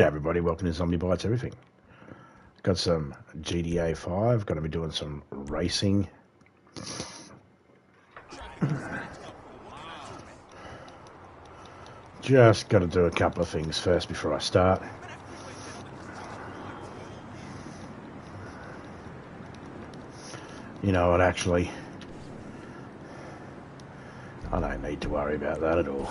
G'day everybody, welcome to Zombie Bites Everything. Got some GTA 5, going to be doing some racing. Just got to do a couple of things first before I start. You know what, actually, I don't need to worry about that at all.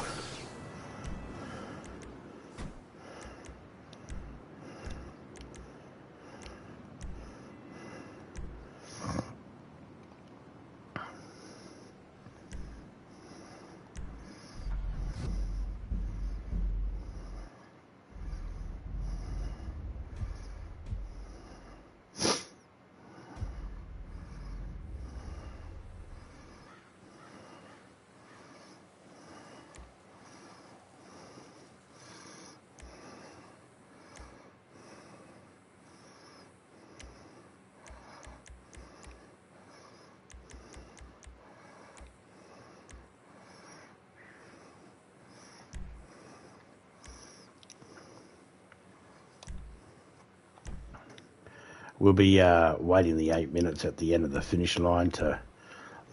We'll be waiting the 8 minutes at the end of the finish line to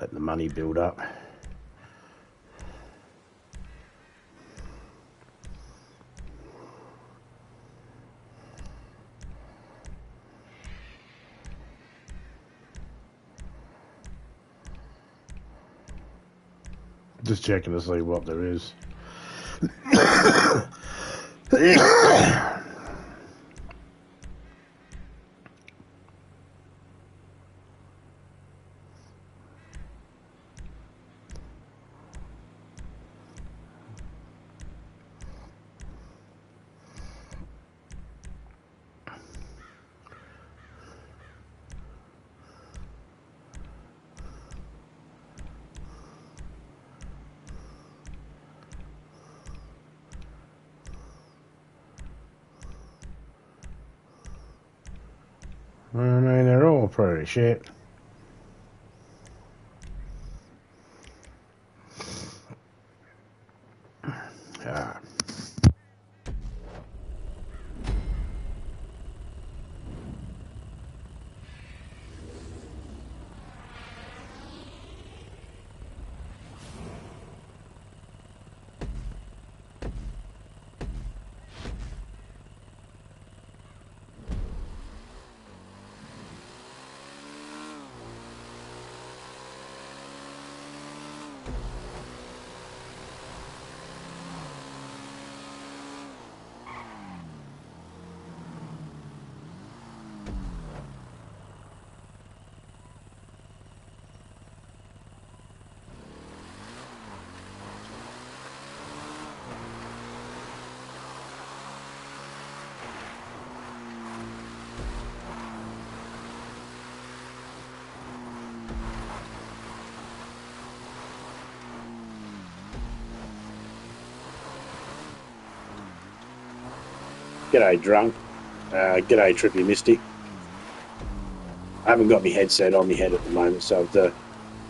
let the money build up. Just checking to see what there is. I mean, they're all pretty shit. G'day, drunk. G'day, Trippy Misty. I haven't got my headset on my head at the moment, so if the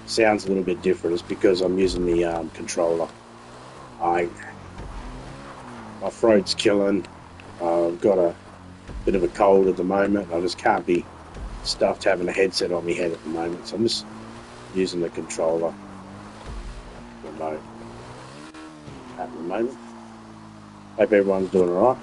sound's a little bit different, it's because I'm using the controller. My throat's killing. I've got a bit of a cold at the moment. I just can't be stuffed having a headset on my head at the moment, so I'm just using the controller remote at the moment. Hope everyone's doing all right.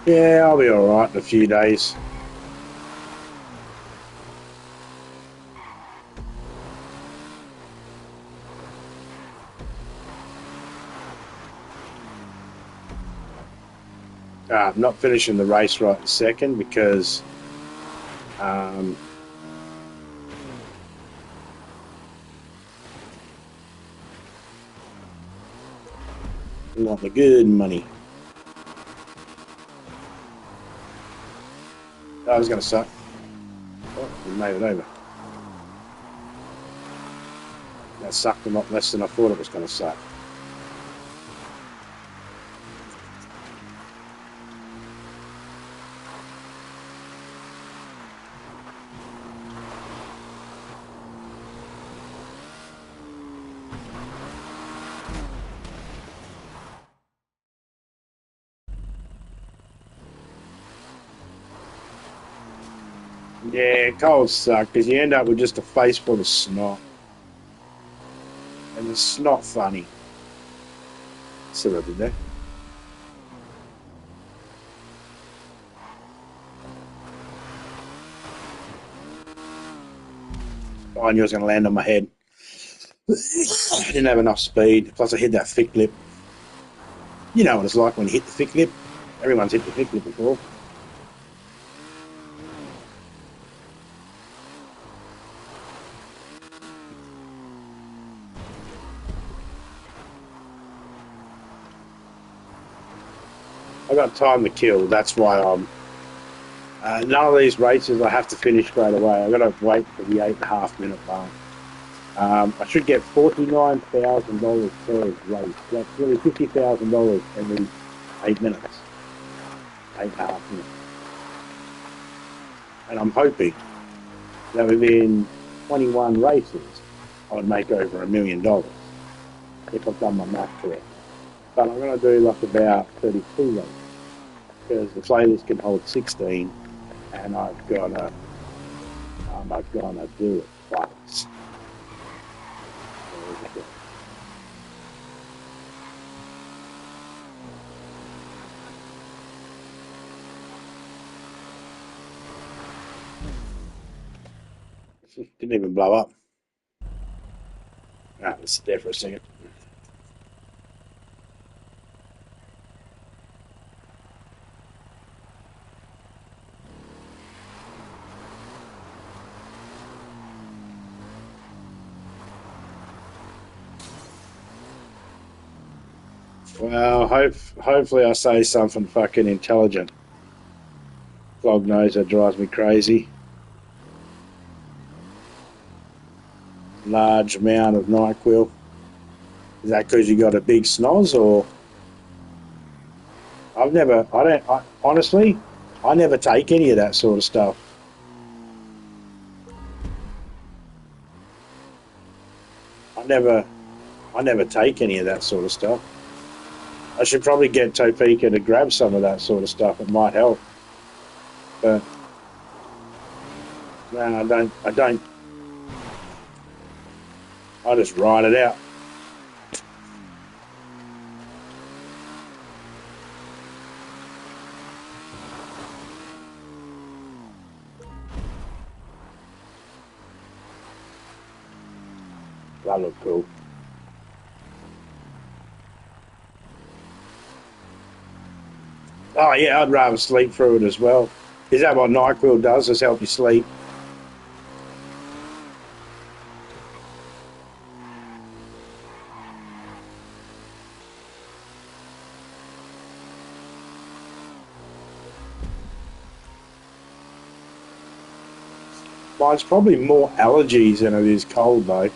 Yeah, I'll be alright in a few days. I'm not finishing the race right in a second because we want the good money. I was going to suck. Oh, we made it over. That sucked a lot less than I thought it was going to suck. Yeah, colds suck because you end up with just a face full of snot. And it's not funny. See what I did there? I knew I was going to land on my head. I didn't have enough speed. Plus, I hit that thick lip. You know what it's like when you hit the thick lip. Everyone's hit the thick lip before. I got time to kill. That's why I'm. None of these races I have to finish straight away. I got to wait for the 8.5 minute mark. I should get $49,000 per race. That's really $50,000 every 8 minutes. 8.5 minutes. And I'm hoping that within 21 races, I would make over $1 million if I've done my math correct. But I'm going to do like about 32 races because the playlist can hold 16, and I've got to do it twice. Didn't even blow up. Let's sit there for a second. Well, hopefully I say something fucking intelligent. God knows that drives me crazy. Large amount of NyQuil. Is that because you got a big snoz, or honestly, I never take any of that sort of stuff. I never take any of that sort of stuff. I should probably get Topeka to grab some of that sort of stuff. It might help. But no, I don't. I just ride it out. That looked cool. Oh yeah, I'd rather sleep through it as well. Is that what NyQuil does? Just help you sleep? Mine's probably more allergies than it is cold though,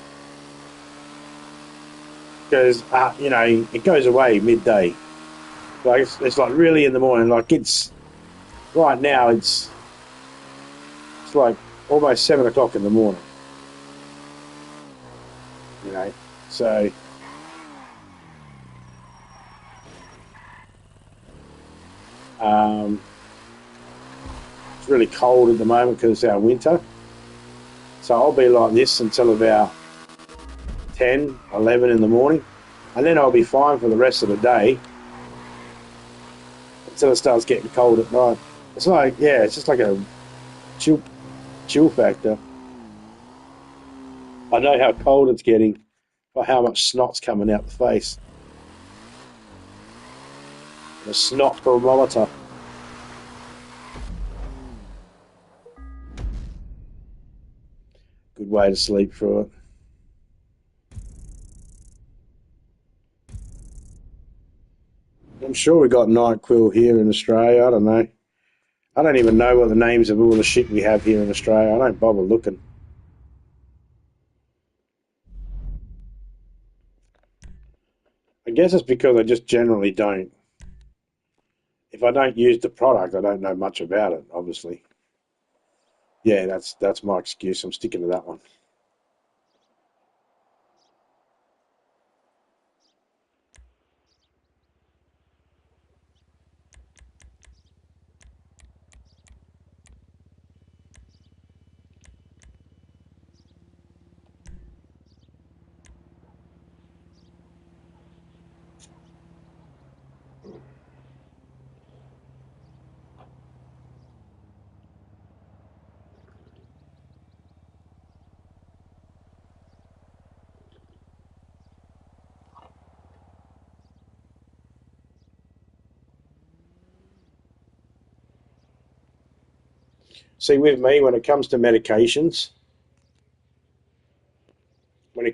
because it goes away midday. Like it's like really in the morning. Like it's right now. It's like almost 7 o'clock in the morning. So it's really cold at the moment because it's our winter. So I'll be like this until about 10, 11 in the morning, and then I'll be fine for the rest of the day. until it starts getting cold at night. It's like, yeah, it's just like a chill factor. I know how cold it's getting by how much snot's coming out the face. The snot thermometer. Good way to sleep through it. I'm sure we got NyQuil here in Australia. I don't know. I don't even know what the names of all the shit we have here in Australia. I don't bother looking. I guess it's because I just generally don't. If I don't use the product, I don't know much about it, obviously. Yeah, that's my excuse. I'm sticking to that one. See, with me, when it comes to medications, I'm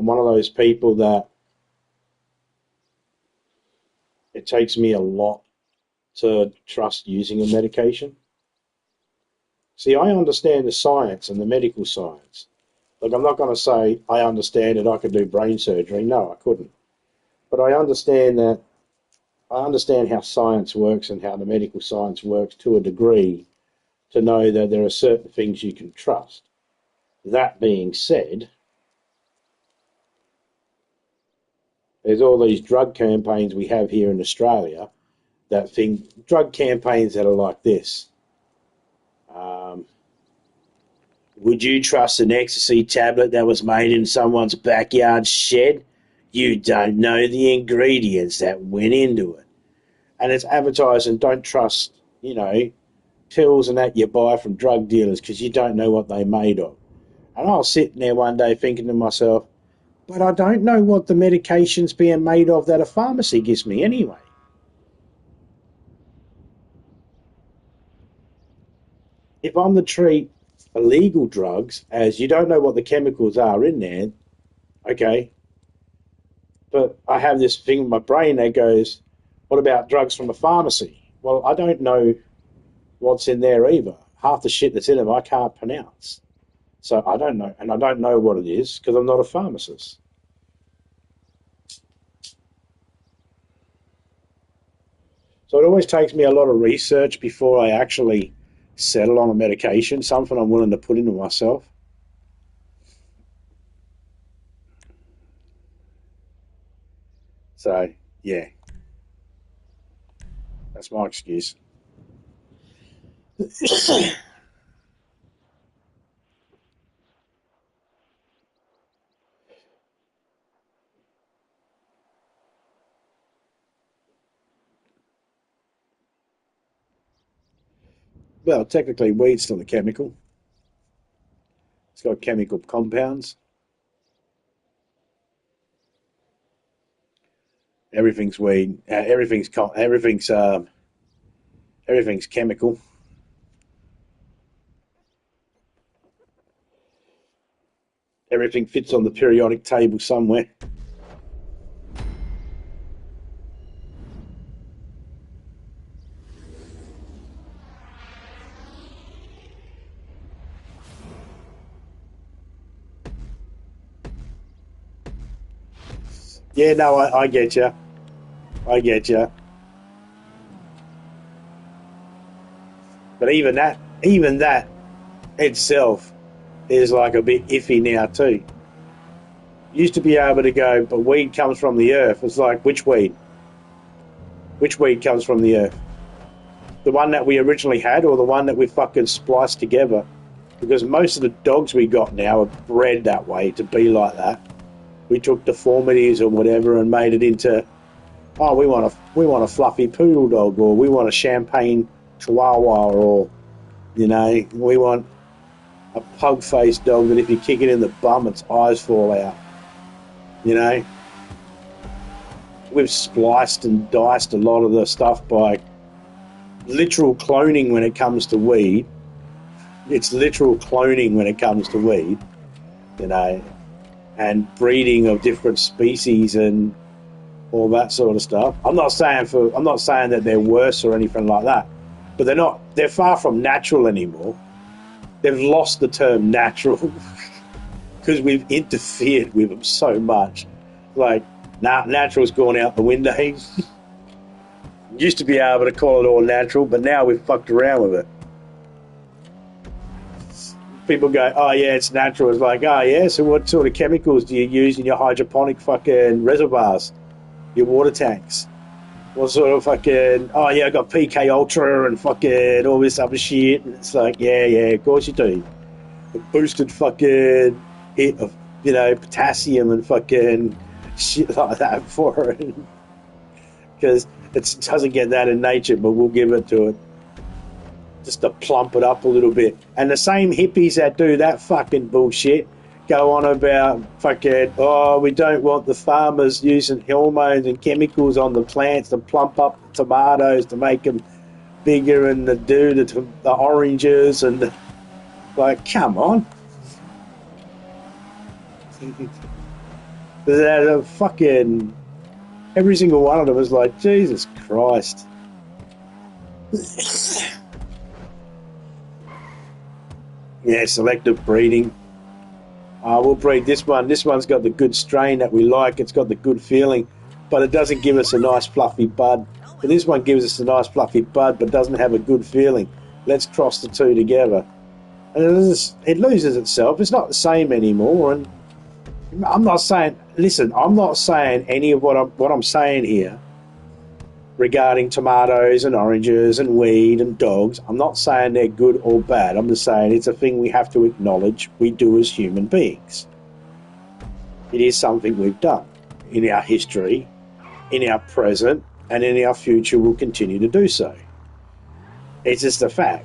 one of those people that it takes me a lot to trust using a medication. See, I understand the science and the medical science. Like, I'm not going to say I understand that I could do brain surgery. No, I couldn't. But I understand that I understand how science works and how the medical science works to a degree to know that there are certain things you can trust. That being said, there's all these drug campaigns we have here in Australia drug campaigns that are like this. Would you trust an ecstasy tablet that was made in someone's backyard shed? You don't know the ingredients that went into it. And it's advertising, don't trust, pills and that you buy from drug dealers because you don't know what they're made of. And I was sitting there one day thinking to myself, but I don't know what the medication's being made of that a pharmacy gives me anyway. If I'm to treat illegal drugs as you don't know what the chemicals are in there, okay, but I have this thing in my brain that goes, what about drugs from a pharmacy? Well, I don't know what's in there either. Half the shit that's in them I can't pronounce. So I don't know, and I don't know what it is because I'm not a pharmacist. So it always takes me a lot of research before I actually settle on a medication, something I'm willing to put into myself. So, yeah, that's my excuse. Well, technically, weed's still a chemical. It's got chemical compounds. Everything's weed. Everything's chemical. Everything fits on the periodic table somewhere. Yeah, no, I get you. I get you. But even that itself is like a bit iffy now too. Used to be able to go, but weed comes from the earth. It's like, which weed? Which weed comes from the earth? The one that we originally had or the one that we fucking spliced together? Because most of the dogs we got now are bred that way to be like that. We took deformities or whatever and made it into oh, we want a fluffy poodle dog, or we want a champagne chihuahua, or we want a pug-faced dog that if you kick it in the bum, its eyes fall out. We've spliced and diced a lot of the stuff by literal cloning when it comes to weed. It's literal cloning when it comes to weed, and breeding of different species and all that sort of stuff. I'm not saying that they're worse or anything like that, but they're far from natural anymore. They've lost the term natural because we've interfered with them so much. Like, natural's gone out the window. Used to be able to call it all natural, but now we've fucked around with it. People go, oh yeah, it's natural. It's like, oh yeah, so what sort of chemicals do you use in your hydroponic fucking reservoirs, your water tanks? What sort of fucking, oh yeah, I got PK Ultra and fucking all this other shit. And it's like, yeah, of course you do. A boosted fucking hit of, potassium and fucking shit like that for it. Because it doesn't get that in nature, but we'll give it to it. Just to plump it up a little bit. And the same hippies that do that fucking bullshit go on about fucking, oh, we don't want the farmers using hormones and chemicals on the plants to plump up the tomatoes to make them bigger and to do the oranges and like, come on. That fucking every single one of them is like, Jesus Christ. Yeah, selective breeding. We'll breed this one. This one's got the good strain that we like. It's got the good feeling, but it doesn't give us a nice fluffy bud. But this one gives us a nice fluffy bud, but doesn't have a good feeling. Let's cross the two together. And it loses itself. It's not the same anymore. And I'm not saying any of what I'm saying here regarding tomatoes and oranges and weed and dogs. I'm not saying they're good or bad. I'm just saying it's a thing we have to acknowledge we do as human beings. It is something we've done in our history, in our present, and in our future we'll continue to do so. It's just a fact.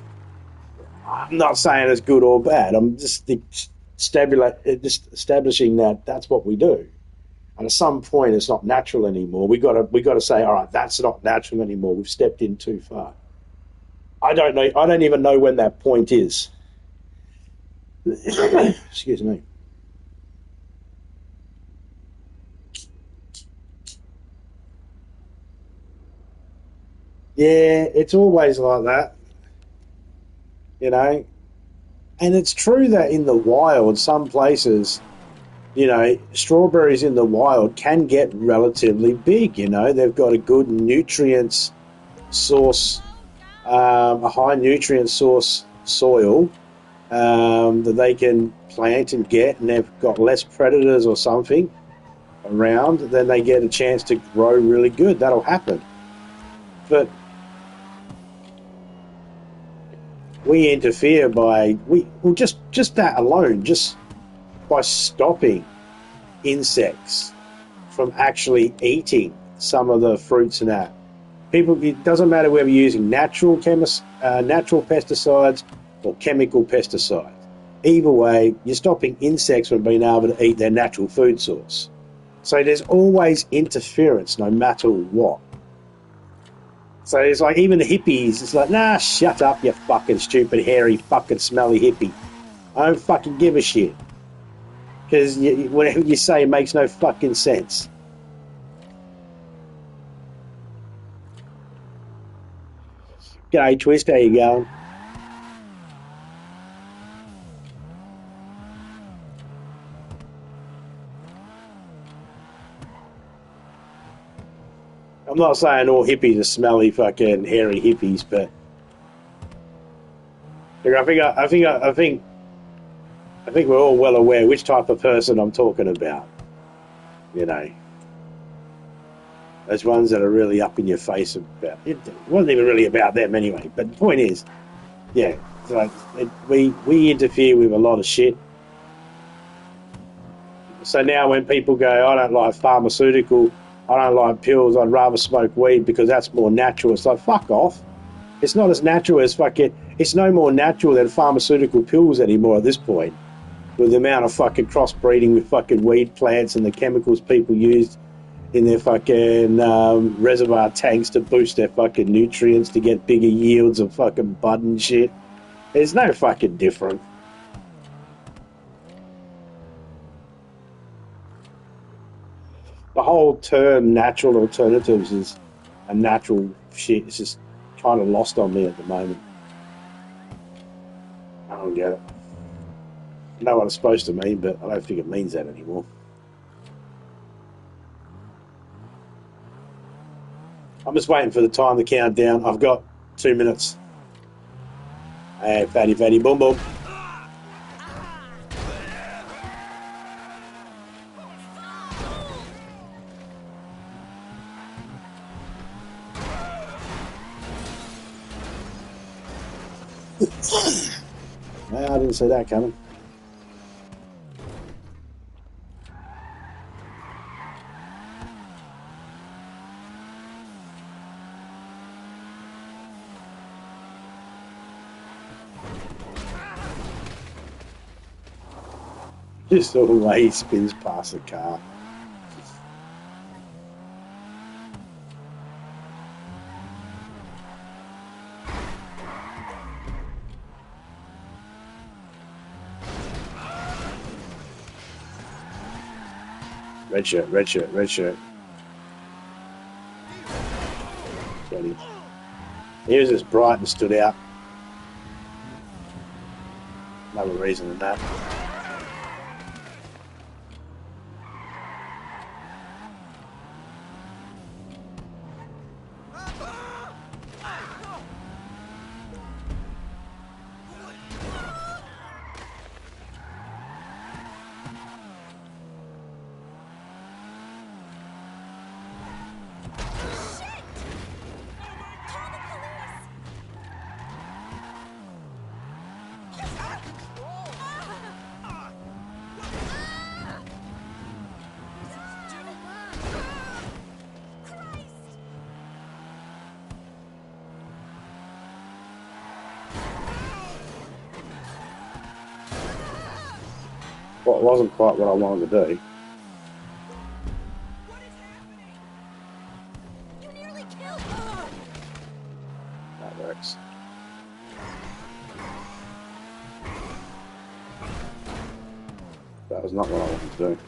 I'm not saying it's good or bad. I'm just establishing that that's what we do. And at some point, it's not natural anymore. We got to say, all right, that's not natural anymore. We've stepped in too far. I don't know. I don't even know when that point is. Excuse me. Yeah, it's always like that, And it's true that in the wild, some places, strawberries in the wild can get relatively big, They've got a good nutrients source, a high nutrient source soil that they can plant and get, and they've got less predators or something around, then they get a chance to grow really good. That'll happen. But we interfere by, just that alone, just by stopping insects from actually eating some of the fruits and that. It doesn't matter whether you're using natural pesticides or chemical pesticides. Either way, you're stopping insects from being able to eat their natural food source. So there's always interference no matter what. So it's like even the hippies, it's like, nah, shut up, you fucking stupid, hairy, fucking smelly hippie. I don't fucking give a shit. Because whatever you say makes no fucking sense. G'day, Twist, how you going? I'm not saying all hippies are smelly, fucking hairy hippies, but I think we're all well aware which type of person I'm talking about. Those ones that are really up in your face about it. Wasn't even really about them anyway. But the point is, yeah, so we interfere with a lot of shit. So now when people go, I don't like pharmaceutical I don't like pills. I'd rather smoke weed because that's more natural. It's like, fuck off. It's not as natural as fucking. It's no more natural than pharmaceutical pills anymore at this point. With the amount of fucking crossbreeding with fucking weed plants and the chemicals people use in their fucking reservoir tanks to boost their fucking nutrients to get bigger yields of fucking bud and shit. There's no fucking different. The whole term natural alternatives is a natural shit. It's just kind of lost on me at the moment. I don't get it. I know what it's supposed to mean, but I don't think it means that anymore. I'm just waiting for the time to count down. I've got 2 minutes. Hey, fatty, fatty, boom, boom. No, I didn't see that coming. Just the way he spins past the car. Red shirt, red shirt, red shirt. Got him. He was just bright and stood out. Another reason than that. Well, it wasn't quite what I wanted to do. What is happening? You nearly killed me. That works. That was not what I wanted to do.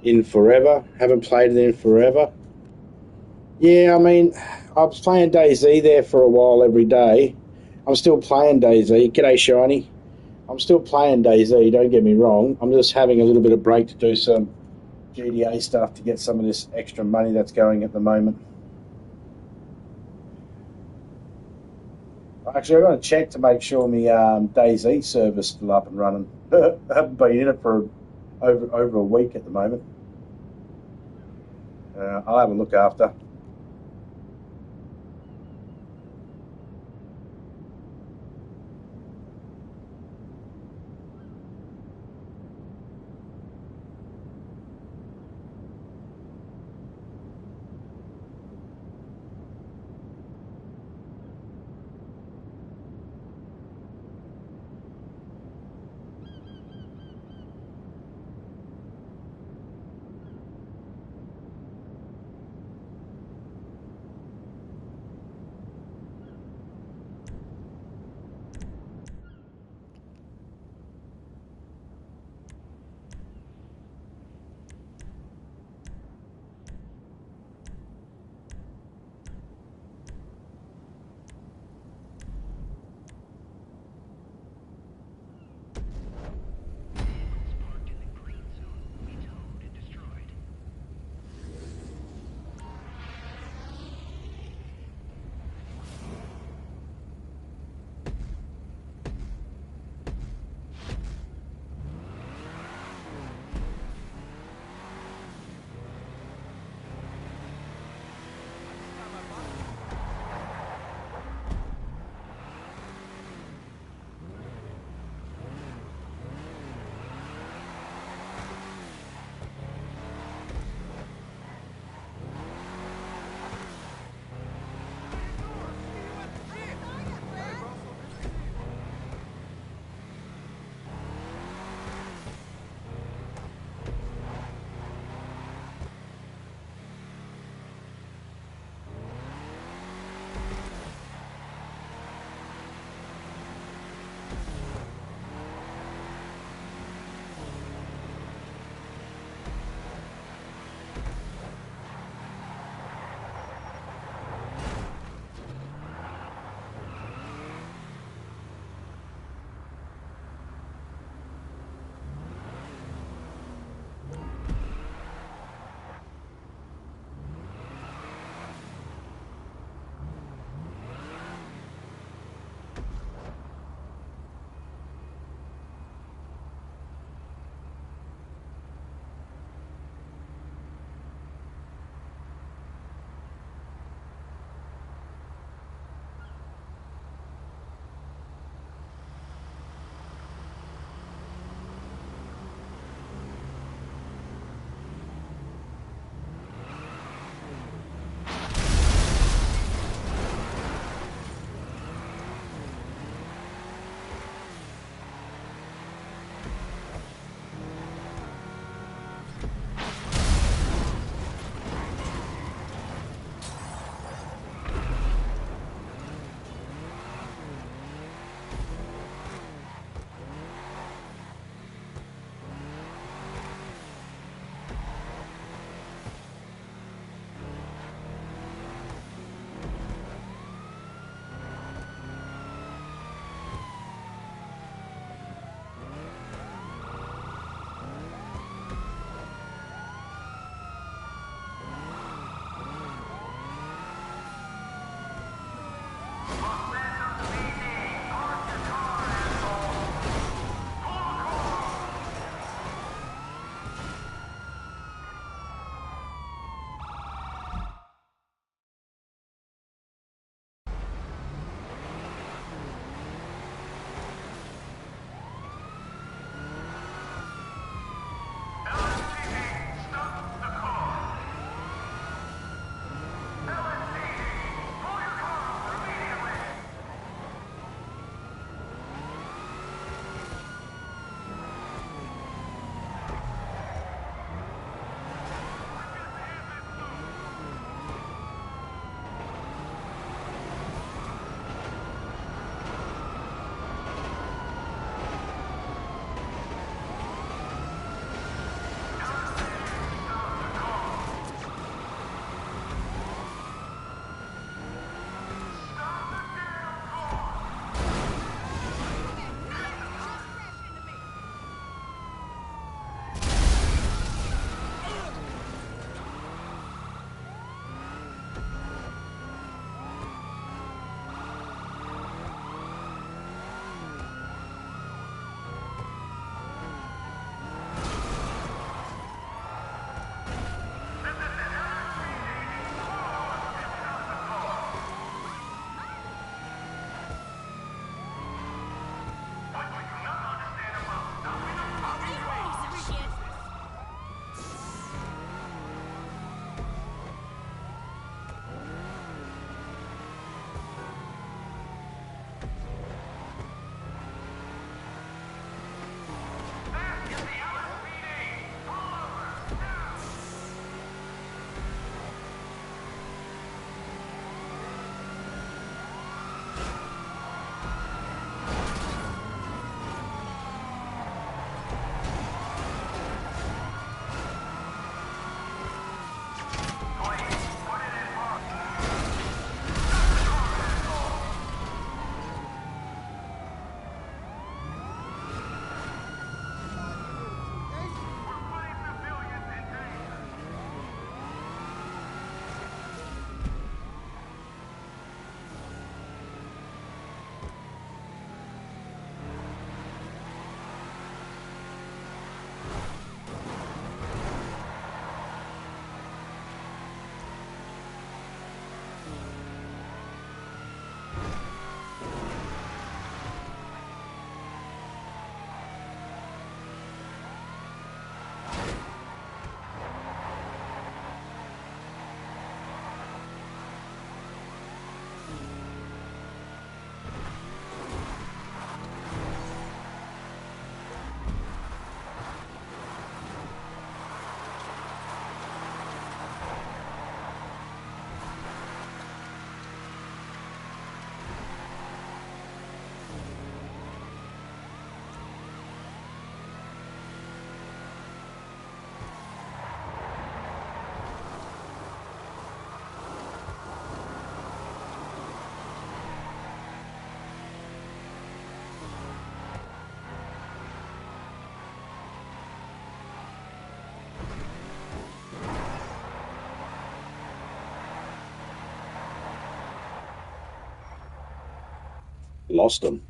in forever. Haven't played it in forever. Yeah, I mean, I was playing DayZ there for a while every day. I'm still playing DayZ. G'day, Shiny. I'm still playing DayZ, don't get me wrong. I'm just having a little bit of break to do some GTA stuff to get some of this extra money that's going at the moment. Actually, I've got to check to make sure my DayZ server's still up and running. I haven't been in it for over a week at the moment. I'll have a look after. Lost them.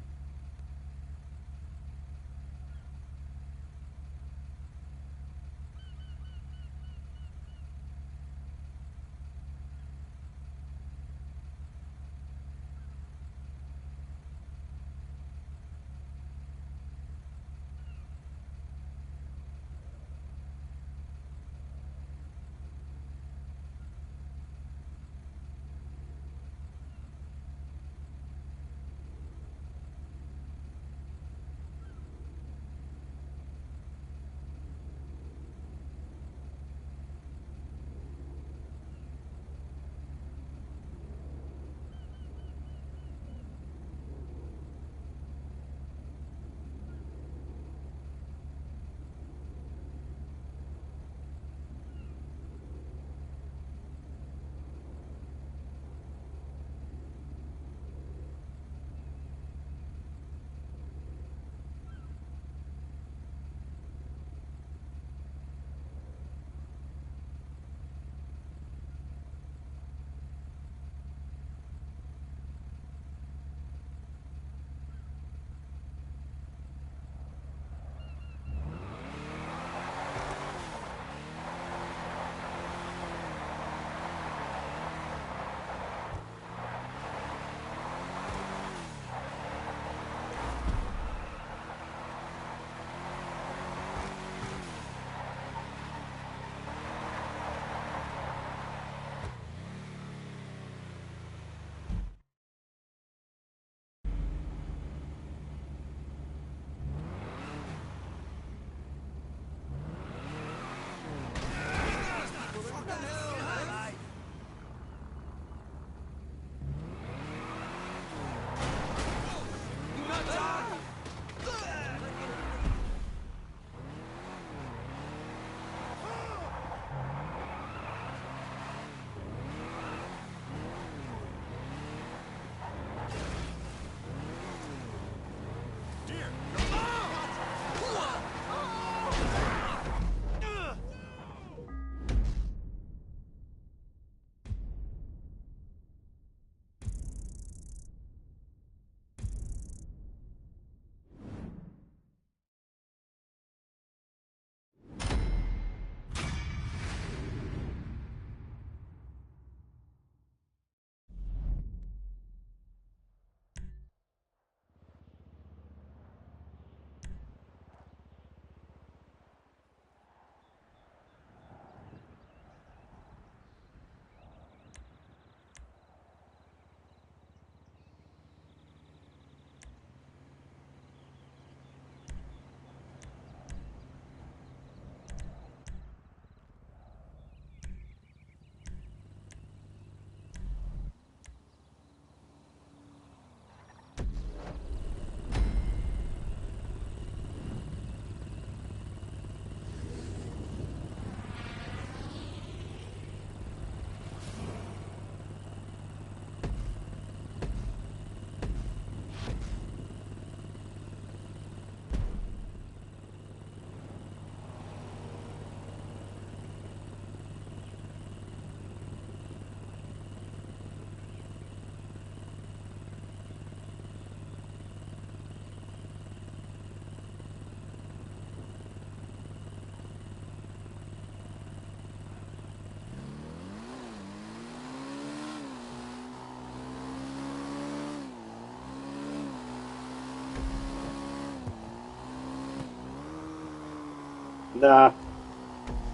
Nah,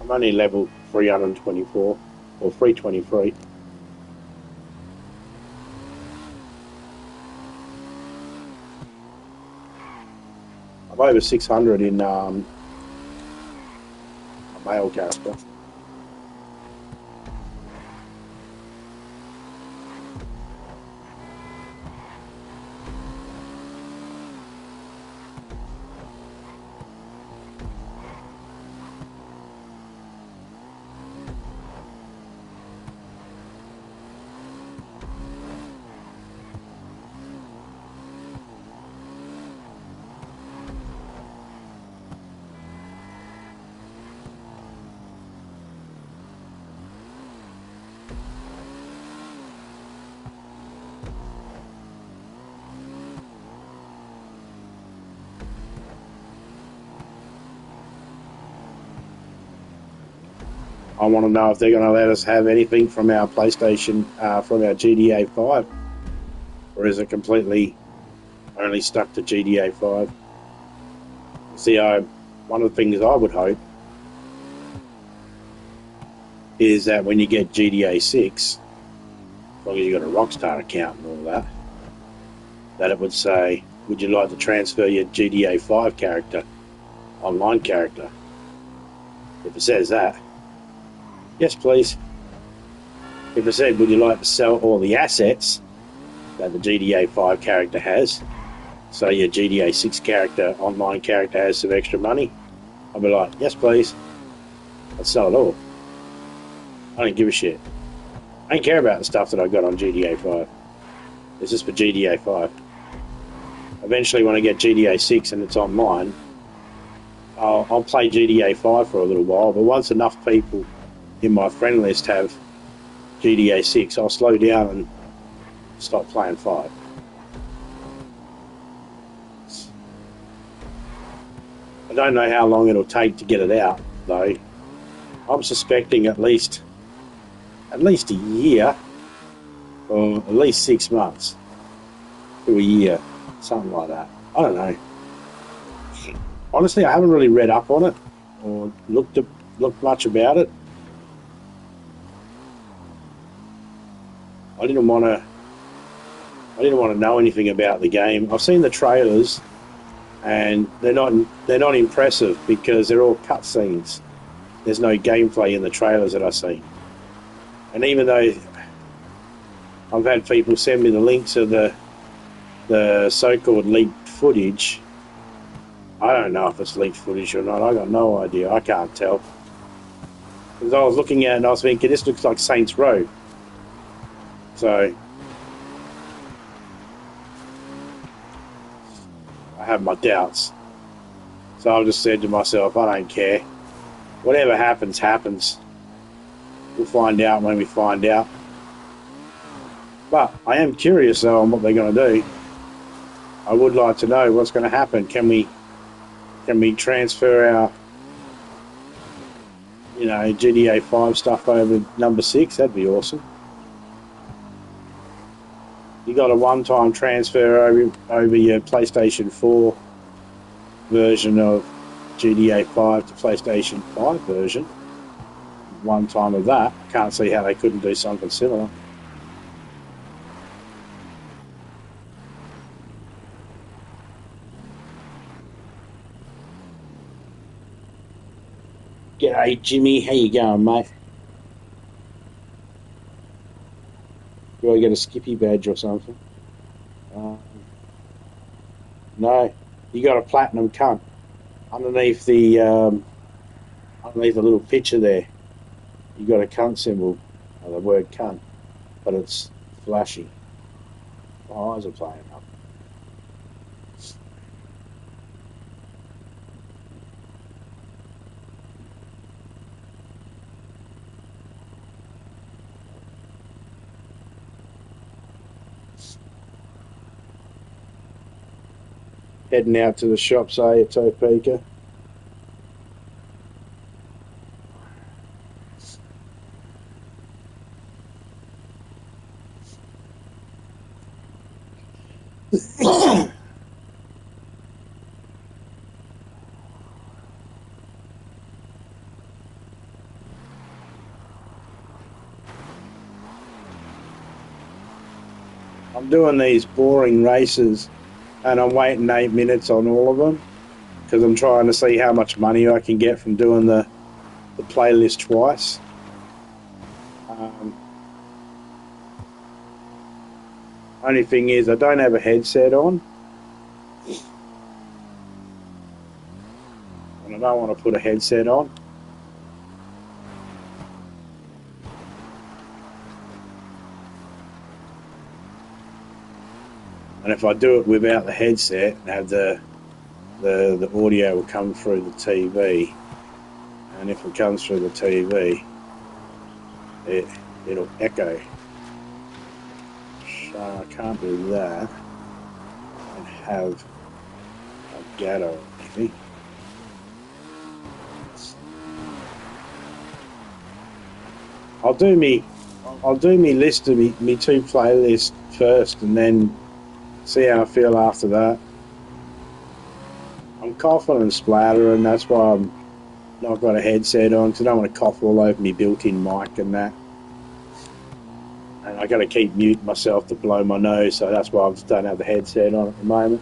I'm only level 324 or 323. I'm over 600 in a male character. I want to know if they're going to let us have anything from our PlayStation, from our GTA 5, or is it completely only stuck to GTA 5? See, one of the things I would hope is that when you get GTA 6, as long as you've got a Rockstar account and all that, that it would say, would you like to transfer your GTA 5 character, online character? If it says that, yes, please. If it said, would you like to sell all the assets that the GTA 5 character has, so your GTA 6 character, online character, has some extra money, I'd be like, yes, please. I'd sell it all. I don't give a shit. I don't care about the stuff that I got on GTA 5. This is for GTA 5. Eventually, when I get GTA 6 and it's online, I'll play GTA 5 for a little while, but once enough people in my friend list have GTA 6, I'll slow down and stop playing 5. I don't know how long it'll take to get it out, though. I'm suspecting at least a year, or at least 6 months to a year, something like that. I don't know. Honestly, I haven't really read up on it or looked much about it. I didn't want to know anything about the game. I've seen the trailers, and they're not impressive because they're all cutscenes. There's no gameplay in the trailers that I've seen. And even though I've had people send me the links of the so-called leaked footage, I don't know if it's leaked footage or not. I got no idea. I can't tell. Because I was looking at it and I was thinking, this looks like Saints Row. So I have my doubts. So I just said to myself, I don't care. Whatever happens, happens. We'll find out when we find out. But I am curious, though, on what they're going to do. I would like to know what's going to happen. Can we transfer our, GTA 5 stuff over number 6? That'd be awesome. You got a one-time transfer over your PlayStation 4 version of GTA 5 to PlayStation 5 version. One time of that. Can't see how they couldn't do something similar. G'day, Jimmy. How you going, mate? Do I get a Skippy badge or something? No. You got a platinum cunt underneath the little picture there. You got a cunt symbol, or the word cunt, but it's flashy. My eyes are playing up. Heading out to the shops, eh, at Topeka? I'm doing these boring races and I'm waiting 8 minutes on all of them because I'm trying to see how much money I can get from doing the playlist twice. Only thing is I don't have a headset on and I don't want to put a headset on. And if I do it without the headset and have the audio will come through the TV, and if it comes through the TV, it'll echo. So I can't do that and have a Gatto maybe. I'll do me list of me two playlists first, and then see how I feel after that. I'm coughing and splattering. That's why I've got a headset on, because I don't want to cough all over me built-in mic and that. And I got to keep muting myself to blow my nose, so that's why I just don't have the headset on at the moment.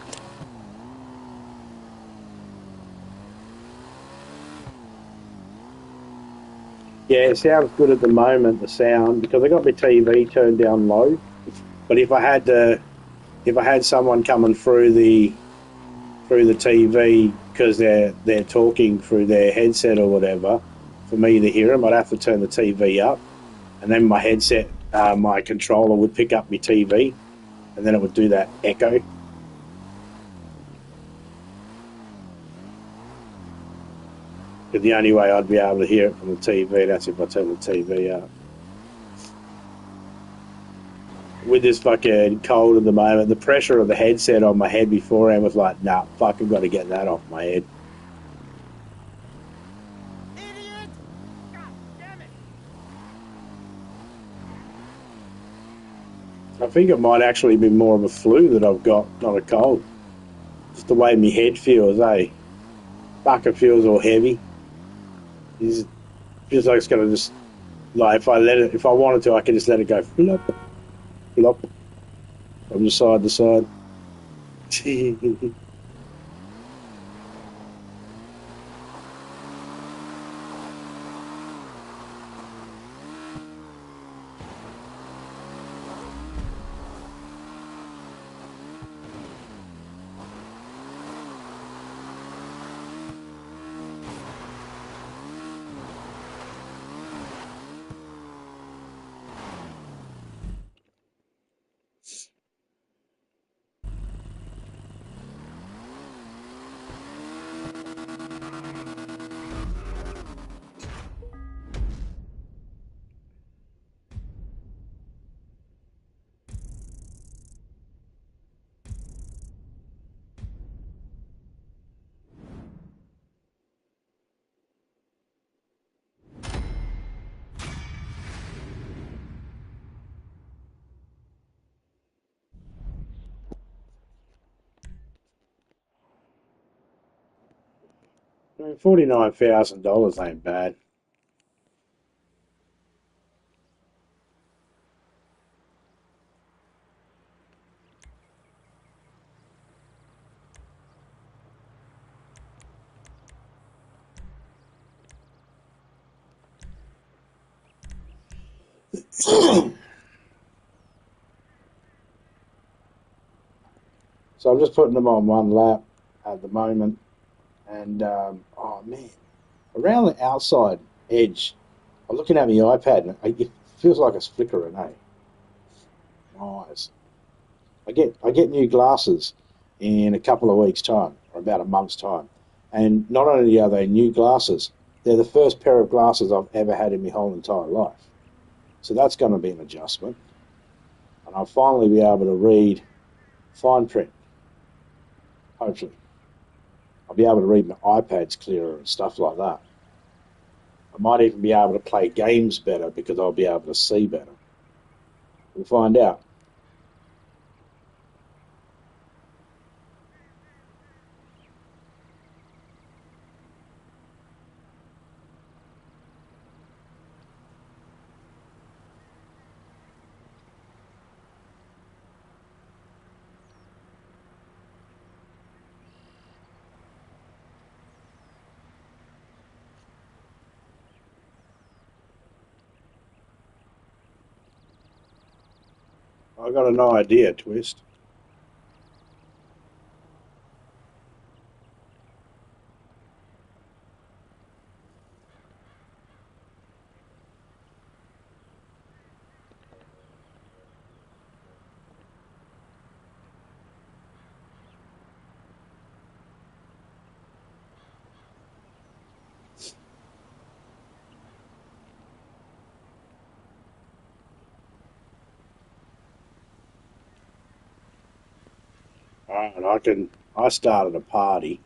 Yeah, it sounds good at the moment, the sound, because I got my TV turned down low. But if I had someone coming through the TV because they're talking through their headset or whatever, for me to hear them, I'd have to turn the TV up, and then my headset, my controller would pick up my TV, and then it would do that echo. But the only way I'd be able to hear it from the TV, that's if I turn the TV up. With this fucking cold at the moment, the pressure of the headset on my head beforehand was like, nah, fuck, I've got to get that off my head. Idiot! God damn it! I think it might actually be more of a flu that I've got, not a cold. Just the way my head feels, eh? Fuck, it feels all heavy. It feels like it's going to just, like, if I wanted to, I could just let it go flop, flop, from side to side. I mean, $49,000 ain't bad. So I'm just putting them on one lap at the moment. And, oh man, around the outside edge, I'm looking at my iPad and it feels like it's flickering, eh? Nice. I get new glasses in a couple of weeks' time, or about a month's time. And not only are they new glasses, they're the first pair of glasses I've ever had in my whole entire life. So that's going to be an adjustment. And I'll finally be able to read fine print, hopefully. I'll be able to read my iPads clearer and stuff like that. I might even be able to play games better because I'll be able to see better. We'll find out. I got an idea, Twist. And I started a party.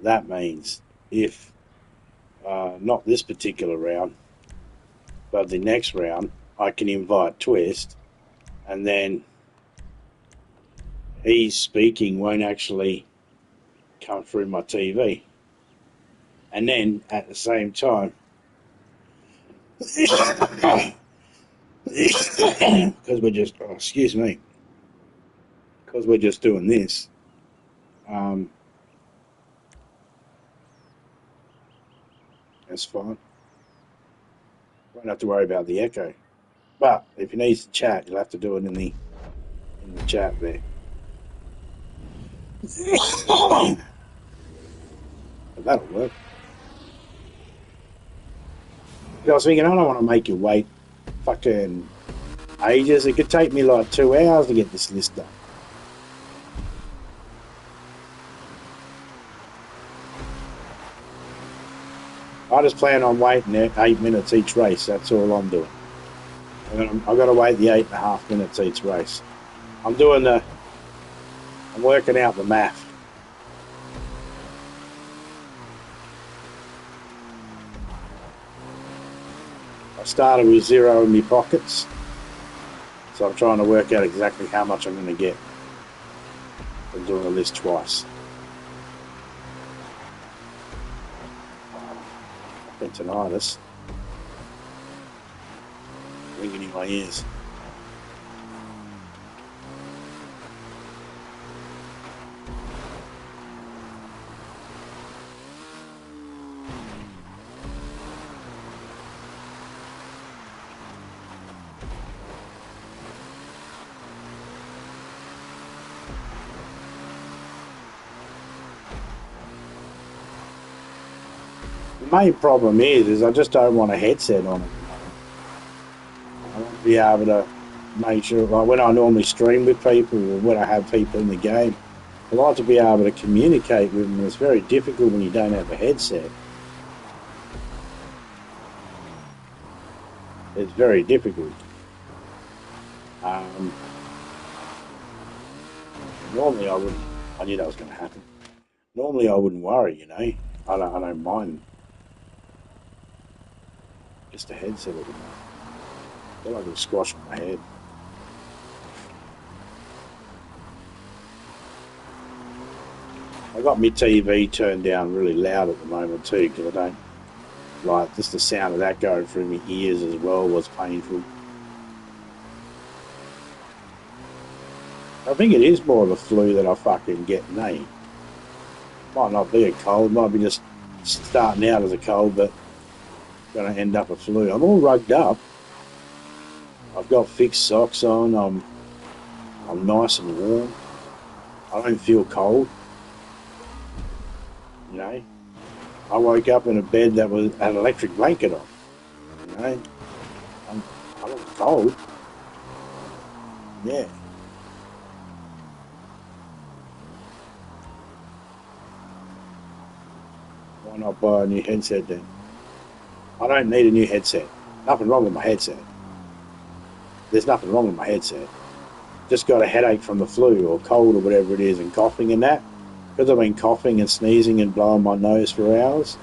That means if, not this particular round, But the next round, I can invite Twist, and then he's speaking won't actually come through my TV. And then at the same time, because we're just, oh, excuse me, because we're just doing this, that's fine. Won't have to worry about the echo. But if he needs to chat, you'll have to do it in the chat there. But that'll work. I was thinking, I don't want to make you wait fucking ages. It could take me like 2 hours to get this list done. I just plan on waiting 8 minutes each race. That's all I'm doing. I've got to wait the 8.5 minutes each race. I'm working out the math. I started with 0 in my pockets, so I'm trying to work out exactly how much I'm going to get from doing the list twice. Tinnitus ringing in my ears. The main problem is I just don't want a headset on it. I want to be able to make sure, like when I normally stream with people or when I have people in the game, I like to be able to communicate with them. It's very difficult when you don't have a headset. It's very difficult. Normally I wouldn't. I knew that was going to happen. Normally I wouldn't worry, you know. I don't mind. Just a headset at the moment. I feel like I'm squashing my head. I got my TV turned down really loud at the moment too, because I don't like just the sound of that going through my ears as well was painful. I think it is more of a flu that I fucking get, eh? Might not be a cold, might be just starting out as a cold, but going to end up a flu. I'm all rugged up. I've got fixed socks on. I'm nice and warm. I don't feel cold. You know, I woke up in a bed that was had an electric blanket on. You know, I wasn't cold. Yeah. Why not buy a new headset then? I don't need a new headset. Nothing wrong with my headset. There's nothing wrong with my headset. Just got a headache from the flu or cold or whatever it is and coughing and that. Because I've been coughing and sneezing and blowing my nose for hours,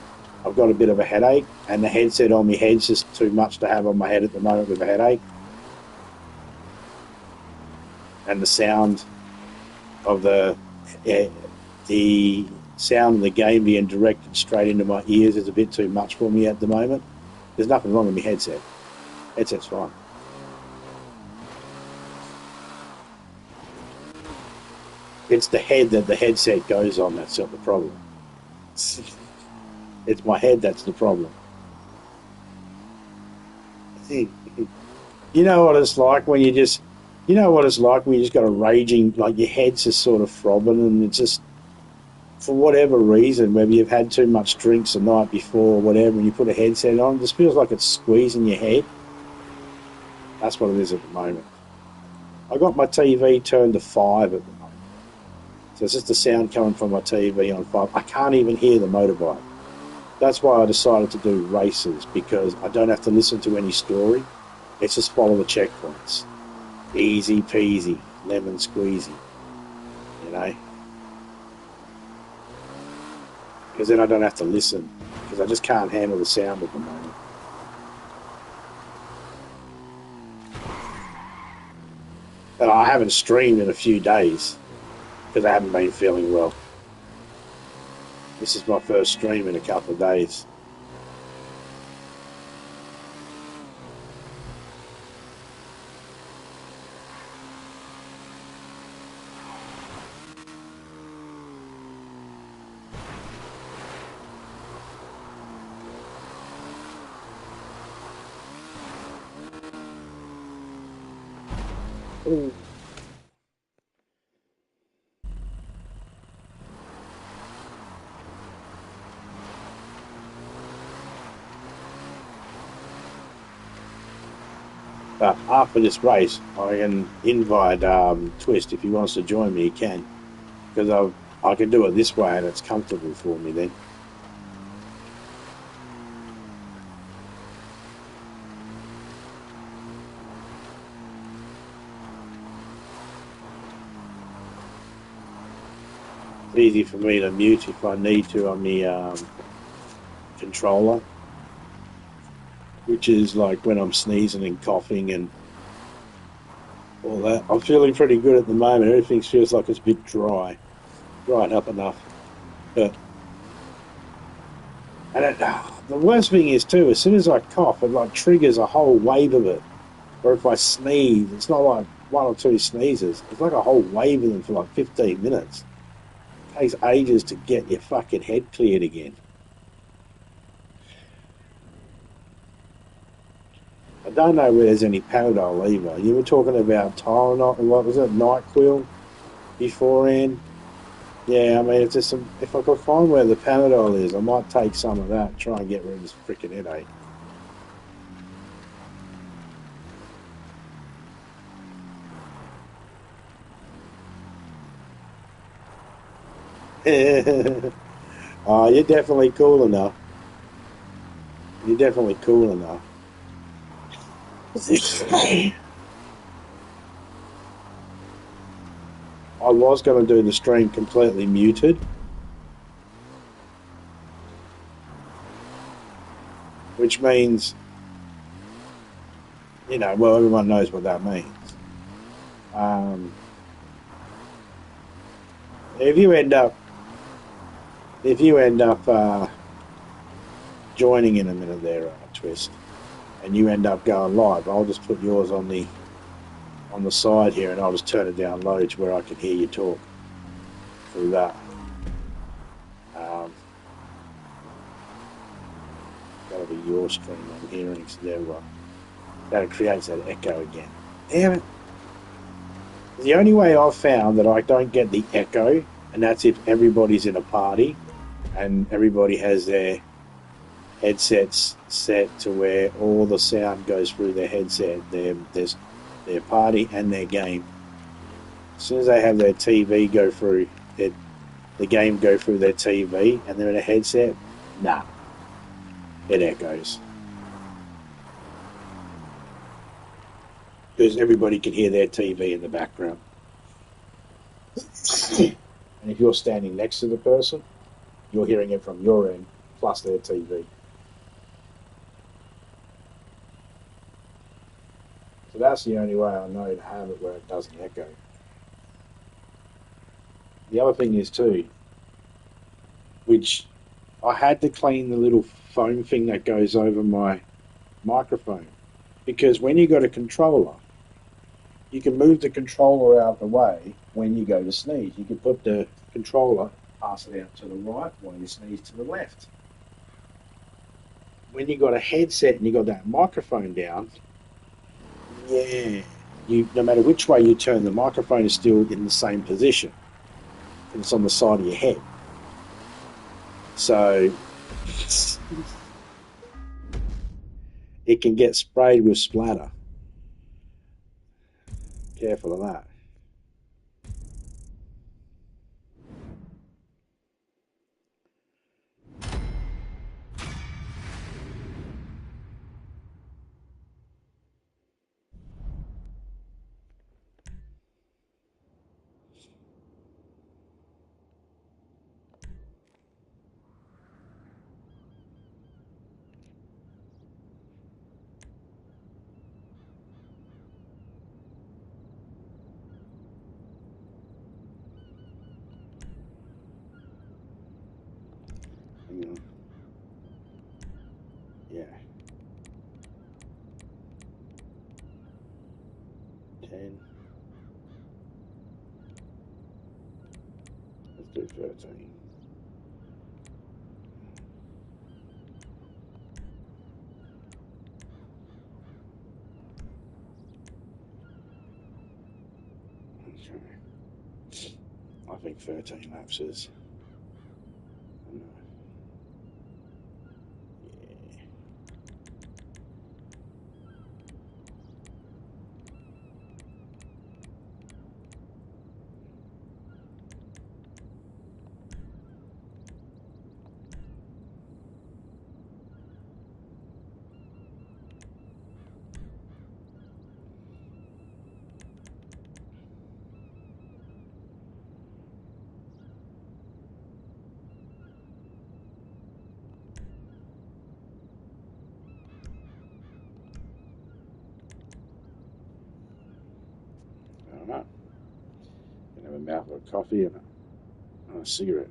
I've got a bit of a headache, and the headset on my head's just too much to have on my head at the moment with a headache. And the sound of the sound of the game being directed straight into my ears is a bit too much for me at the moment. There's nothing wrong with my headset. Headset's fine. It's the head that the headset goes on that's not the problem. It's my head that's the problem. You know what it's like when you just... You know what it's like when you just got a raging... Like your head's just sort of throbbing and it's just... For whatever reason, whether you've had too much drinks the night before or whatever, and you put a headset on, it just feels like it's squeezing your head. That's what it is at the moment. I got my TV turned to 5 at the moment. So it's just the sound coming from my TV on 5. I can't even hear the motorbike. That's why I decided to do races, because I don't have to listen to any story. It's just follow the checkpoints. Easy peasy, lemon squeezy. You know? Because then I don't have to listen, because I just can't handle the sound at the moment. And I haven't streamed in a few days because I haven't been feeling well. This is my first stream in a couple of days. Ooh. But after this race, I can invite Twist if he wants to join me. He can, because I can do it this way and it's comfortable for me then. It's easy for me to mute if I need to on the controller, which is like when I'm sneezing and coughing and all that. I'm feeling pretty good at the moment. Everything feels like it's a bit dried up enough. But the worst thing is too, as soon as I cough, it like triggers a whole wave of it. Or if I sneeze, it's not like one or two sneezes. It's like a whole wave of them for like 15 minutes. It takes ages to get your fucking head cleared again. I don't know where there's any Panadol either. You were talking about Tylenol, what was it, NyQuil beforehand? Yeah, I mean, if I could find where the Panadol is, I might take some of that and try and get rid of this freaking headache. Oh, you're definitely cool enough. You're definitely cool enough. I was going to do the stream completely muted, which means, well, everyone knows what that means. Um, if you end up joining in a minute there, Twist, and you end up going live, I'll just put yours on the side here, and I'll just turn it down low to where I can hear you talk through that. That'll be your stream I'm hearing, so there we go. That creates that echo again. Damn it. The only way I've found that I don't get the echo, and that's if everybody's in a party and everybody has their headsets set to where all the sound goes through their headset, their party and their game. As soon as they have their TV go through, the game go through their TV and they're in a headset, nah, it echoes. Because everybody can hear their TV in the background. And if you're standing next to the person, you're hearing it from your end, plus their TV. So that's the only way I know to have it where it doesn't echo. The other thing is too, which I had to clean the little foam thing that goes over my microphone. Because when you got a controller, you can move the controller out of the way when you go to sneeze. You can put the controller, pass it out to the right while you sneeze to the left. When you got a headset and you got that microphone down, yeah, no matter which way you turn, the microphone is still in the same position. It's on the side of your head. So it can get sprayed with splatter. Careful of that. Hang on. Yeah. 10. Let's do 13. Okay. I think 13 laps is. Yeah. I don't know. Gonna have a mouthful of coffee and a cigarette.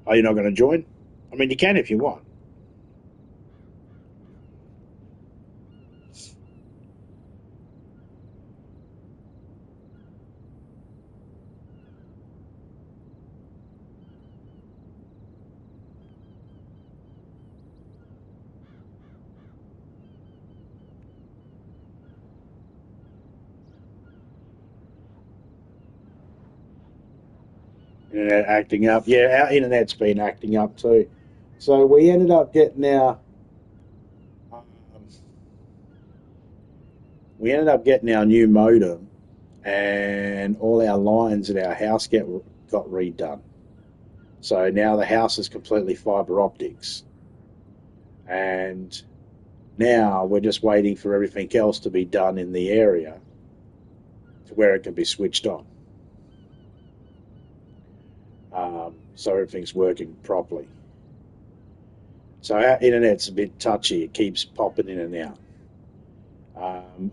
Are you not going to join? I mean, you can if you want. Internet acting up. Yeah, our internet's been acting up too. So we ended up getting um, our new modem, and all our lines at our house got redone. So now the house is completely fiber optics, and now we're just waiting for everything else to be done in the area to where it can be switched on. So everything's working properly. So our internet's a bit touchy. It keeps popping in and out.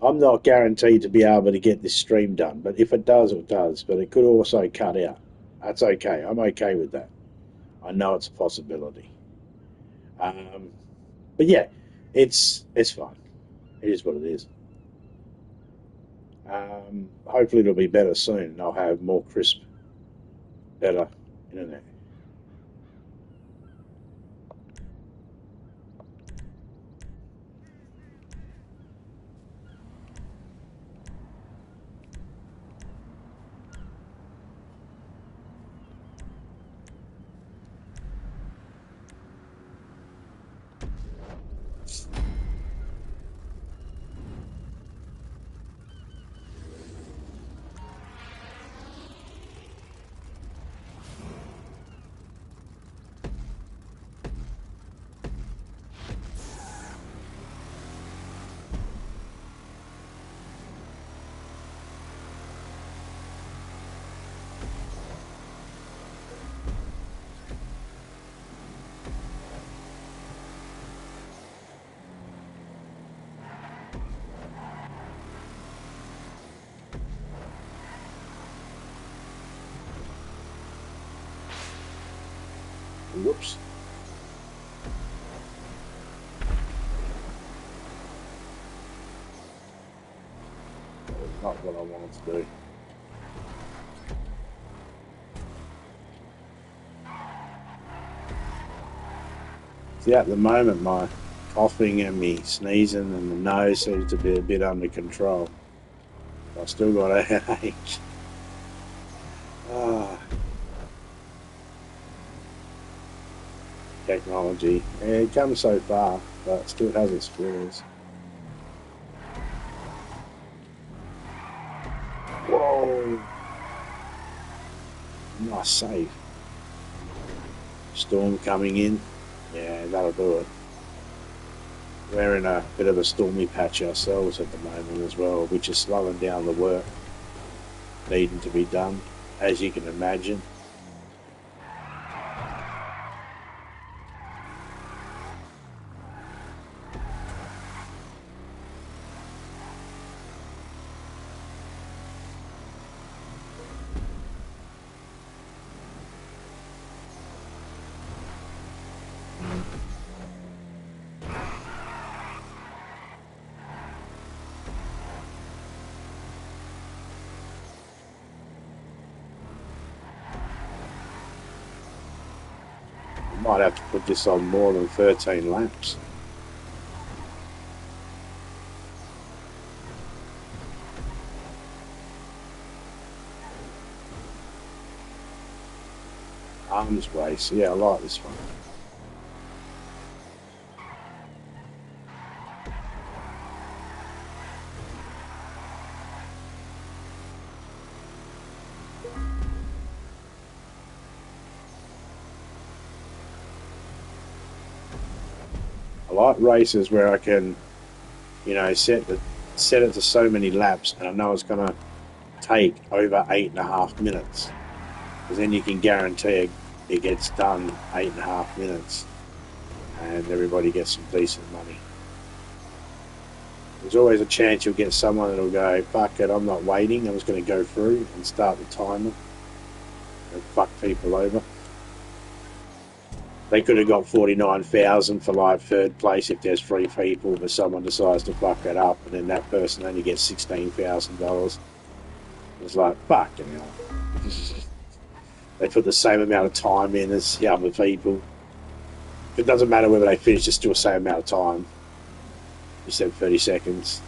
I'm not guaranteed to be able to get this stream done, but if it does, it does. But it could also cut out. That's okay. I'm okay with that. I know it's a possibility. Um, but yeah, it's fine. It is what it is. Hopefully it'll be better soon, and I'll have more crisp, better internet. Whoops. That was not what I wanted to do. See, at the moment, my coughing and me sneezing and the nose seems to be a bit under control. I still got a headache. Ah, technology. Yeah, it comes so far, but it still has its flaws. Whoa! Nice save. Storm coming in. Yeah, that'll do it. We're in a bit of a stormy patch ourselves at the moment as well, which is slowing down the work needing to be done, as you can imagine. Might have to put this on more than 13 laps. Arms race, yeah, I like this one. I like races where I can, set it to so many laps, and I know it's going to take over 8.5 minutes, because then you can guarantee it gets done 8.5 minutes, and everybody gets some decent money. There's always a chance you'll get someone that'll go, fuck it, I'm not waiting, I'm just going to go through and start the timer and fuck people over. They could have got 49,000 for like third place if there's 3 people, but someone decides to fuck that up, and then that person only gets $16,000. It's like, fucking hell. They put the same amount of time in as the other people. It doesn't matter whether they finish, it's still the same amount of time. You said 30 seconds.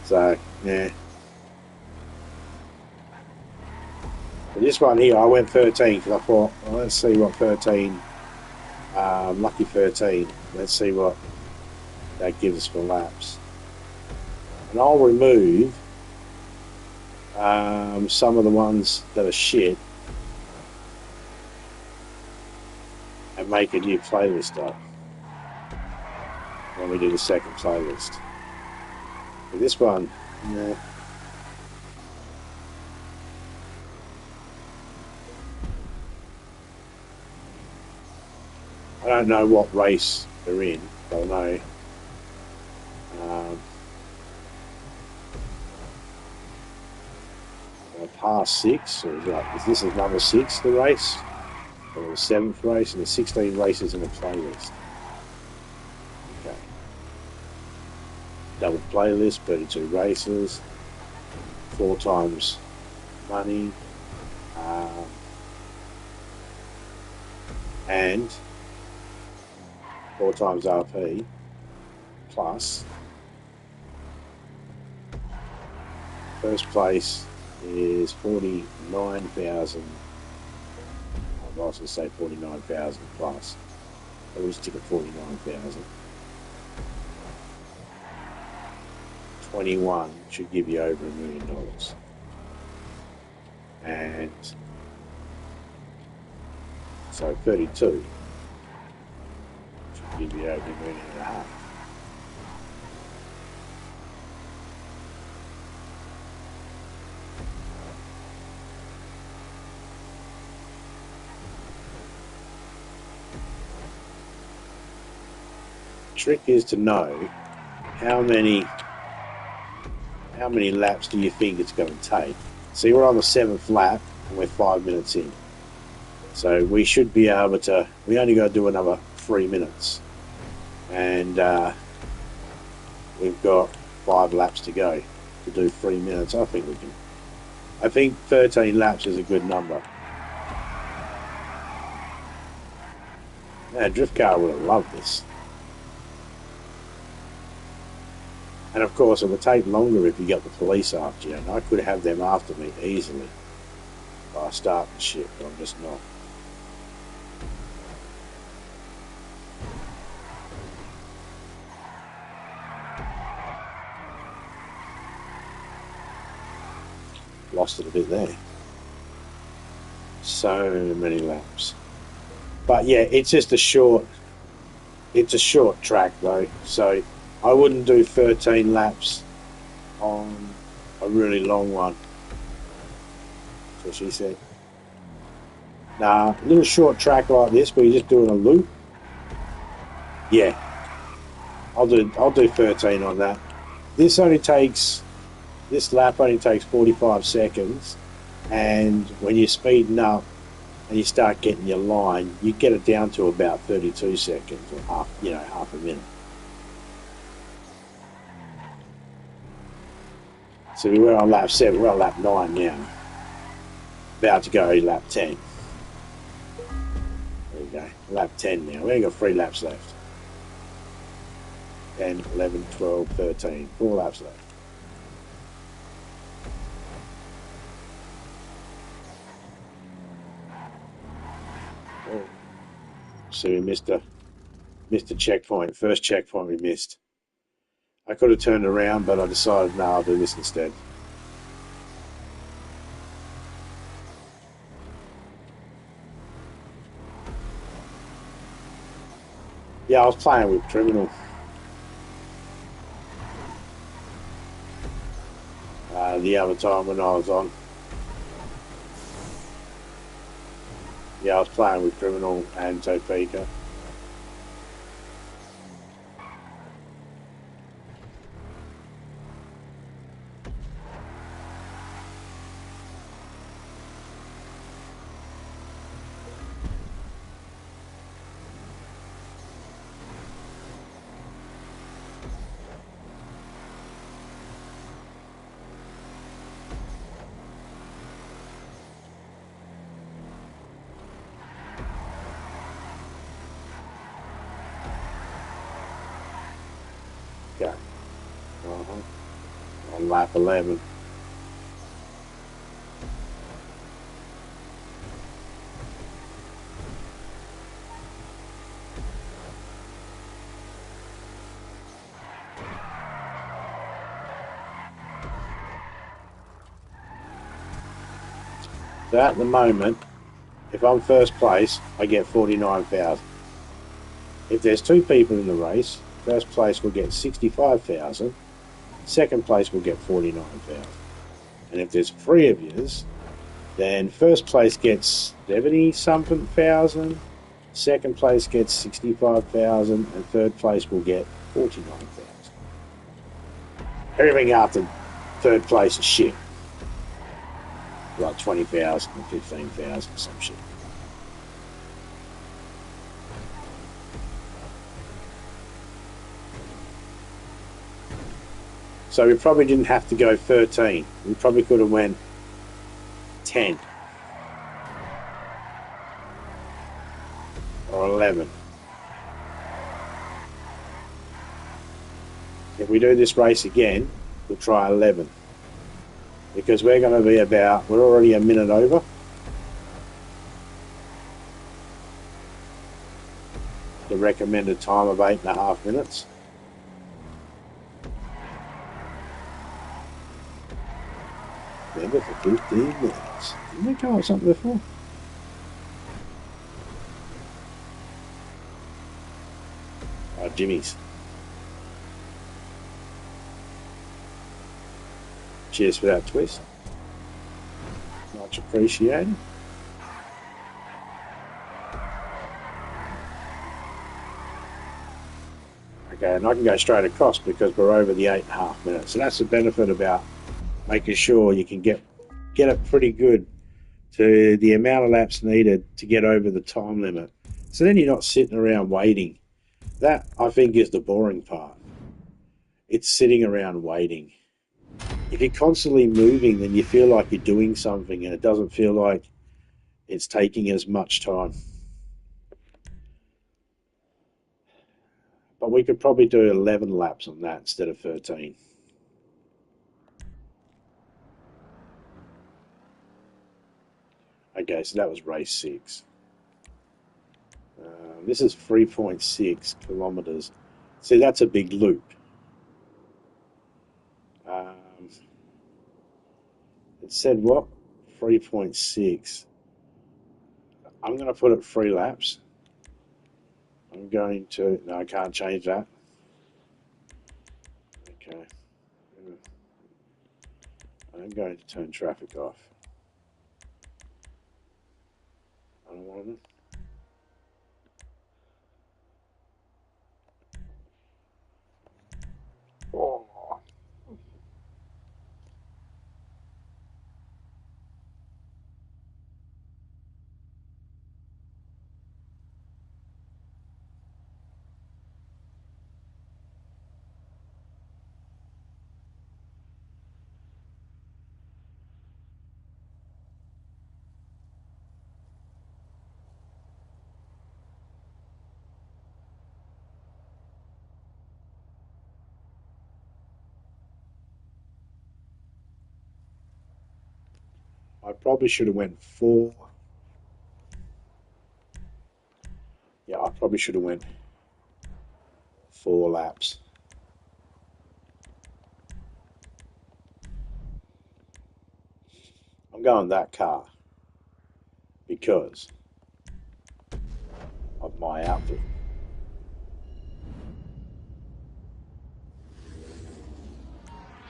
So, yeah. But this one here, I went 13 because I thought, well, let's see what 13, lucky 13, let's see what that gives us for laps. And I'll remove some of the ones that are shit and make a new playlist up when we do the second playlist. But this one, yeah. I don't know what race they're in, but I know past 6, or is this number 6, the race? Or the 7th race, and there's 16 races in the playlist. Okay. Double playlist, 32 races, 4 times money, and 4 times RP, plus first place is 49,000. I was going to say 49,000 plus. I always stick at 49,000. 21 should give you over $1 million. And so 32 should give you over $1.5 million. Trick is to know how many laps do you think it's going to take. See, we're on the 7th lap and we're 5 minutes in, so we should be able to, we only got to do another 3 minutes, and we've got 5 laps to go to do 3 minutes. I think we can. I think 13 laps is a good number. Drift car would have loved this. And of course, it would take longer if you got the police after you. And I could have them after me easily by starting shit, but I'm just not. Lost it a bit there. So many laps. But yeah, it's just a short. It's a short track though, so I wouldn't do 13 laps on a really long one. That's what she said. Nah, a little short track like this where you're just doing a loop. Yeah, I'll do 13 on that. This only takes this lap only takes 45 seconds, and when you're speeding up and you start getting your line, you get it down to about 32 seconds or half a minute. So we're on lap 7, we're on lap 9 now. About to go lap 10. There we go. Lap 10 now. We only got 3 laps left. 10, 11, 12, 13. 4 laps left. Oh. So we missed a checkpoint. First checkpoint we missed. I could have turned around, but I decided, no, I'll do this instead. Yeah, I was playing with Criminal. The other time when I was on. Yeah, I was playing with Criminal and Topeka. Yeah. On lap 11. So at the moment, if I'm first place, I get 49,000. If there's 2 people in the race, first place will get 65,000. Second place will get 49,000. And if there's 3 of yous, then first place gets 70 something thousand, second place gets 65,000, and third place will get 49,000. Everything after third place is shit. Like 20,000 and 15,000, some shit. So we probably didn't have to go 13. We probably could have went 10 or 11. If we do this race again, we'll try 11. Because we're going to be we're already a minute over. The recommended time of 8.5 minutes. Remember for 15 minutes. Didn't we go on something before? Oh, Jimmy's. Cheers for that twist. Much appreciated. Okay, and I can go straight across because we're over the 8.5 minutes. So that's the benefit about making sure you can get it pretty good to the amount of laps needed to get over the time limit. So then you're not sitting around waiting. That, I think, is the boring part. It's sitting around waiting. If you're constantly moving, then you feel like you're doing something and it doesn't feel like it's taking as much time. But we could probably do 11 laps on that instead of 13. Okay, so that was race 6. This is 3.6 kilometers. See, that's a big loop. It said what? 3.6. I'm going to put it 3 laps. I'm going to... No, I can't change that. Okay. I'm going to turn traffic off. I don't want to... Oh. I probably should have went 4. Yeah, I probably should have went 4 laps. I'm going that car because of my outfit.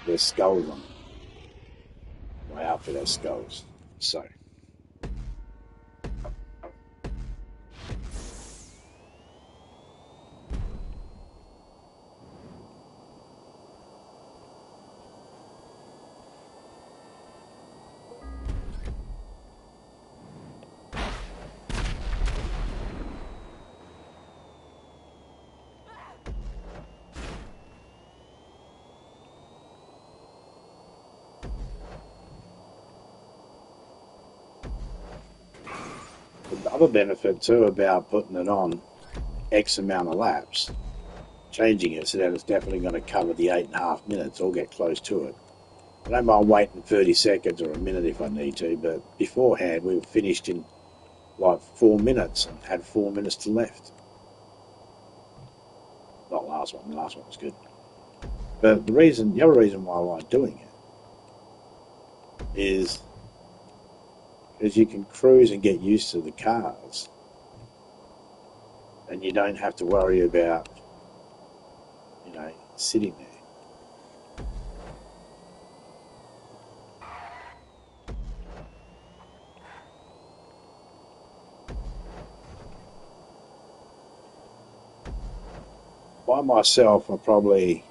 There's skulls on it. My outfit has skulls. So, the other benefit too about putting it on X amount of laps, changing it so that it's definitely going to cover the 8.5 minutes or get close to it. I don't mind waiting 30 seconds or a minute if I need to, but beforehand we were finished in like 4 minutes and had 4 minutes to left. Not last one. The last one was good. But the other reason why I like doing it is because you can cruise and get used to the cars, and you don't have to worry about, sitting there. By myself, I probably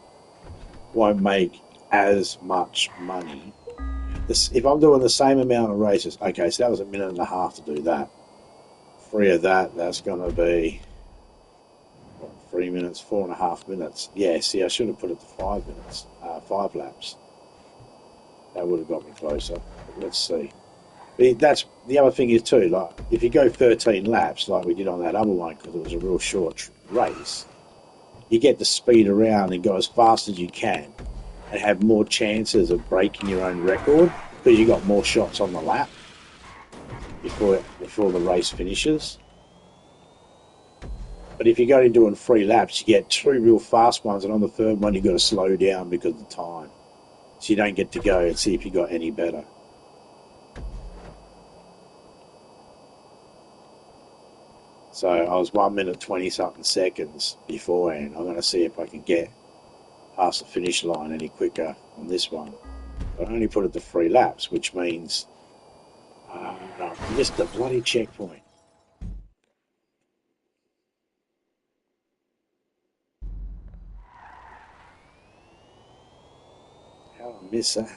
won't make as much money. If I'm doing the same amount of races, okay, so that was a minute and a half to do that. 3 of that, that's going to be 3 minutes, 4.5 minutes. Yeah, see, I should have put it to 5 minutes, 5 laps. That would have got me closer. But let's see. That's the other thing is too. Like, if you go 13 laps, like we did on that other one, because it was a real short race, you get to speed around and go as fast as you can, and have more chances of breaking your own record because you got more shots on the lap before the race finishes. But if you go in doing 3 laps, you get 2 real fast ones, and on the third one you've got to slow down because of the time. So you don't get to go and see if you got any better. So I was 1 minute 20 something seconds beforehand. I'm going to see if I can get past the finish line any quicker on this one. But I only put it to 3 laps, which means I missed the bloody checkpoint. How did I miss that?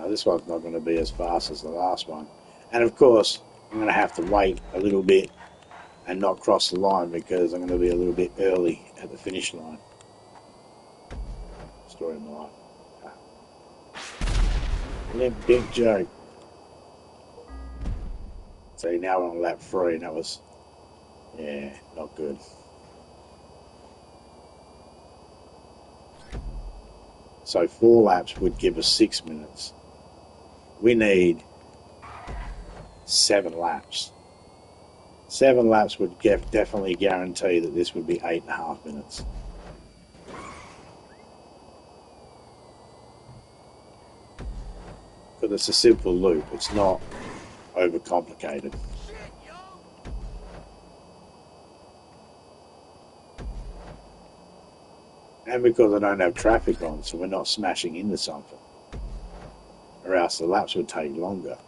This one's not going to be as fast as the last one. And of course, I'm going to have to wait a little bit and not cross the line because I'm going to be a little bit early at the finish line. Story of my life. Big joke. So now we're on lap 3 and that was, not good. So 4 laps would give us 6 minutes. We need 7 laps. 7 laps would definitely guarantee that this would be 8.5 minutes. But it's a simple loop. It's not overcomplicated. And because I don't have traffic on, so we're not smashing into something. Or else the laps would take longer.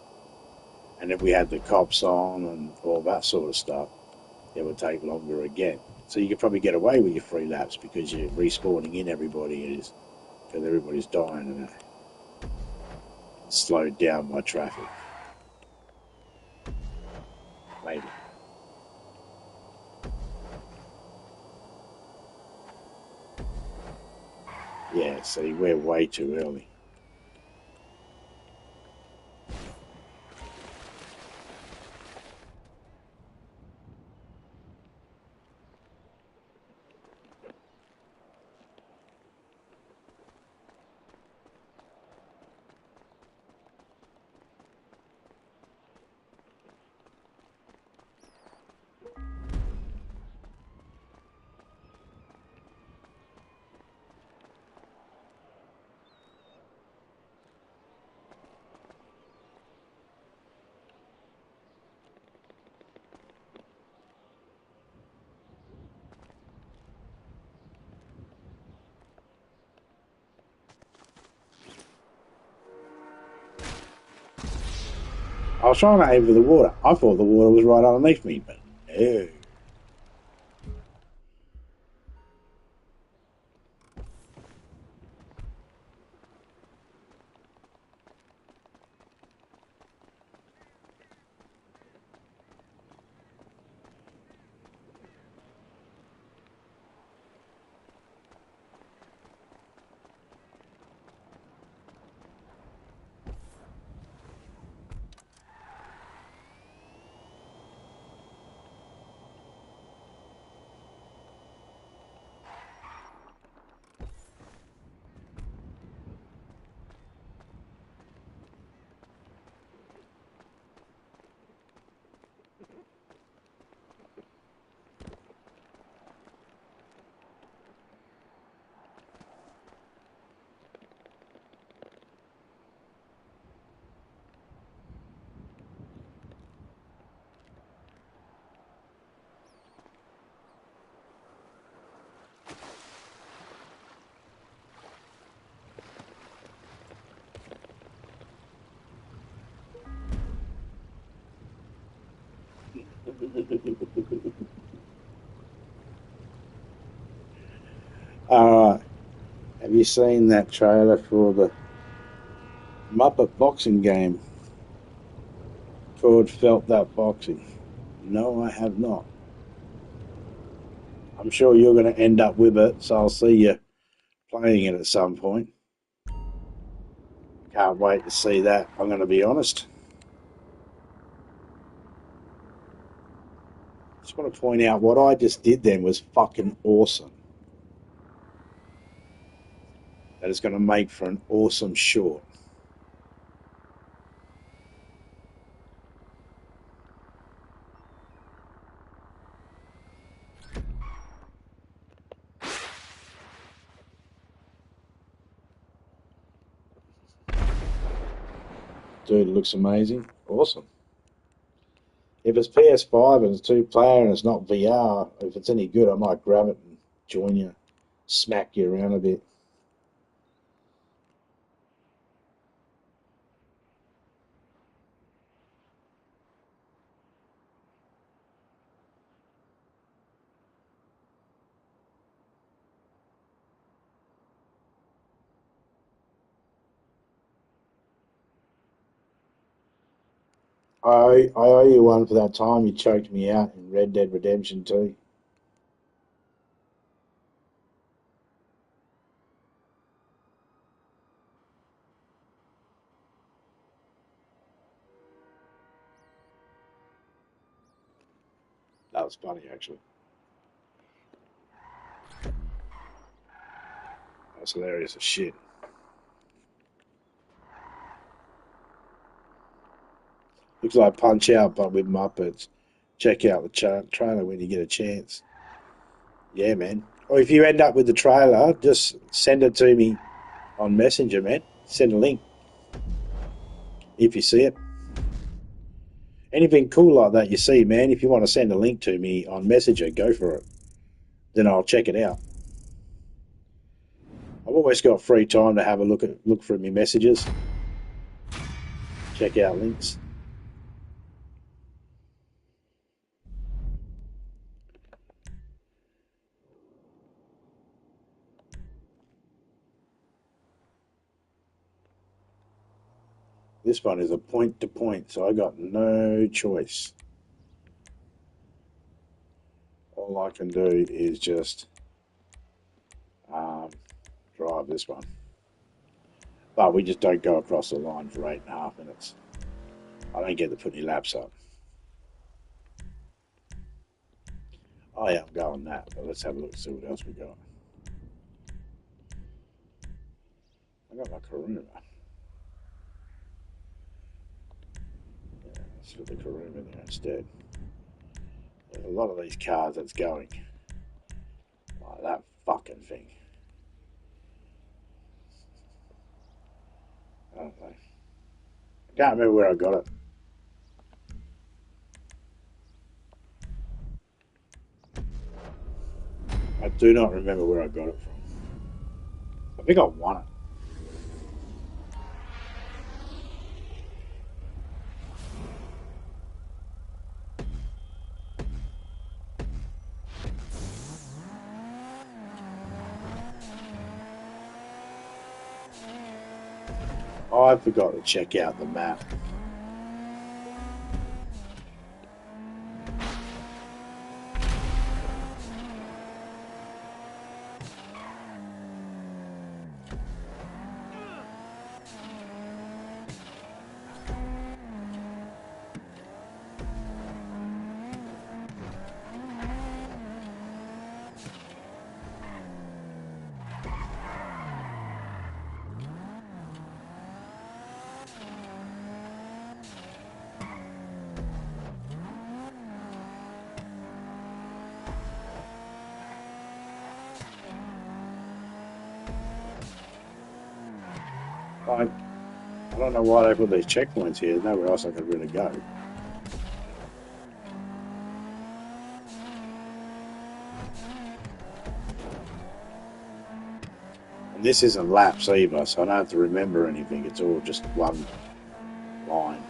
And if we had the cops on and all that sort of stuff, it would take longer again. So you could probably get away with your free laps because you're respawning in everybody because everybody's dying and slowed down by traffic. Maybe. Yeah, see, we're way too early. I was trying to aim for the water. I thought the water was right underneath me, but no. Alright, have you seen that trailer for the Muppet boxing game? Ford felt that boxing. No, I have not. I'm sure you're going to end up with it, so I'll see you playing it at some point. Can't wait to see that, I'm going to be honest. Just want to point out what I just did then was fucking awesome. That is going to make for an awesome short. Dude, it looks amazing. Awesome. If it's PS5 and it's two-player and it's not VR, if it's any good, I might grab it and join you, smack you around a bit. I owe you one for that time you choked me out in Red Dead Redemption 2. That was funny, actually. That was hilarious as shit. Looks like Punch Out, but with Muppets. Check out the trailer when you get a chance. Yeah, man. Or if you end up with the trailer, just send it to me on Messenger, man. Send a link. if you see it. Anything cool like that you see, man, if you want to send a link to me on Messenger, go for it. Then I'll check it out. I've always got free time to have a look through my messages, check out links. This one is a point to point, so I got no choice. All I can do is just drive this one. But we just don't go across the line for 8.5 minutes. I don't get to put any laps up. Oh yeah, I'm going that, but let's have a look and see what else we got. I got my Karuma. Yeah, let's put the Karuma there instead. There's a lot of these cars that's going like that fucking thing. I don't know. I can't remember where I got it. I do not remember where I got it from. I think I won it. I forgot to check out the map. I don't know why they put these checkpoints here. There's nowhere else I could really go. And this isn't laps either, so I don't have to remember anything. It's all just one line.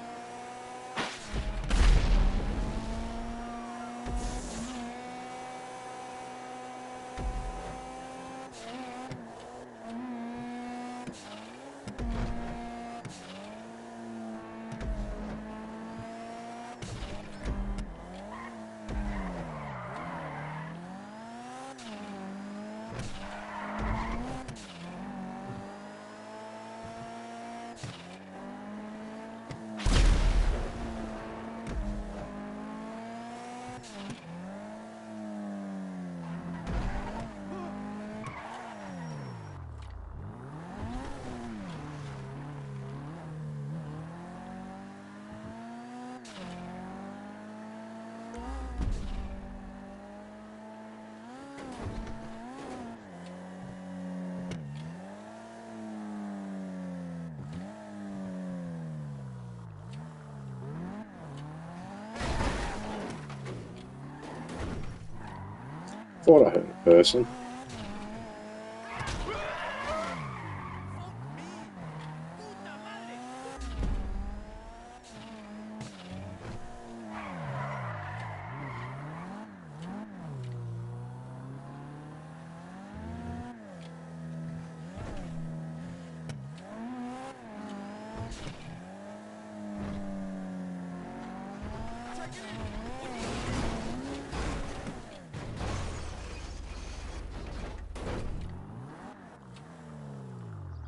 Thought I heard a person.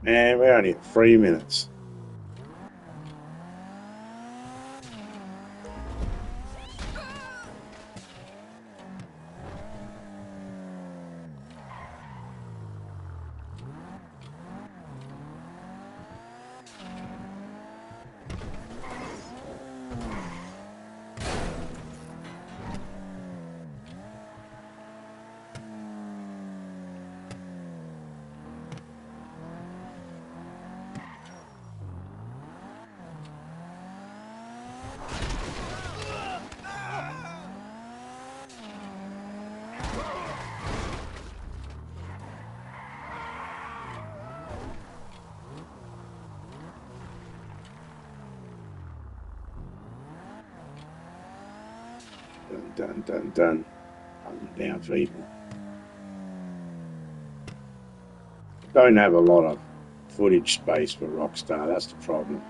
Man, we're only at 3 minutes. Dun, dun, dun, dun. I'm down for people. Don't have a lot of footage space for Rockstar, that's the problem.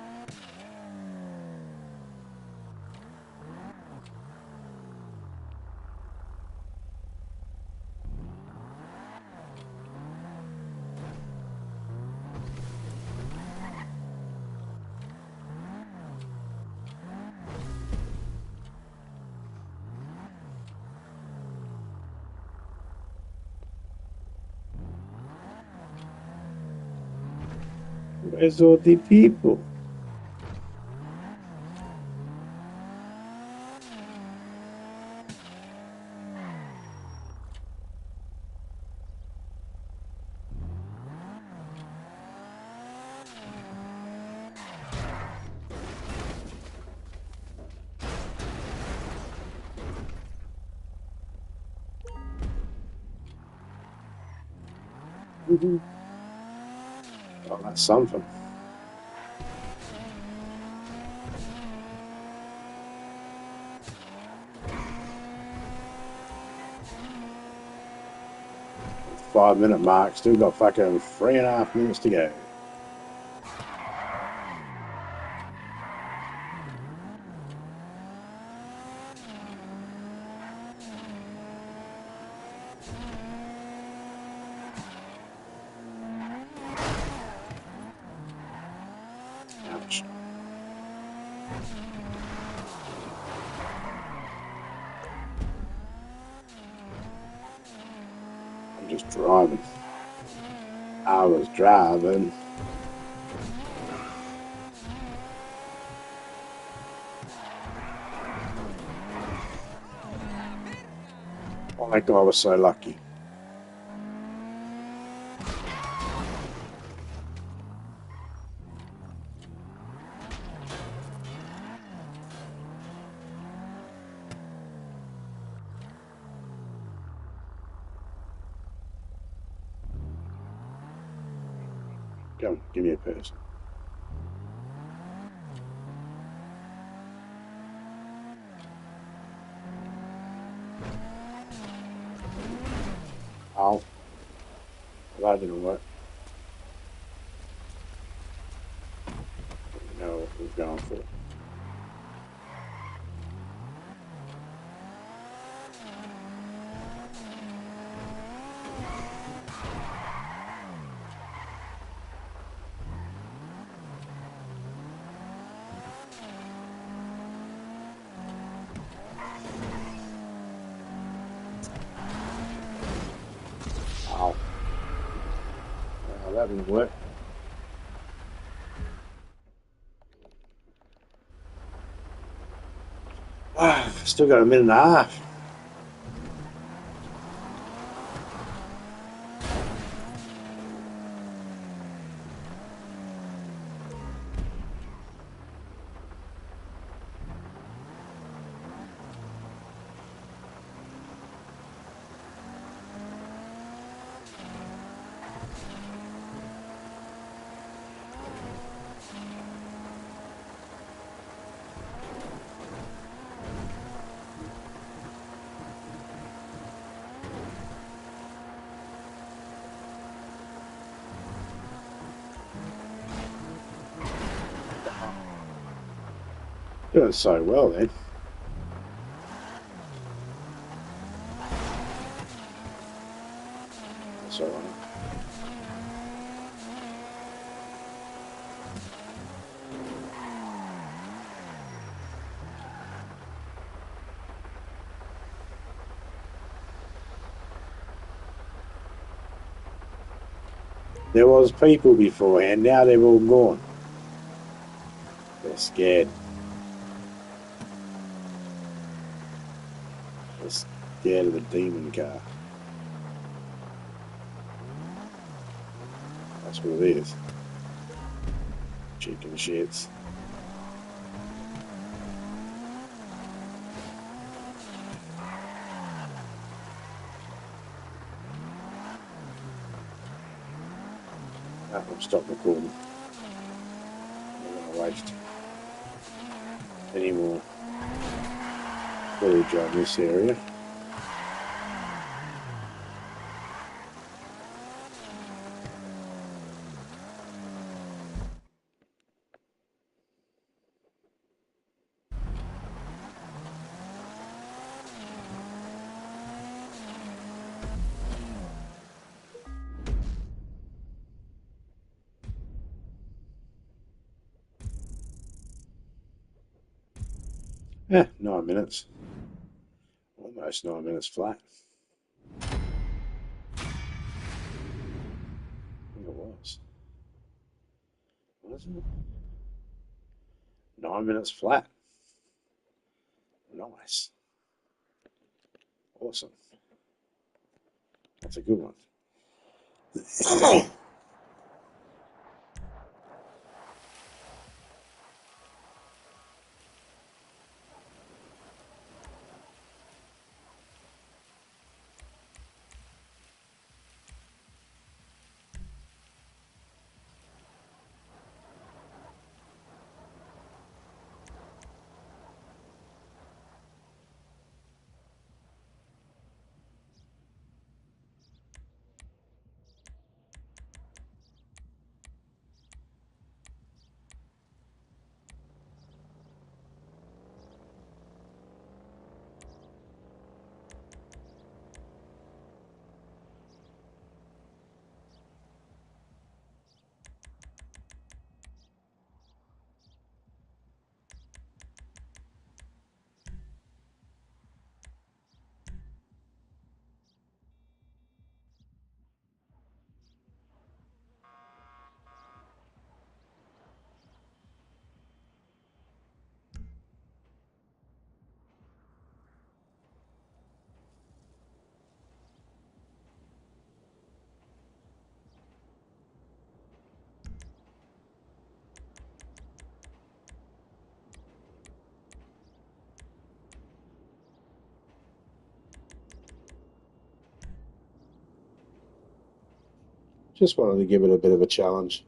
Where's all the people? Oh, that's something. Five-minute mark, still got fucking 3.5 minutes to go. Ouch. I'm just driving. I was driving. Oh, that guy was so lucky. Come, give me a person. Oh, that didn't work. Didn't know what we were going for. Oh, well, that didn't work. Ah, still got a minute and a half. Doing so well then. That's all right. There was people beforehand, now they're all gone. They're scared. They're scared of the demon car. That's what it is. Chicken shits. I'm stopping recording. I'm not going to waste any more. footage on this area. Yeah, 9 minutes. Almost 9 minutes flat. I think it was. Wasn't it? 9 minutes flat. Nice. Awesome. That's a good one. Just wanted to give it a bit of a challenge.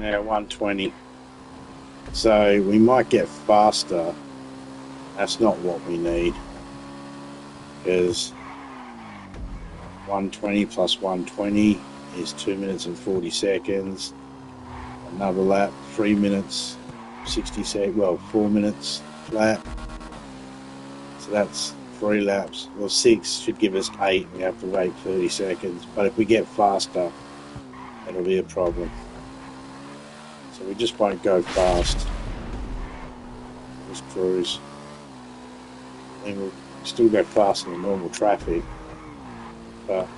Now 120. So we might get faster. That's not what we need. Because 120 plus 120 is 2 minutes and 40 seconds. Another lap, 3 minutes, 60 seconds, well, 4 minutes flat. So that's 3 laps, or 6 should give us 8, and we have to wait 30 seconds. But if we get faster, it'll be a problem. So we just won't go fast. Just cruise. And we'll still go faster than normal traffic, but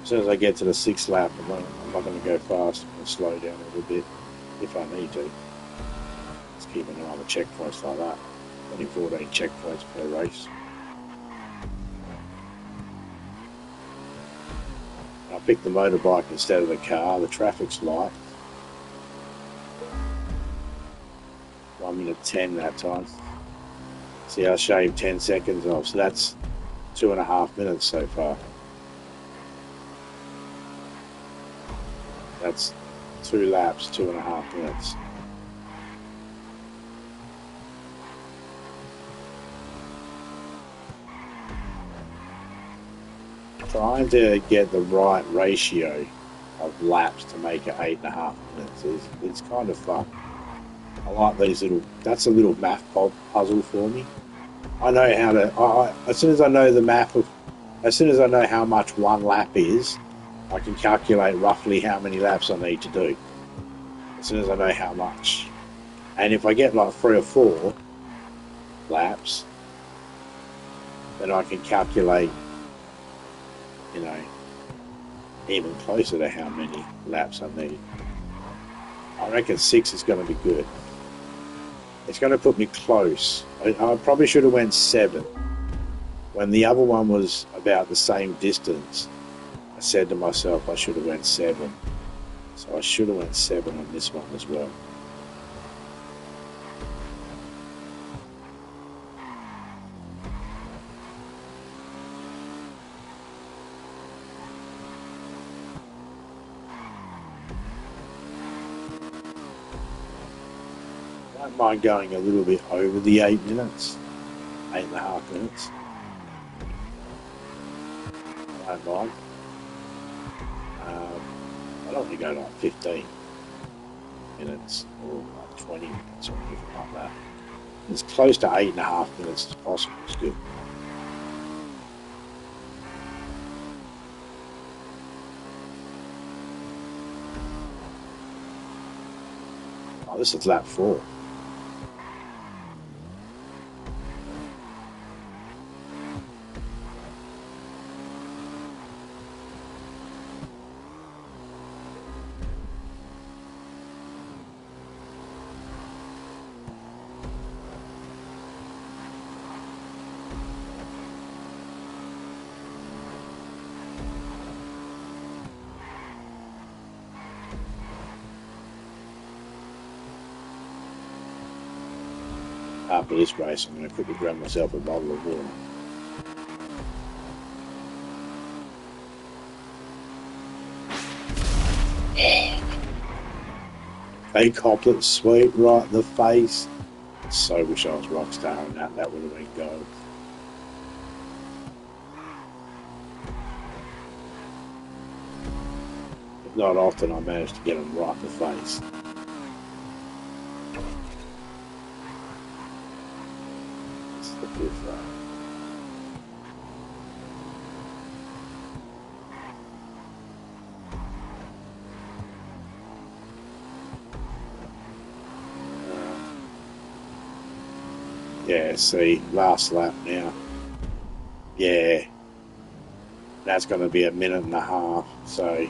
as soon as I get to the 6th lap, I'm not going to go fast. I'm going to slow down a little bit if I need to. Just keep an eye on the checkpoints like that. Only 14 checkpoints per race. I picked the motorbike instead of the car. The traffic's light. 1 minute 10 that time. See, I shaved 10 seconds off, so that's 2.5 minutes so far. That's 2 laps, 2.5 minutes. Trying to get the right ratio of laps to make it 8.5 minutes it's kind of fun. I like these little. That's a little math puzzle for me. I know how to. As soon as I know the map of, as soon as I know how much 1 lap is, I can calculate roughly how many laps I need to do. As soon as I know how much, and if I get like 3 or 4 laps, then I can calculate, you know, even closer to how many laps I need. I reckon 6 is going to be good. It's going to put me close. I probably should have went 7. When the other one was about the same distance, I said to myself I should have went 7. So I should have went 7 on this one as well. I don't mind going a little bit over the 8 minutes, 8.5 minutes. I don't mind. I don't want to go like 15 minutes or like 20 minutes or anything like that. As close to 8.5 minutes as possible is good. Oh, this is lap 4. After this race, I'm going to quickly grab myself a bottle of water. A coplet sweet right in the face. I so wish I was Rockstar and that would have been gold. Not often I manage to get them right in the face. It's the fifth row. Yeah, see, last lap now. Yeah, that's going to be 1.5 minutes. So,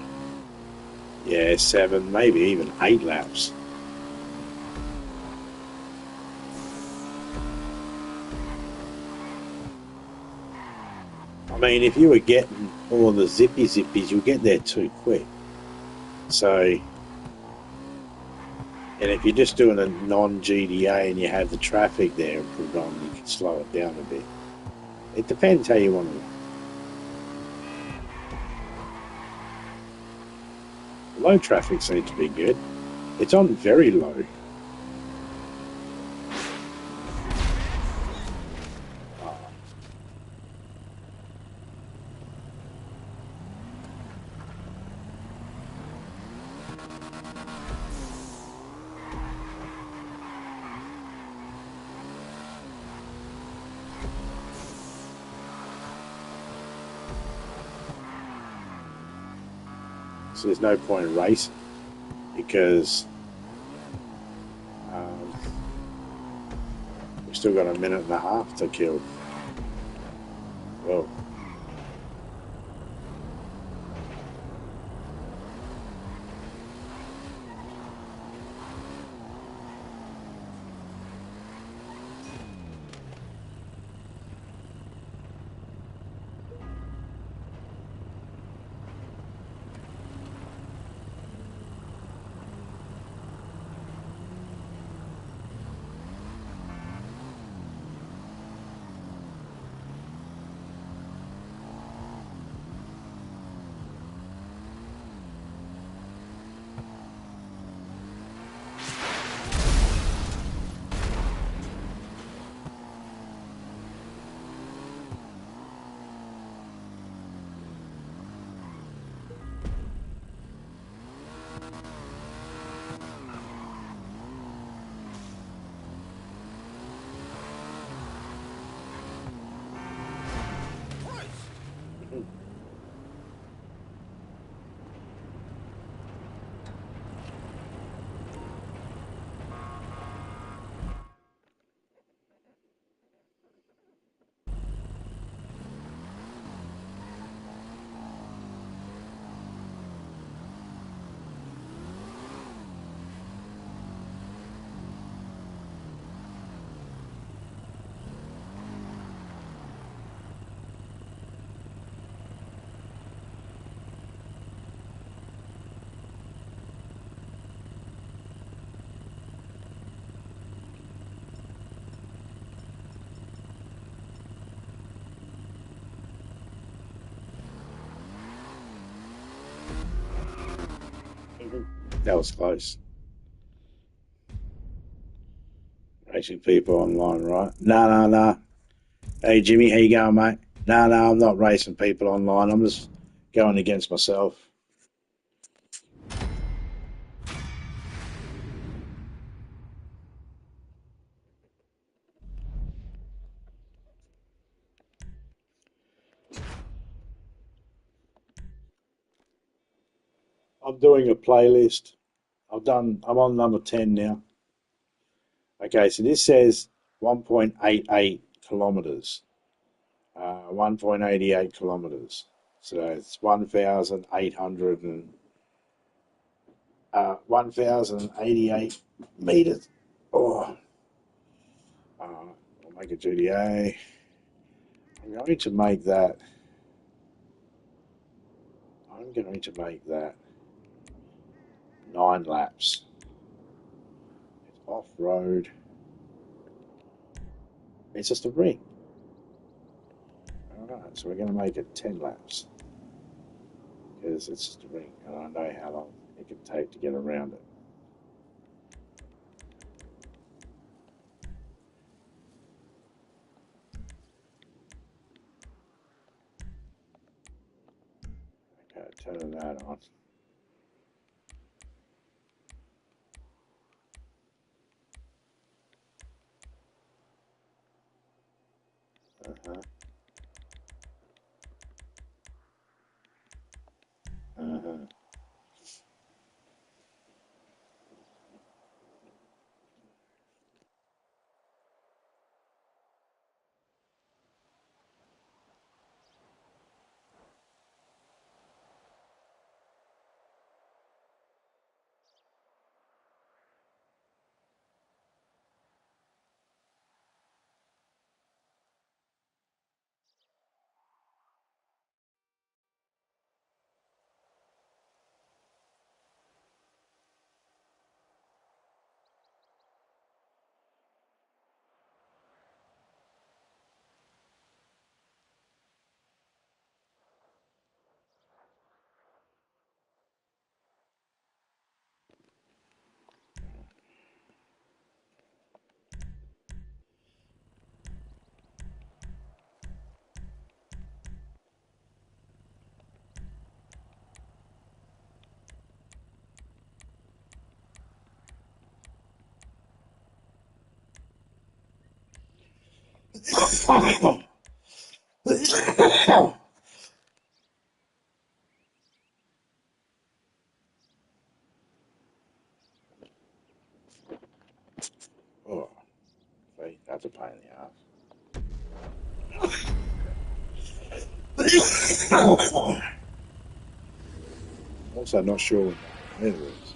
yeah, 7, maybe even 8 laps. I mean, if you were getting all the zippies, you'll get there too quick. So, and if you're just doing a non-GDA and you have the traffic there and put it on, you can slow it down a bit. It depends how you want to. Low traffic seems to be good. It's on very low. So there's no point in racing because we've still got a minute and a half to kill. Well, that was close. Racing people online, right? No. Hey, Jimmy, how you going, mate? No, I'm not racing people online. I'm just going against myself. I'm doing a playlist. I'm on number 10 now. Okay, so this says 1.88 kilometers. 1.88 kilometers. So it's 1,088 meters. Oh, I'll make a GTA. I'm going to make that. I'm going to make that 9 laps. It's off road. It's just a ring. All right, so we're going to make it 10 laps because it's just a ring, and I know how long it can take to get around it. Okay, turning that on. Uh-huh. Uh-huh. Also, not sure what the weather is.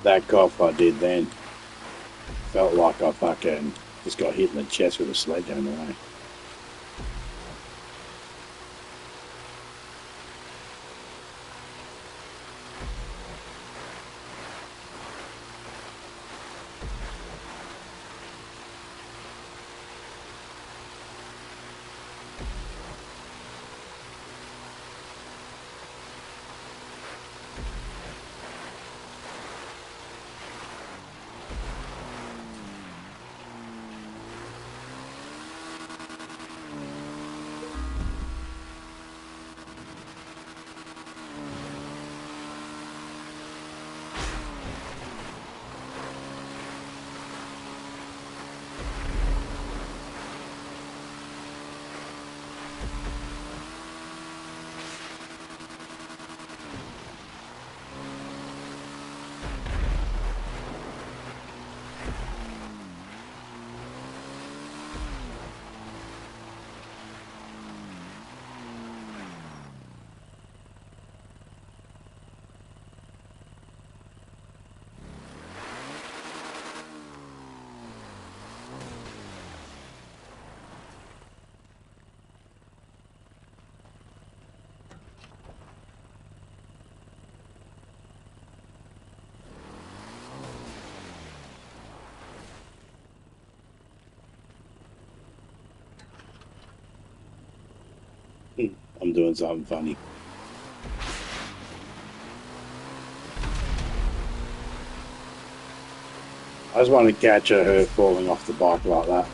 That cough I did then felt like I fucking just got hit in the chest with a sled down the way. I'm doing something funny. I just want to catch her falling off the bike like that.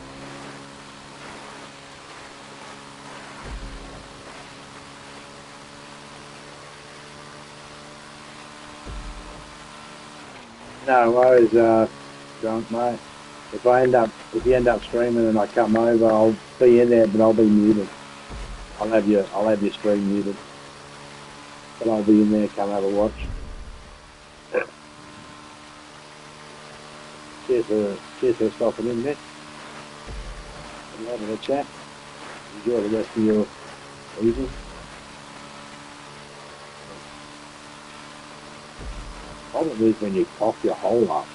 No worries, drunk mate. If you end up streaming and I come over, I'll be in there, but I'll be muted. I'll have your stream muted, but I'll be in there. Come have a watch. Cheers for stopping in, Nick. And having a chat. Enjoy the rest of your evening. Problem is when you cough your hole up,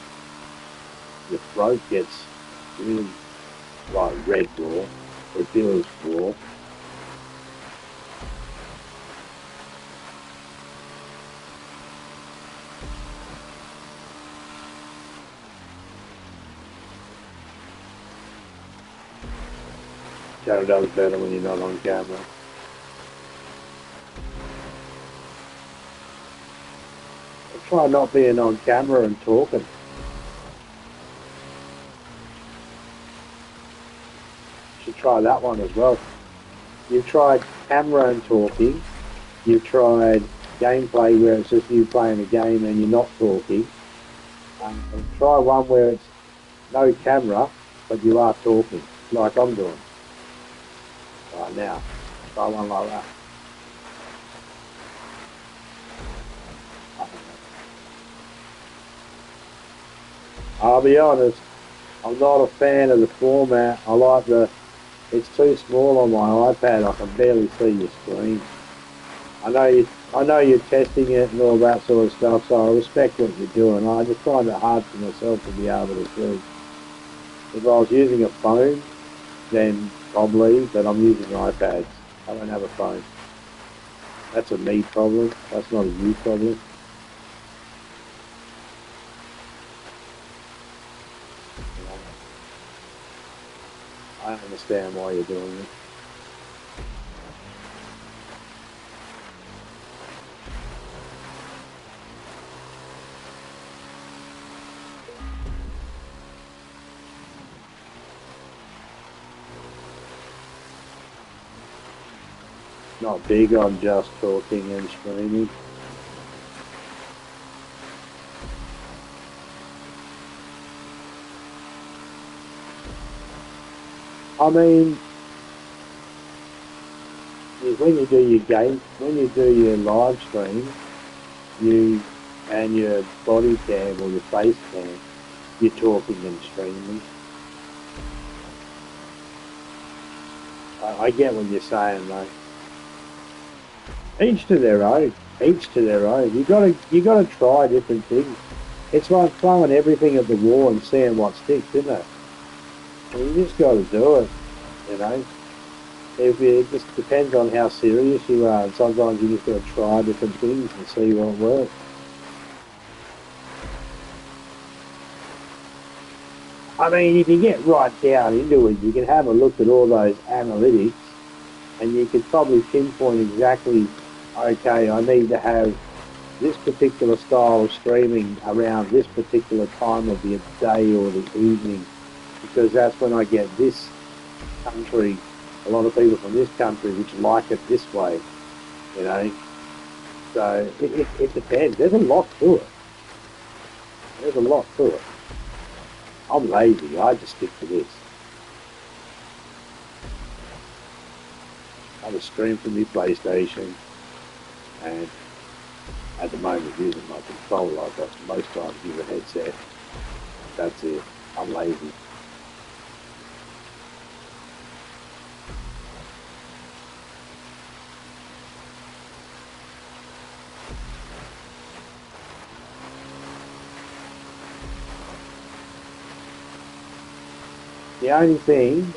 your throat gets really like red raw. It feels raw. Shadow does better when you're not on camera. I try not being on camera and talking. Should try that one as well. You've tried camera and talking. You've tried gameplay where it's just you playing a game and you're not talking. And try one where it's no camera, but you are talking, like I'm doing right now. Try one like that. I'll be honest, I'm not a fan of the format. I like it's too small on my iPad. I can barely see your screen. I know you're testing it and all that sort of stuff, so I respect what you're doing. I just find it hard for myself to be able to see. If I was using a phone, then probably, but I'm using iPads. I don't have a phone. That's a me problem. That's not a you problem. I understand why you're doing it. not big on just talking and streaming. I mean, when you do your game, when you do your live stream, you and your body cam or your face cam, you're talking and streaming. I get what you're saying, mate. Each to their own. Each to their own. You gotta try different things. It's like throwing everything at the wall and seeing what sticks, isn't it? And you just got to do it, you know. It just depends on how serious you are, and sometimes you just got to try different things and see what works. I mean, if you get right down into it, you can have a look at all those analytics, and you could probably pinpoint exactly, okay, I need to have this particular style of streaming around this particular time of the day or the evening, because that's when I get this country, a lot of people from this country which like it this way, you know. So it depends. There's a lot to it. There's a lot to it. I'm lazy. I just stick to this. I just stream from my PlayStation, and at the moment using my controller. I've got most times use a headset. That's it. I'm lazy. The only thing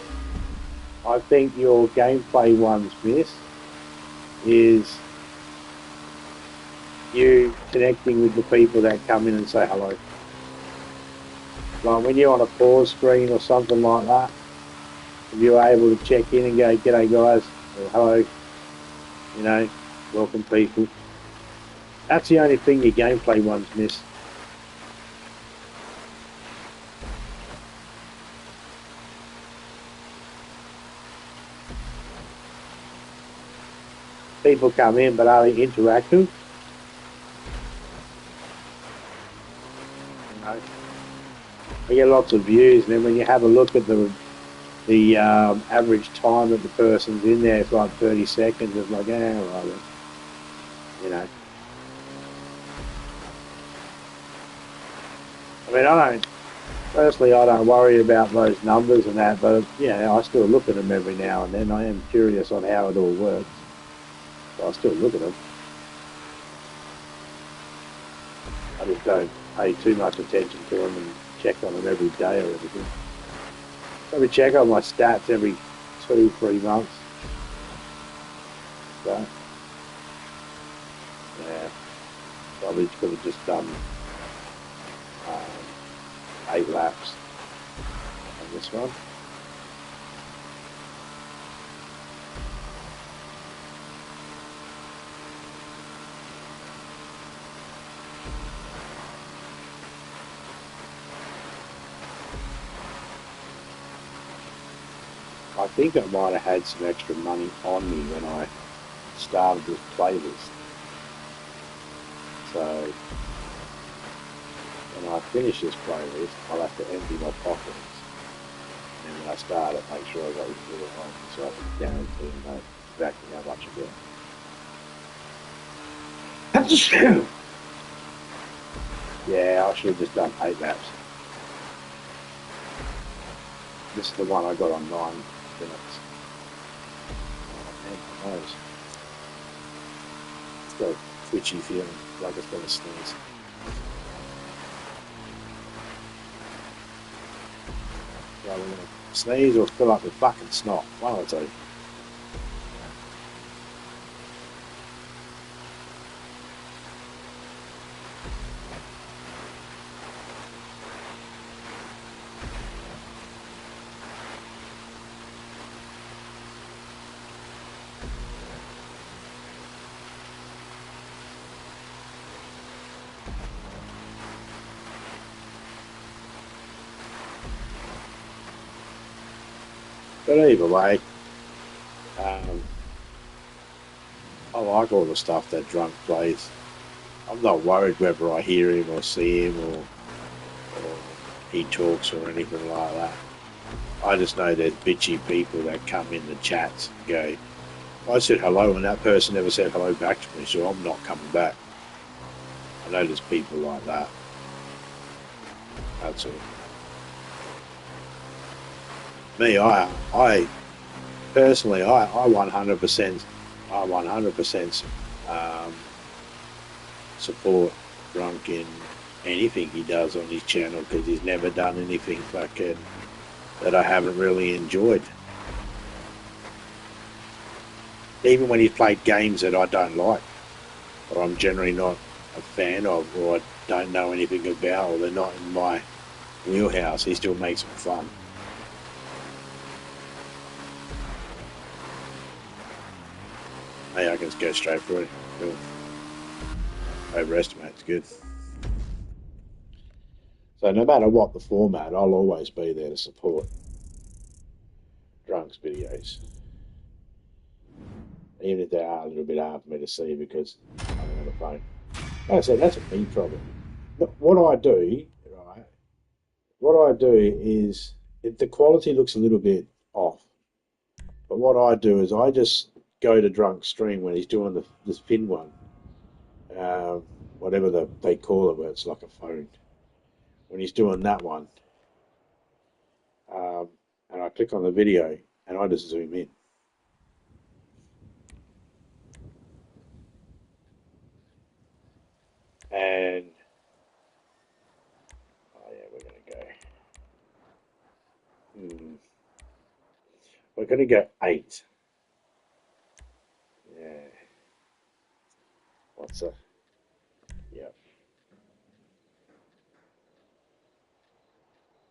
I think your gameplay ones miss is you connecting with the people that come in and say hello. Like when you're on a pause screen or something like that, if you're able to check in and go, "G'day guys," or "Hello," you know, welcome people. That's the only thing your gameplay ones miss. People come in, but are they interactive? You know, I get lots of views, and then when you have a look at the average time that the person's in there, it's like 30 seconds. It's like, right, you know. I mean, personally, I don't worry about those numbers and that, but yeah, I still look at them every now and then. I am curious on how it all works, so I still look at them. I just don't pay too much attention to them and check on them every day or anything. Probably check on my stats every 2-3 months. So, yeah, probably could have just done 8 laps on this one. I think I might have had some extra money on me when I started this playlist. So when I finish this playlist, I'll have to empty my pockets. And when I start it, make sure I go through it on so I can guarantee and know exactly how much I get. Yeah, I should have just done 8 laps. This is the one I got on 9 minutes. Oh, man, my nose. It's got a twitchy feeling, like it's going to sneeze. Yeah, we're going to sneeze or fill up with fucking snot. One of the two. But either way, like all the stuff that Drunk plays. I'm not worried whether I hear him or see him or he talks or anything like that. I just know there's bitchy people that come in the chats and go, I said hello and that person never said hello back to me, so I'm not coming back. I know there's people like that. That's all. Me, I personally, I 100% support Drunk in anything he does on his channel, because he's never done anything fucking that I haven't really enjoyed. Even when he's played games that I don't like, or I'm generally not a fan of, or I don't know anything about, or they're not in my wheelhouse, he still makes them fun. Hey, I can just go straight for it. Cool. Overestimate's good. So no matter what the format, I'll always be there to support Drunk's videos. Even if they are a little bit hard for me to see because I'm on the phone. Like I said, that's a me problem. What I do, right? What I do is, if the quality looks a little bit off, but what I do is I just go to Drunk's stream when he's doing the spin one, whatever they call it, where it's like a phone. When he's doing that one, and I click on the video and I just zoom in. And oh yeah, we're gonna go 8. Yeah. What's that? Yeah.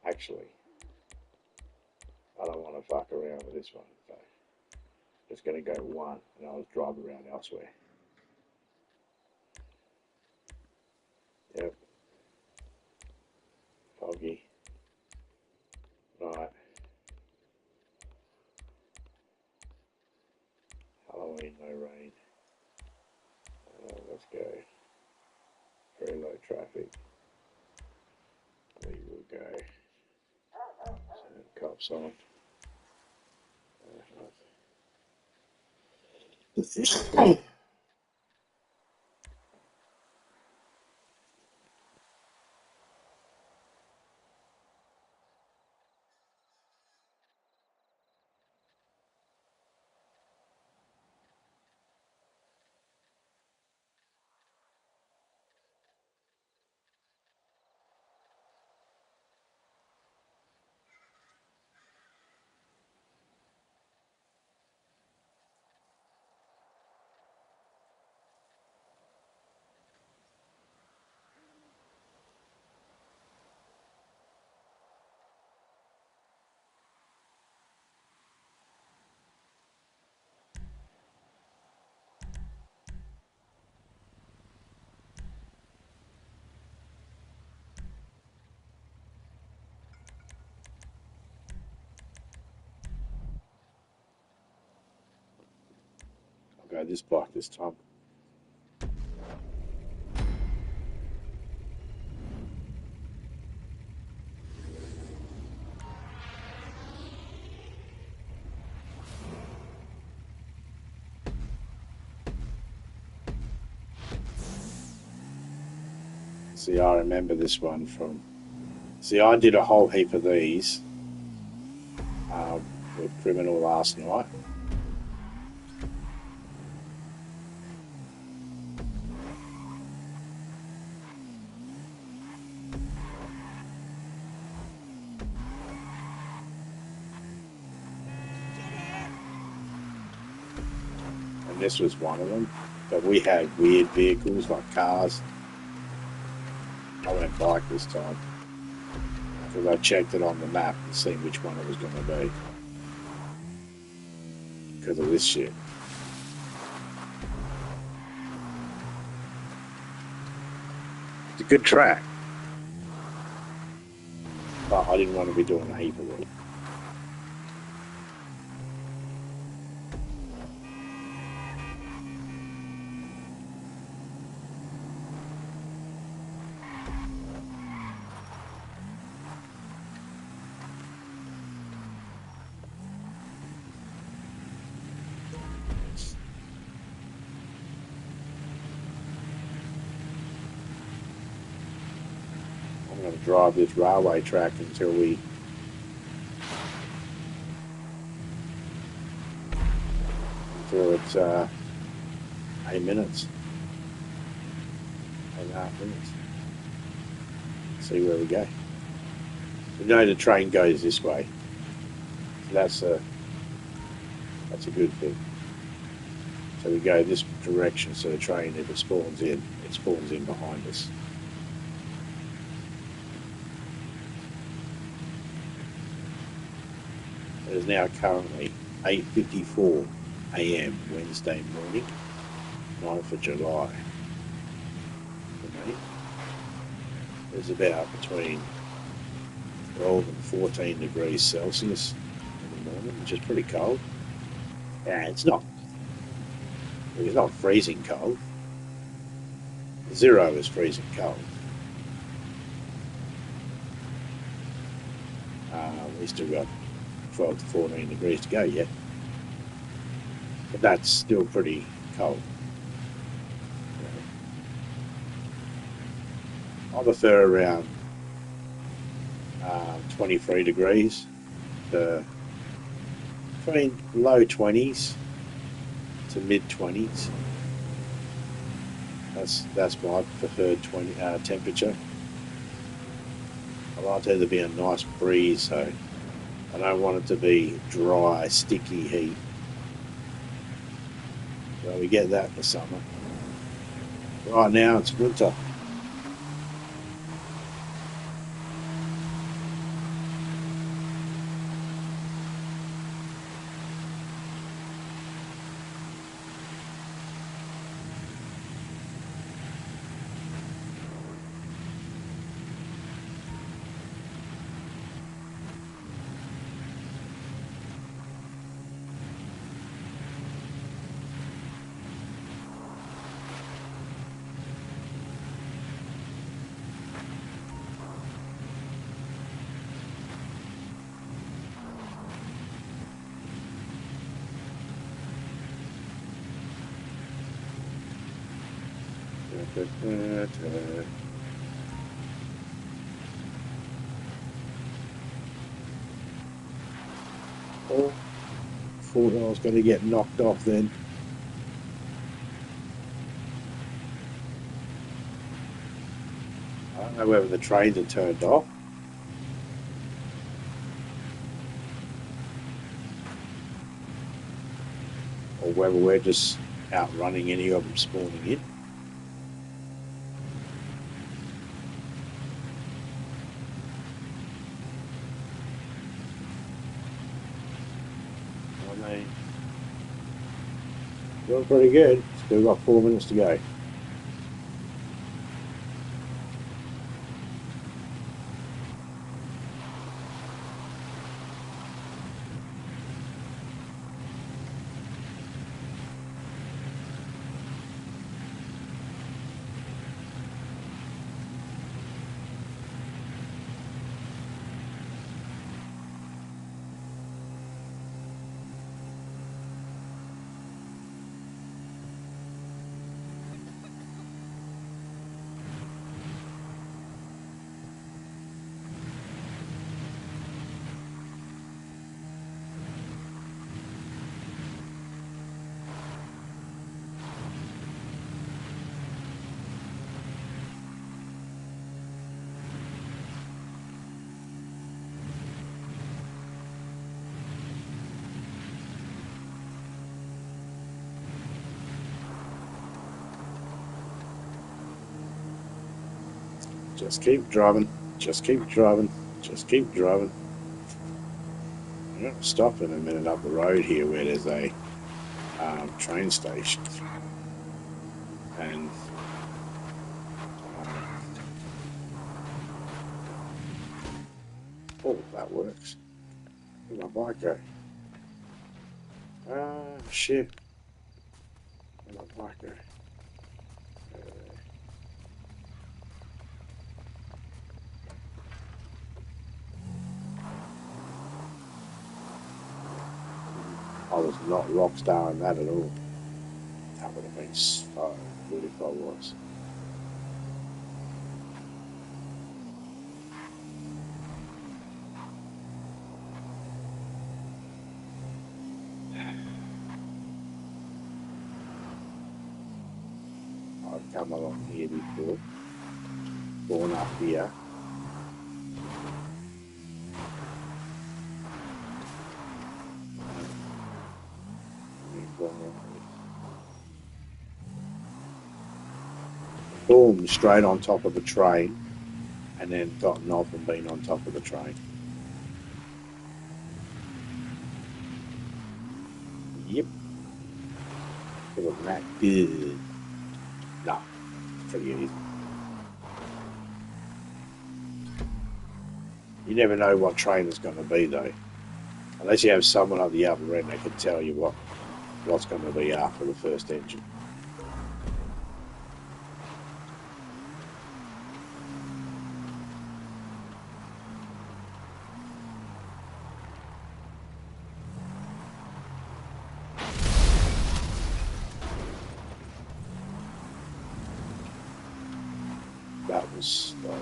Actually, I don't want to fuck around with this one. So just gonna go 1, and I'll drive around elsewhere. Yep. Foggy. Night. Halloween, no rain. Let's go. Very low traffic. We will go. Cops on. I'll go this block this time. See, I remember this one from. See, I did a whole heap of these with Criminal last night. And this was one of them. But we had weird vehicles like cars. I went bike this time because I checked it on the map and seen which one it was going to be because of this shit. It's a good track, but I didn't want to be doing a heap of it. I'm going to drive this railway track until it's 8 minutes, 8.5 minutes. See where we go. We know the train goes this way, so that's a good thing. So we go this direction, so the train, if it spawns in behind us. It is now currently 8:54 a.m. Wednesday morning, 9th of July. For me, it's about between 12 and 14 degrees Celsius in the morning, which is pretty cold. Yeah, it's not freezing cold. 0 is freezing cold. We still got 12 to 14 degrees to go yet, but that's still pretty cold. I prefer around 23 degrees to between low 20s to mid 20s. That's my preferred temperature. I like there to be a nice breeze, so I don't want it to be dry, sticky heat. So we get that in the summer. Right now it's winter. Oh, thought I was going to get knocked off then. I don't know whether the trains are turned off. Or whether we're just outrunning any of them spawning in. Doing pretty good. Still got 4 minutes to go. Just keep driving. Just keep driving. Just keep driving. I'm going to stop in a minute up the road here where there's a train station. And oh, that works. Where'd my bike go? Shit. Where'd my bike go? I was not rock starring that at all. That would have been so good if I was. come along here before. Born up here. Boom, straight on top of the train, and then gotten off and been on top of the train. Yep. Other than that, good. No, pretty easy. You never know what train it's going to be, though. Unless you have someone on the other end that can tell you what's going to be after the first engine. That was slow.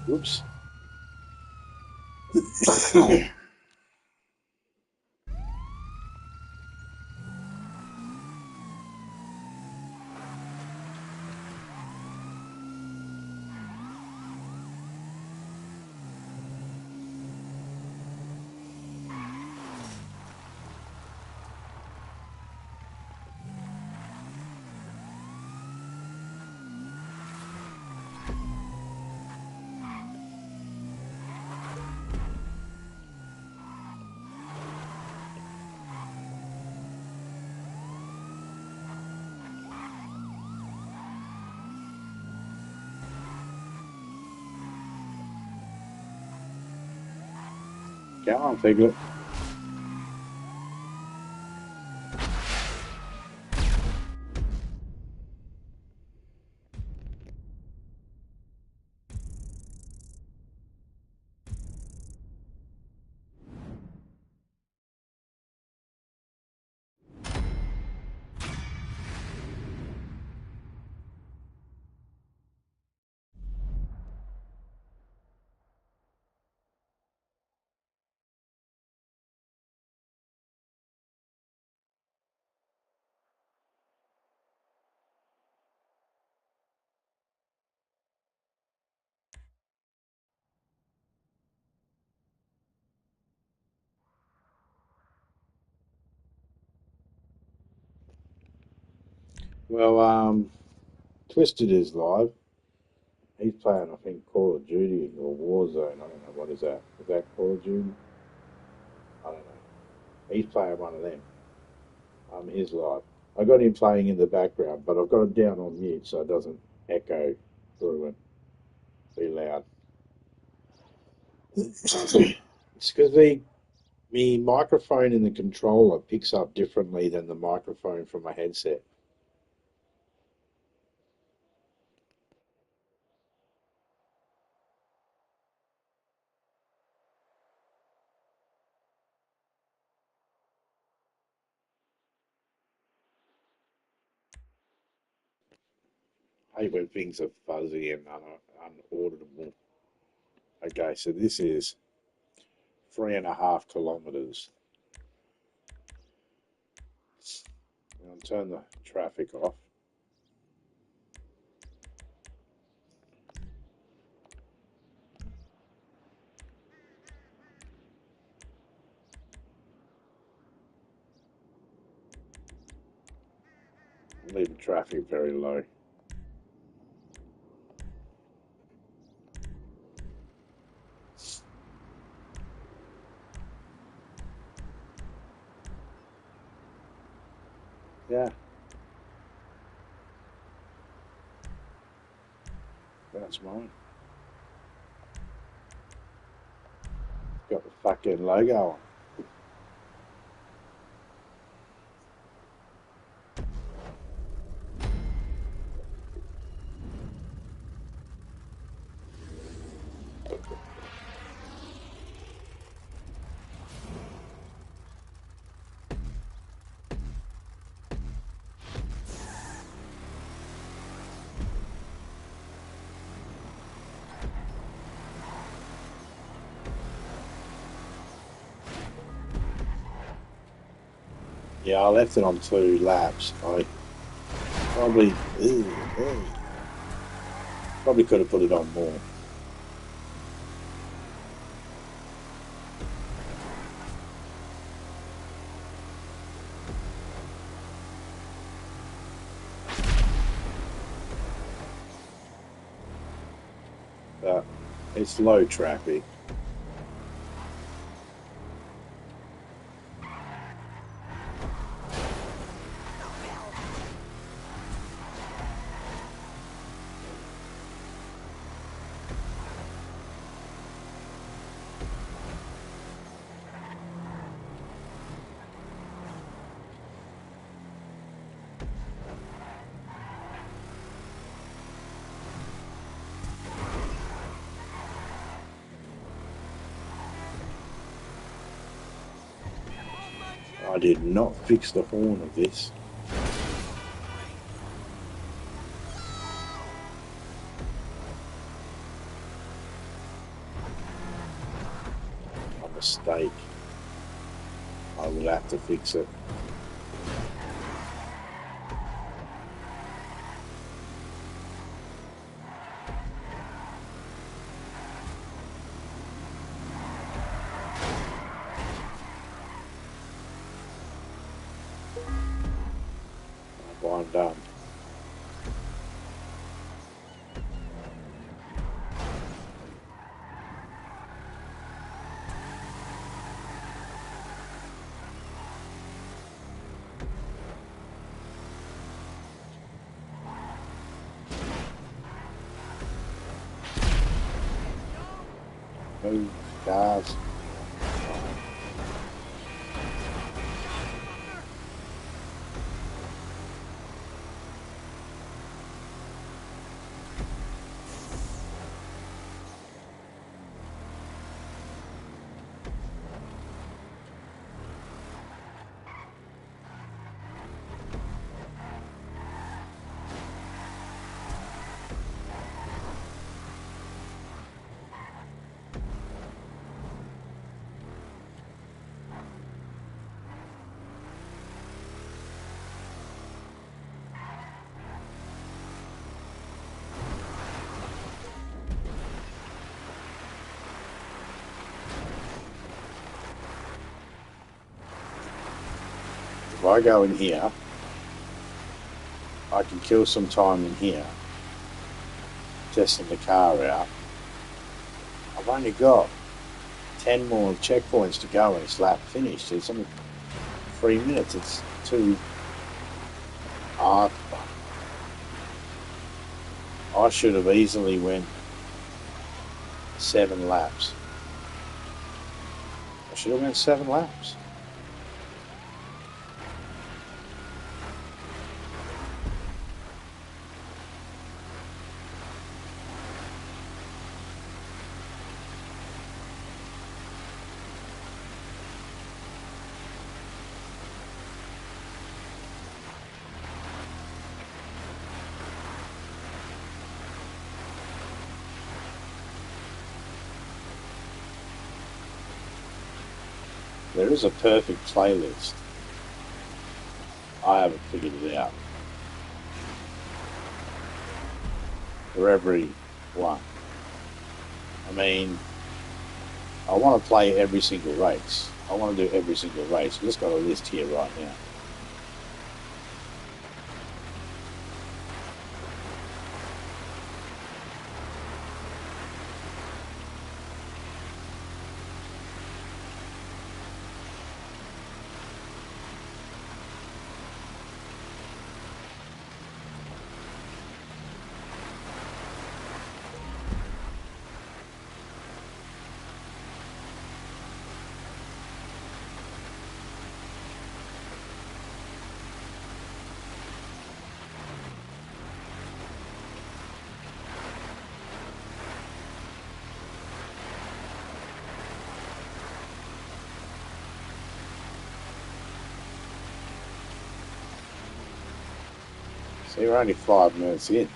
Whoops. Come on, Figlet. Well, Twisted is live. He's playing, I think, Call of Duty or Warzone. I don't know, what is that? Is that Call of Duty? I don't know. He's playing one of them. His live. I got him playing in the background, but I've got him down on mute so it doesn't echo through and be loud. It's because the microphone in the controller picks up differently than the microphone from a headset. I hate when things are fuzzy and unaudible. Okay, so this is 3.5 kilometers. I'll turn the traffic off. Leave the traffic very low. Yeah. That's mine. Got the fucking logo on. Yeah, I left it on 2 laps. I probably, probably could have put it on more. But it's low traffic. I did not fix the horn of this. A mistake. I will have to fix it. I'm done. Move cars. If I go in here, I can kill some time in here, testing the car out. I've only got 10 more checkpoints to go and it's lap finished. It's only 3 minutes. It's too hard. I should have easily went 7 laps. I should have went 7 laps. There is a perfect playlist. I haven't figured it out. For every one. I mean, I want to play every single race. I want to do every single race. I've just got a list here right now. So you're only 5 minutes in.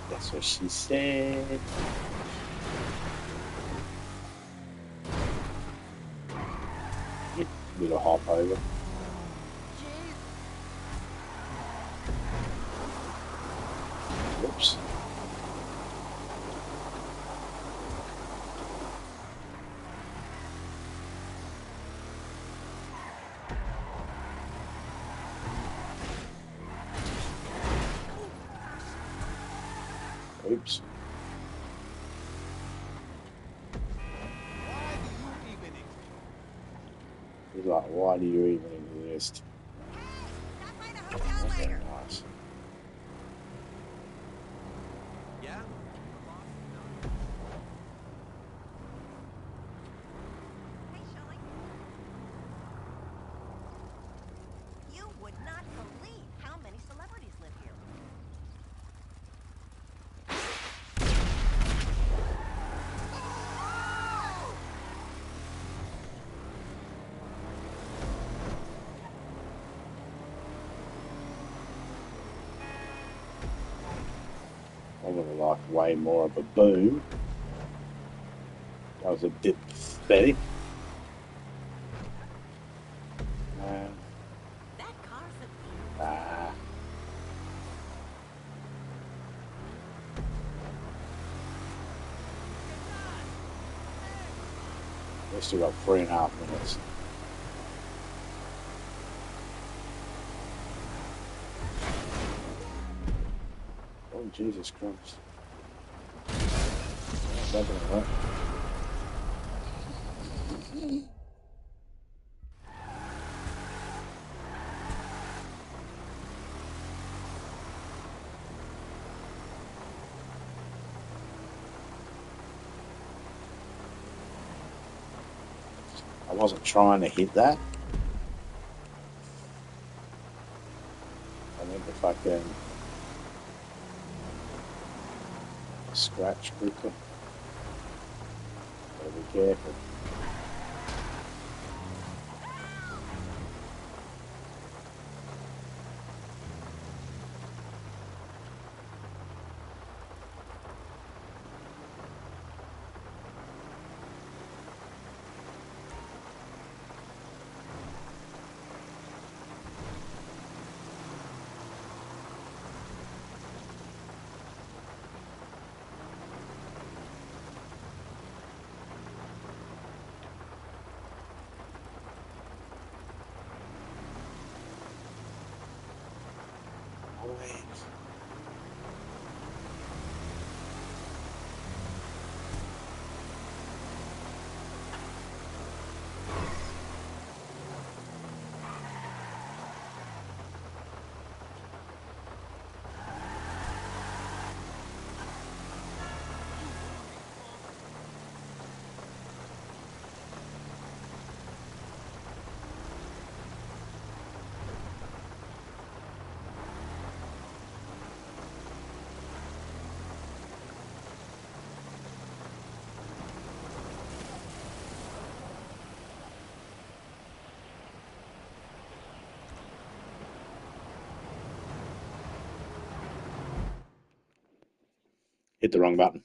That's what she said. bit of hop over. Jeez. Whoops. Oops. Why do you even exist? He's like, why do you even exist? Hey, stop by the hotel That's very later. nice. Yeah? Hey, Shelley. You would not believe how many celebrities live here. I would have liked way more of a boom. That was a bit pathetic. That car's a Ah, we still got 3.5 minutes. Oh, Jesus Christ. That didn't work. I wasn't trying to hit that. I meant to fucking scratch quickly. Gotta be careful. Always. Hit the wrong button.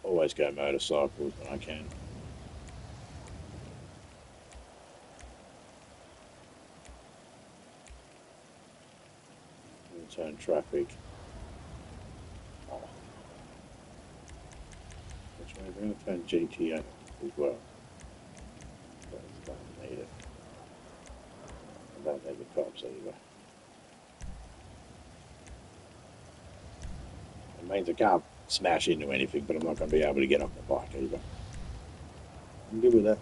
Always go motorcycles when I can. Turn traffic. Oh. Which way? We're going to turn GTA as well. I don't need it. I don't need the cops either. It means I can't smash into anything, but I'm not going to be able to get off the bike either. I'm good with that.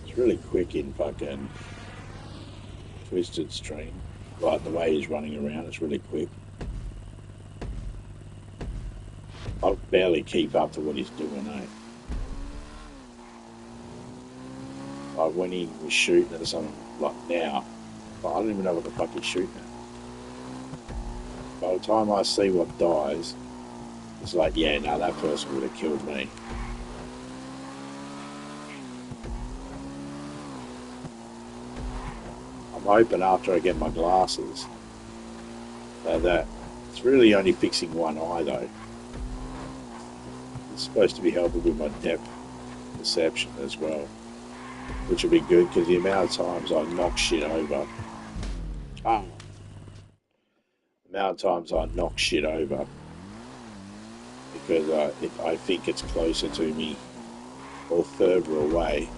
It's really quick in fucking Twisted Stream. Like the way he's running around, it's really quick. I barely keep up to what he's doing, eh? Like when he was shooting at something like now, I don't even know what the fuck he's shooting at. By the time I see what dies, it's like, yeah, no, that person would have killed me. I'm hoping after I get my glasses that it's really only fixing one eye though. It's supposed to be helping with my depth perception as well, which would be good because the amount of times I knock shit over. The amount of times I knock shit over because if I think it's closer to me or further away,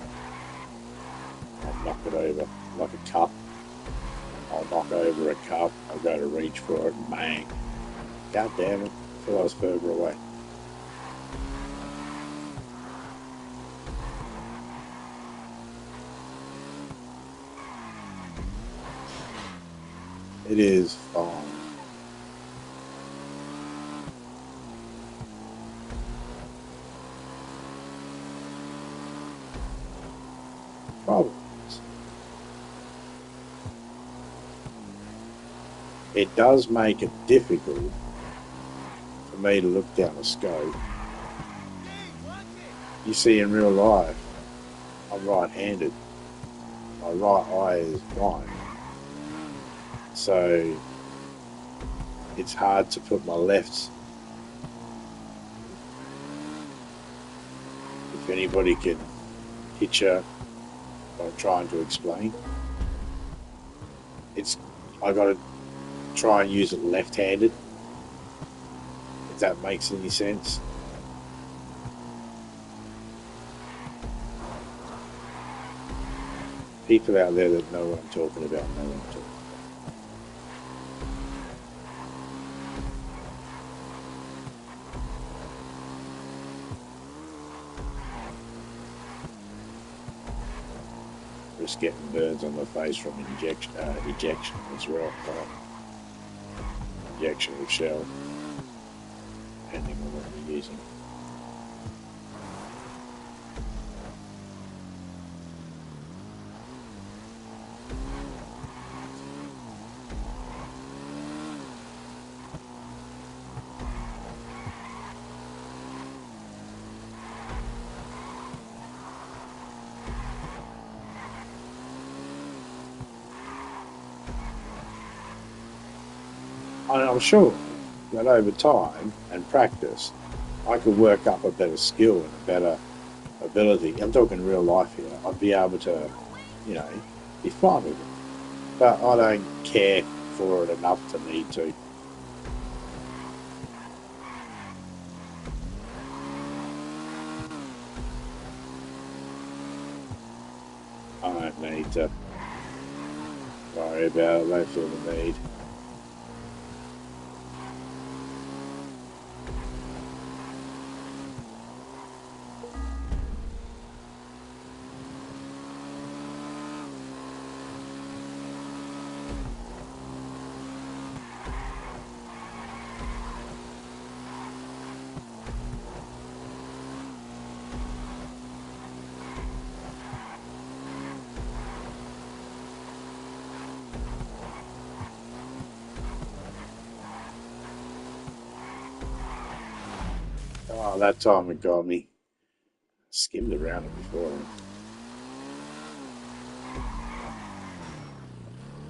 I'll knock it over. Like a cup, I'll knock over a cup, I'll go to reach for it, and bang. God damn it, I thought I was further away. It is fine. Problems. It does make it difficult for me to look down the scope. You see, in real life, I'm right-handed. My right eye is blind. So it's hard to put my left. If anybody can picture what I'm trying to explain, I got to try and use it left-handed. If that makes any sense. People out there that know what I'm talking about know what I'm talking about. Just getting burns on the face from ejection as well. Injection of shell, depending on what we're using. I'm sure that over time and practice, I could work up a better skill and a better ability. I'm talking real life here. I'd be able to, be fine with it. But I don't care for it enough to need to. I don't need to worry about it. I don't feel the need. Oh, that time it got me. Skimmed around it before.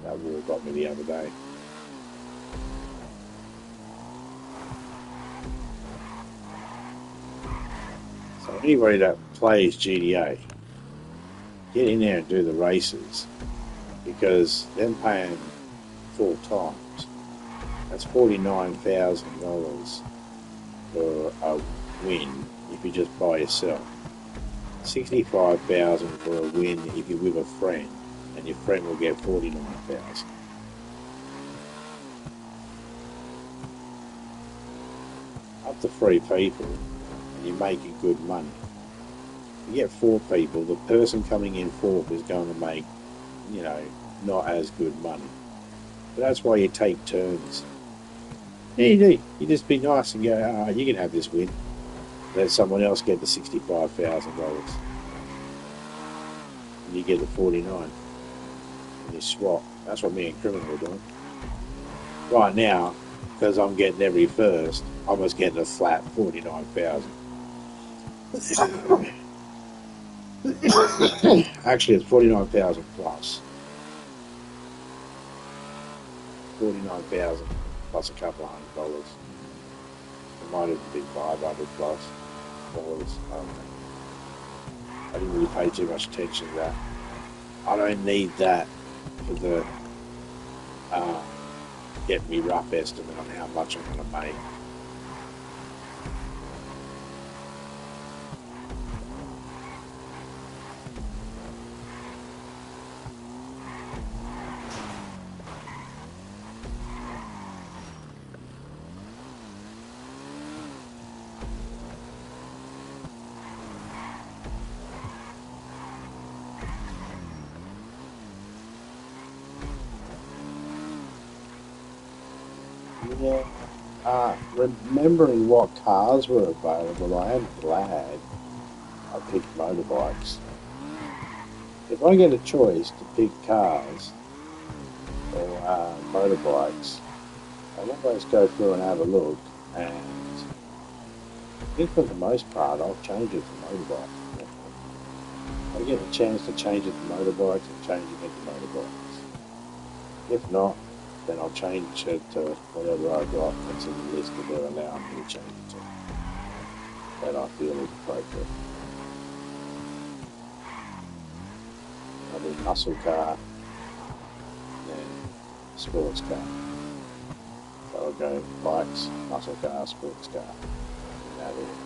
That wall got me the other day. So anybody that plays GTA get in there and do the races, because them paying 4 times, that's $49,000 for a win if you just buy yourself. 65,000 for a win if you're with a friend, and your friend will get 49,000. Up to 3 people, and you're making good money. You get 4 people, the person coming in fourth is going to make, you know, not as good money. But that's why you take turns. Yeah, you do. You just be nice and go, you can have this win. Let someone else get the $65,000. And you get the 49. And you swap. That's what me and Criminal are doing. Right now, because I'm getting every first, I'm just getting a flat 49,000. Actually, it's 49,000 plus. 49,000 plus a couple $100. It might have been 500 plus dollars. I didn't really pay too much attention to that. I don't need that for the get me rough estimate on how much I'm going to make. Yeah, remembering what cars were available, I am glad I picked motorbikes. If I get a choice to pick cars or motorbikes, I'll always go through and have a look, and I think for the most part I'll change it to motorbikes. If I get a chance to change it to motorbikes, I'll change it into motorbikes. If not, then I'll change it to whatever I've got that's in the list that they're allowing me to change it to, that I feel is appropriate. I'll do muscle car, and sports car. So I'll go bikes, muscle car, sports car, in that order.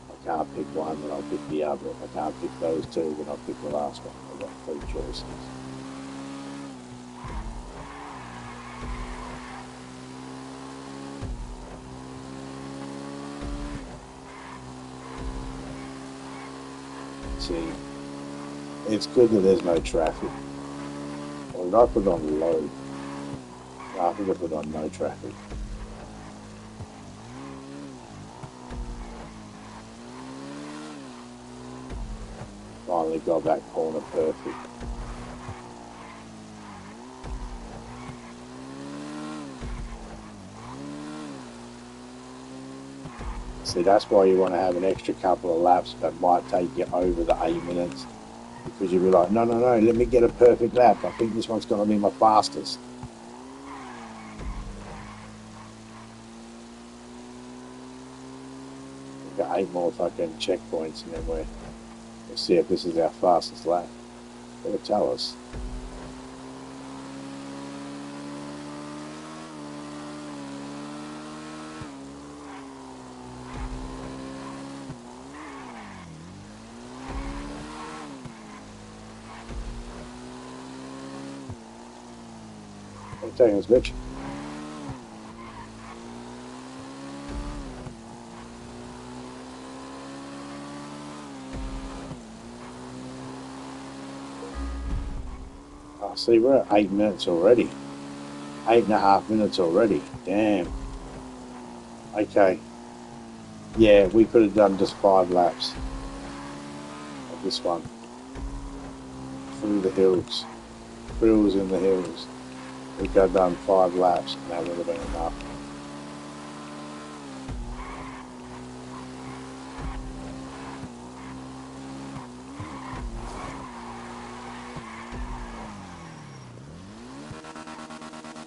If I can't pick one, then I'll pick the other. If I can't pick those two, then I'll pick the last one. I've got 3 choices. See, it's good that there's no traffic. Or did I put it on low? No, I think I put it on no traffic. Finally got that corner perfect. See, that's why you want to have an extra couple of laps that might take you over the 8 minutes, because you'll be like, no, let me get a perfect lap. I think this one's going to be my fastest. We've got 8 more fucking checkpoints, and then we'll see if this is our fastest lap. It'll tell us. Taking this bitch. Oh, see, we're at 8 minutes already. 8.5 minutes already. Damn. Okay. Yeah, we could have done just 5 laps of this one. Through the hills. Thrills in the hills. We could have done 5 laps, and that would have been enough.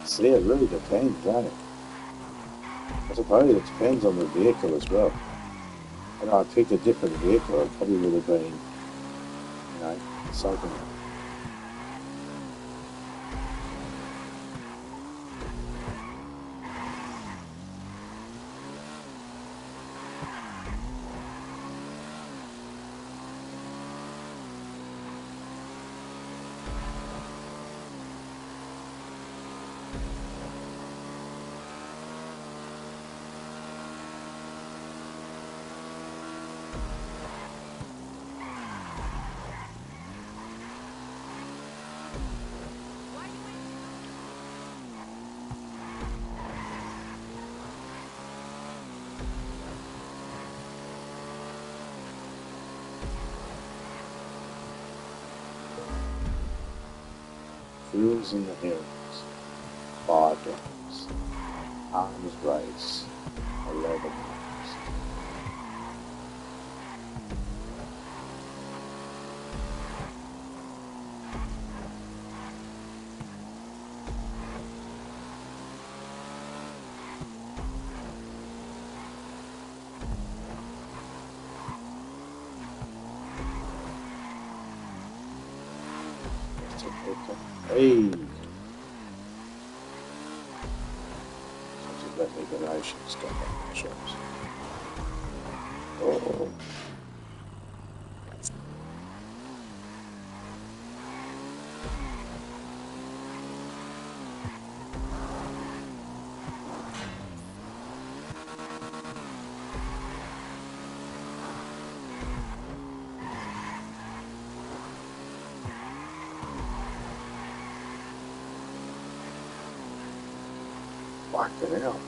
See, it really depends, doesn't it? I suppose it depends on the vehicle as well. And I picked a different vehicle, it probably would have been, you know, something. Fields in the hills, fire drops, arms race, 11 miles. Hey! Let me go nations go back to shops. Oh. Fucking hell.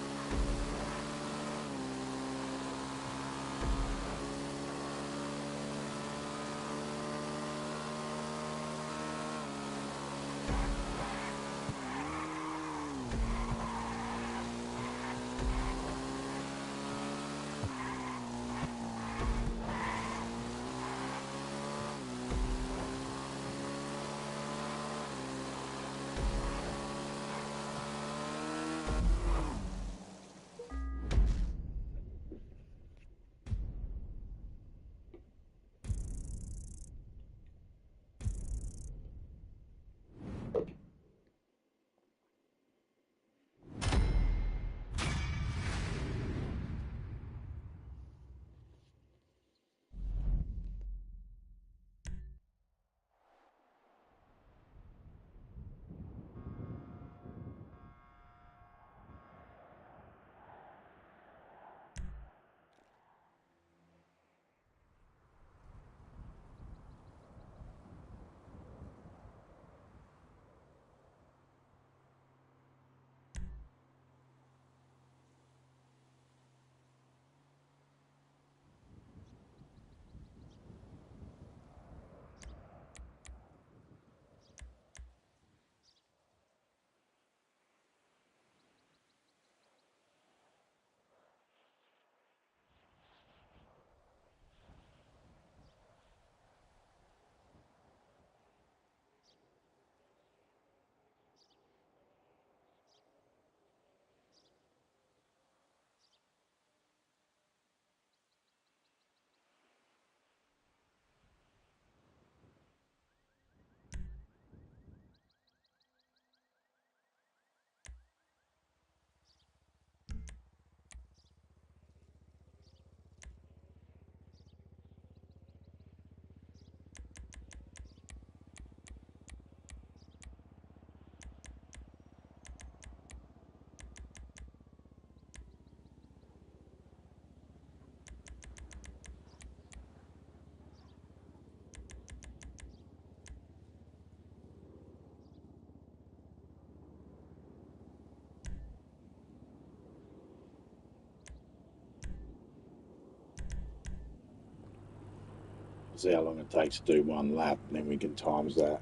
See how long it takes to do one lap, and then we can times that,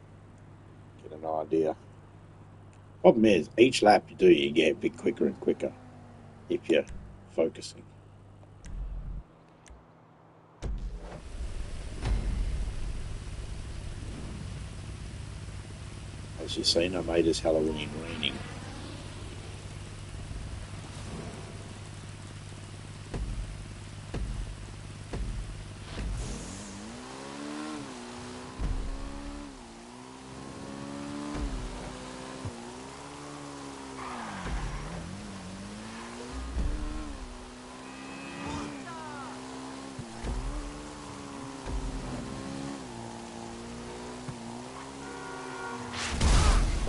get an idea. Problem is, each lap you do, you get a bit quicker and quicker if you're focusing. As you've seen, I made this Halloween raining.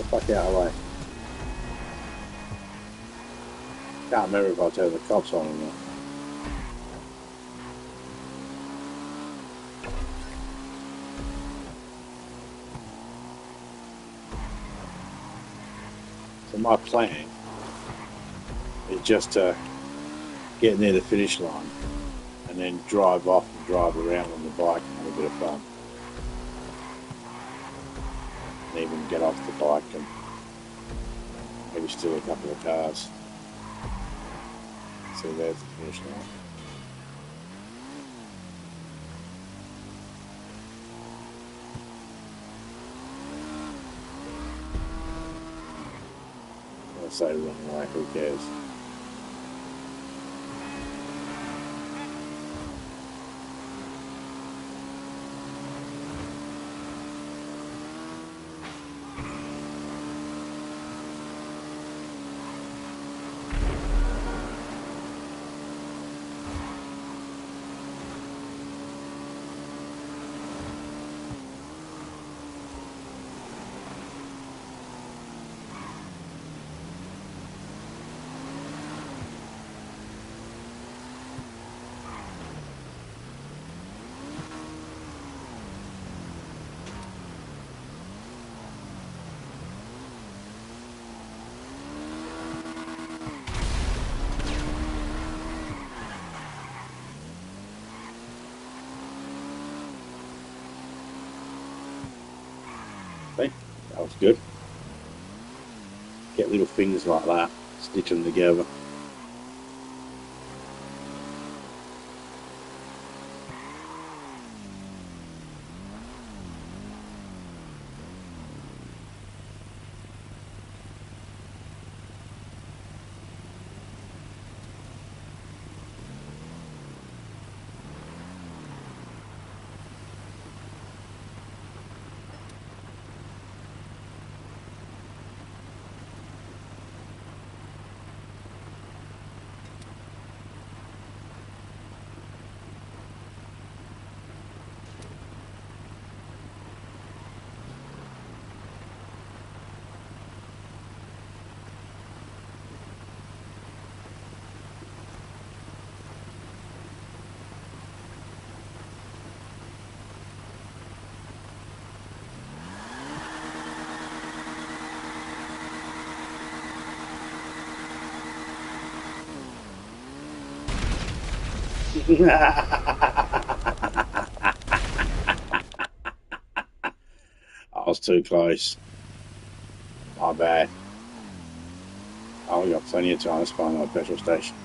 Fuck out of the way. Can't remember if I turned the cops on or not. So my plan is just to get near the finish line and then drive off and drive around on the bike and have a bit of fun. And even get off the bike and maybe steal a couple of cars. So there's the finish line. I'll say the wrong way, who cares? See? That was good. Get little things like that, stitch them together. I was too close. My bad. Oh, we got plenty of time to find our petrol station.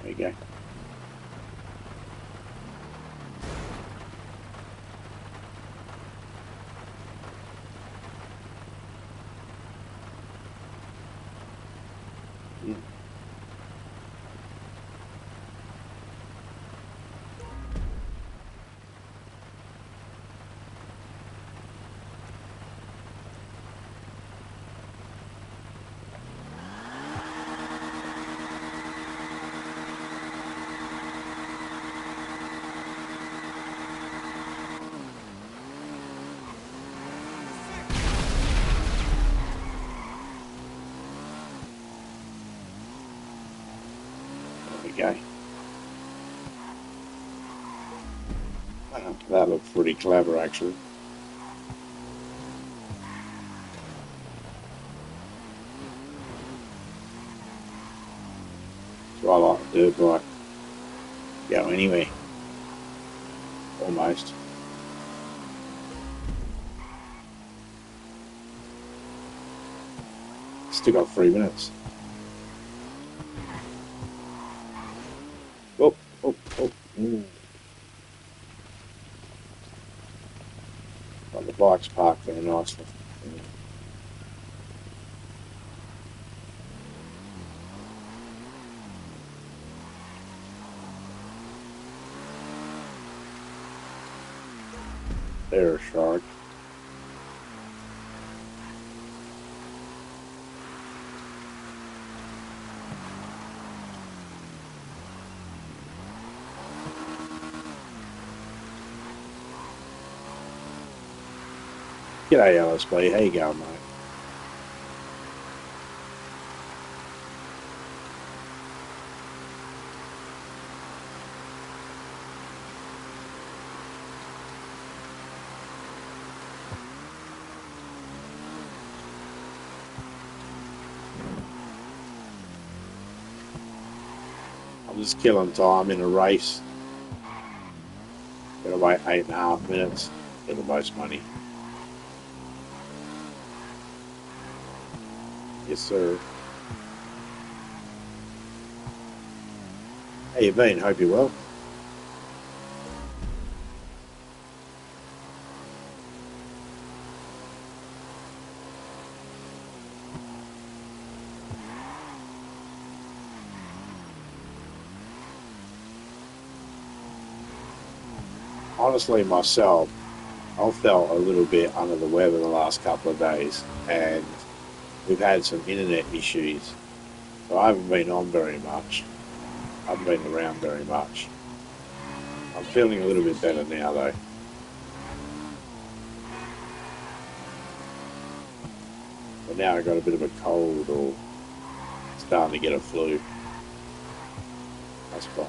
There you go. There we go. That looked pretty clever, actually. So I like the dirt bike. Go anywhere. Almost. Still got 3 minutes. Oh, oh, oh. Got the bike's parked very nicely. There's a shark. G'day, LSB. How you going, mate? I'm just killing time in a race. Gotta wait 8.5 minutes for the most money. Yes, sir. How you been? Hope you're well. Honestly, myself, I felt a little bit under the weather the last couple of days, and we've had some internet issues, so I haven't been on very much. I haven't been around very much. I'm feeling a little bit better now, though. But now I got a bit of a cold or starting to get a flu. That's fine.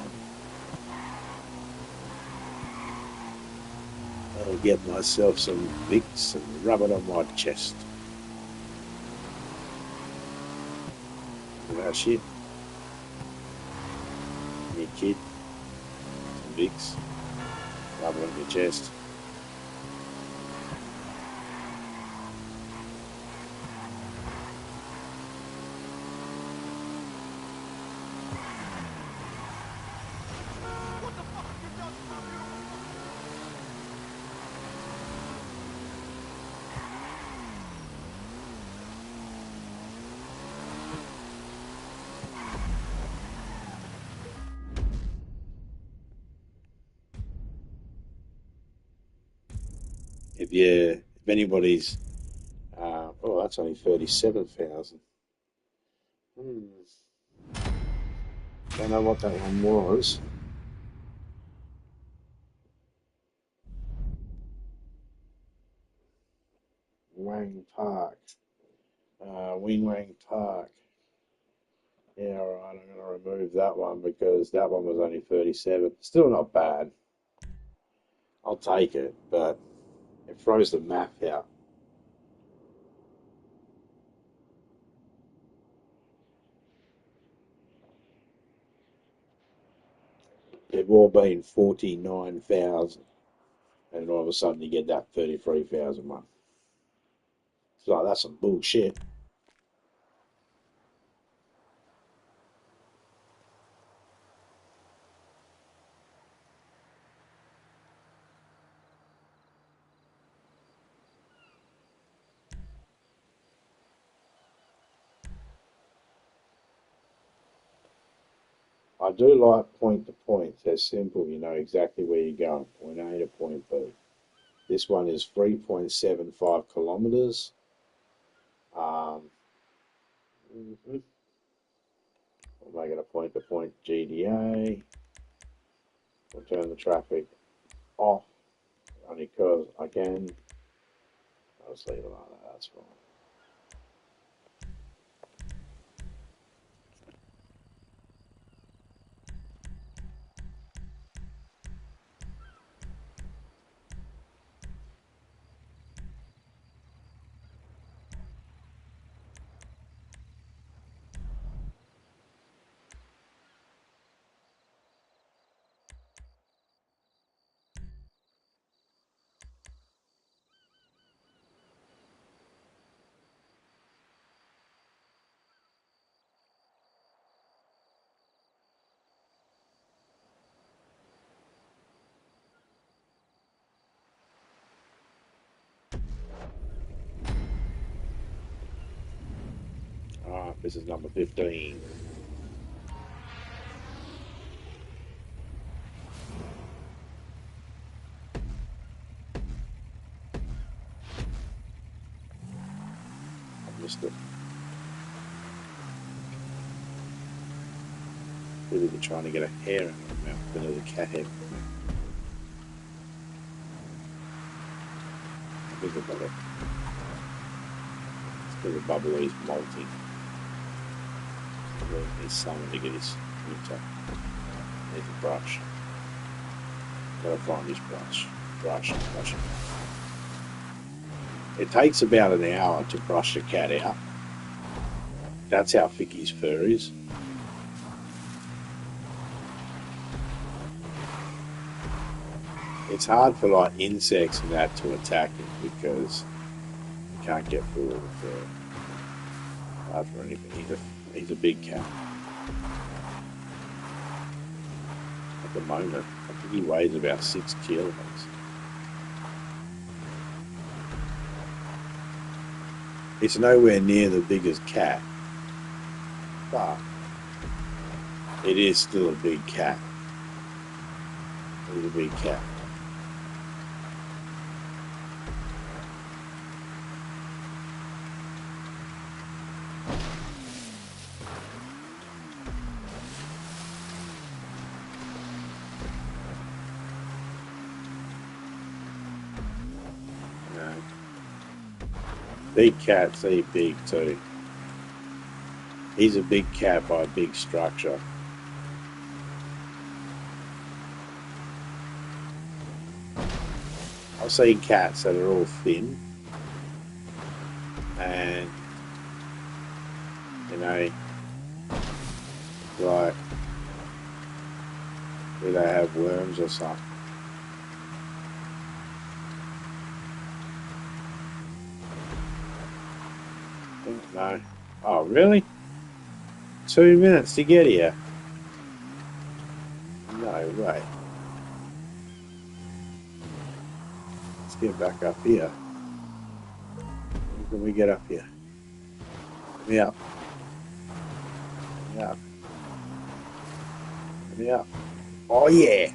I'll get myself some Vicks and rub it on my chest. That shit. Your kid, some Vicks, rub it on your chest. What the fuck have you done to my beautiful If anybody's, oh, that's only 37,000. Don't know what that one was. Wang Park. Wing Wang Park. Yeah, all right, I'm going to remove that one because that one was only 37. Still not bad. I'll take it, but it throws the map out. They've all been 49,000, and all of a sudden you get that 33,000 one. So that's some bullshit. I do like point to point. They're simple. You know exactly where you're going. Point A to point B. This one is 3.75 kilometers. Um, mhm. We'll make it a point to point GDA. We'll turn the traffic off only because I can. I'll just leave it like that. That's fine. This is number 15. I missed it. Really been trying to get a hair in my mouth, but there's a cat head. I think I got it. It's because the bubble is molting. He needs someone to get his winter. Needs a brush. Gotta find his brush. Brush and brush it. It takes about an hour to brush the cat out. That's how thick his fur is. It's hard for like insects and that to attack him because you can't get through all the fur. Hard for anything. He's a big cat. At the moment, I think he weighs about 6 kilos. It's nowhere near the biggest cat, but it is still a big cat. It is a big cat. Big cats eat big too. He's a big cat by a big structure. I've seen cats that are all thin and, you know, like, do they have worms or something? No. Oh, really? 2 minutes to get here? No way. Let's get back up here. How can we get up here? Let me up. Let me up. Let me up. Oh, yeah.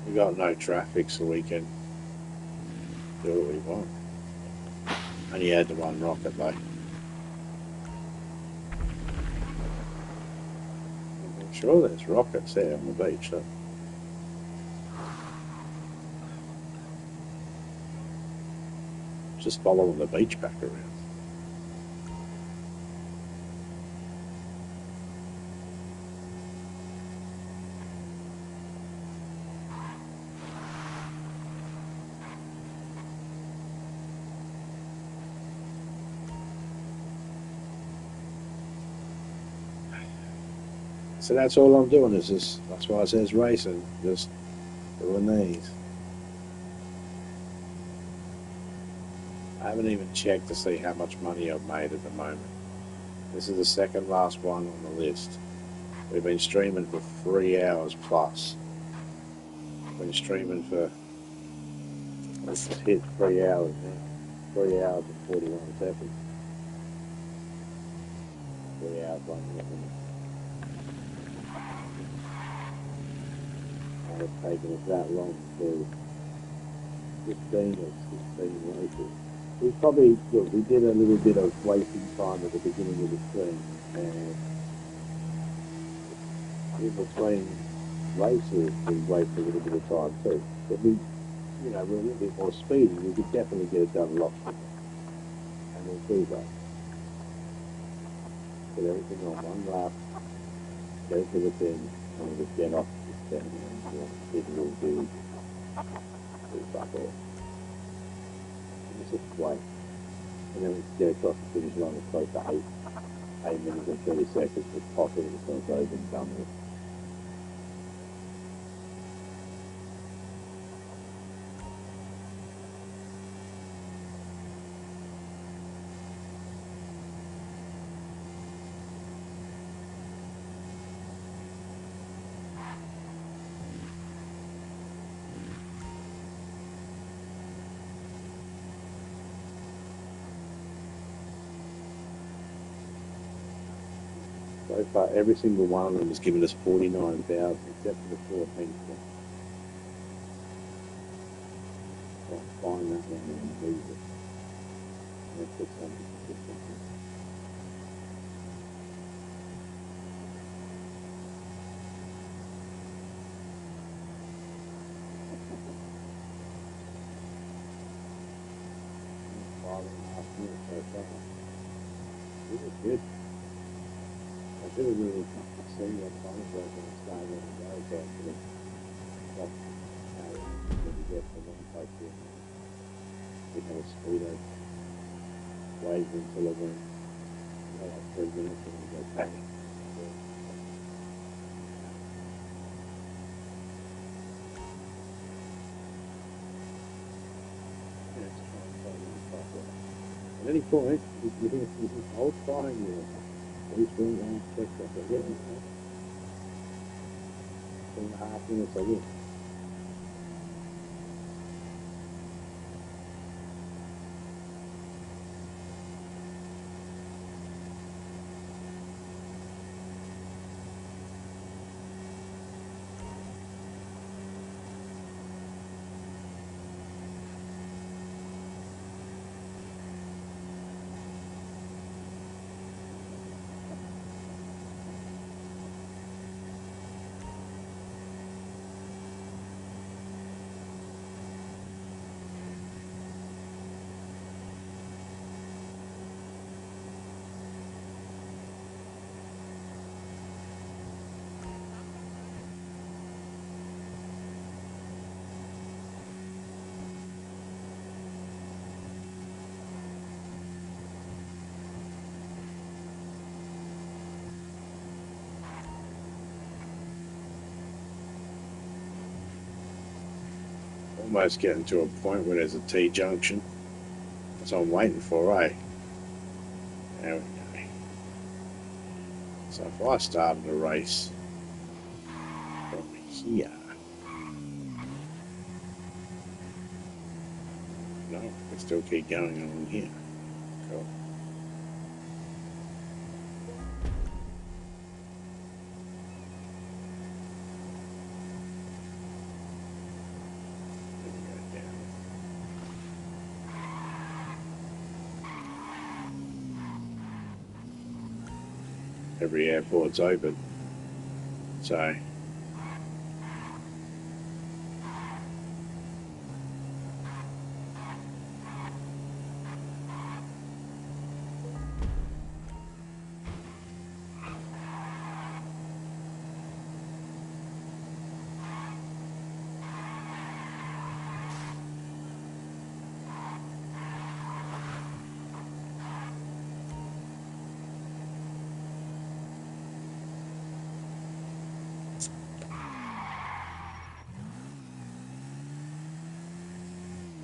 We got no traffic, so we can do what we want. Only had the one rocket though. I'm sure there's rockets there on the beach though. Just following the beach back around. So that's all I'm doing is this. That's why it says racing. Just doing these. I haven't even checked to see how much money I've made at the moment. This is the second last one on the list. We've been streaming for 3 hours plus. Been streaming for, let's hit 3 hours now. 3 hours and 41 seconds. 3 hours, 1 minute. It's taken us that long to 15 or 16 races. We probably, look, we did a little bit of wasting time at the beginning of the stream, and in between races we wasted a little bit of time too. But we, you know, we're a little bit more speedy, we could definitely get it done a lot quicker. And we'll do that. Put everything on one lap, go to the thing, and we'll just get off the stand and people will do back off. And just wait. And then we get across the finish line as close to 8 minutes and 30 seconds as possible so it's over and done with. So far, every single one of them has given us 49,000, except for the Philippines. I'll find that one and leave it. Let's put something different. Five and a half minutes so far. This is good. I should have really seen what time it was when I started on the go, so I could have stopped when you get from one place to another. We have a speedo waving until it went like 3 minutes and then go bang. At any point, you think old fine, these things aren't checked up again. 2.5 minutes again. Almost getting to a point where there's a T-junction. That's what I'm waiting for, eh? There we go. So if I started a race from here, no, I can still keep going on here. Cool. Then we go down. Every airport's open, so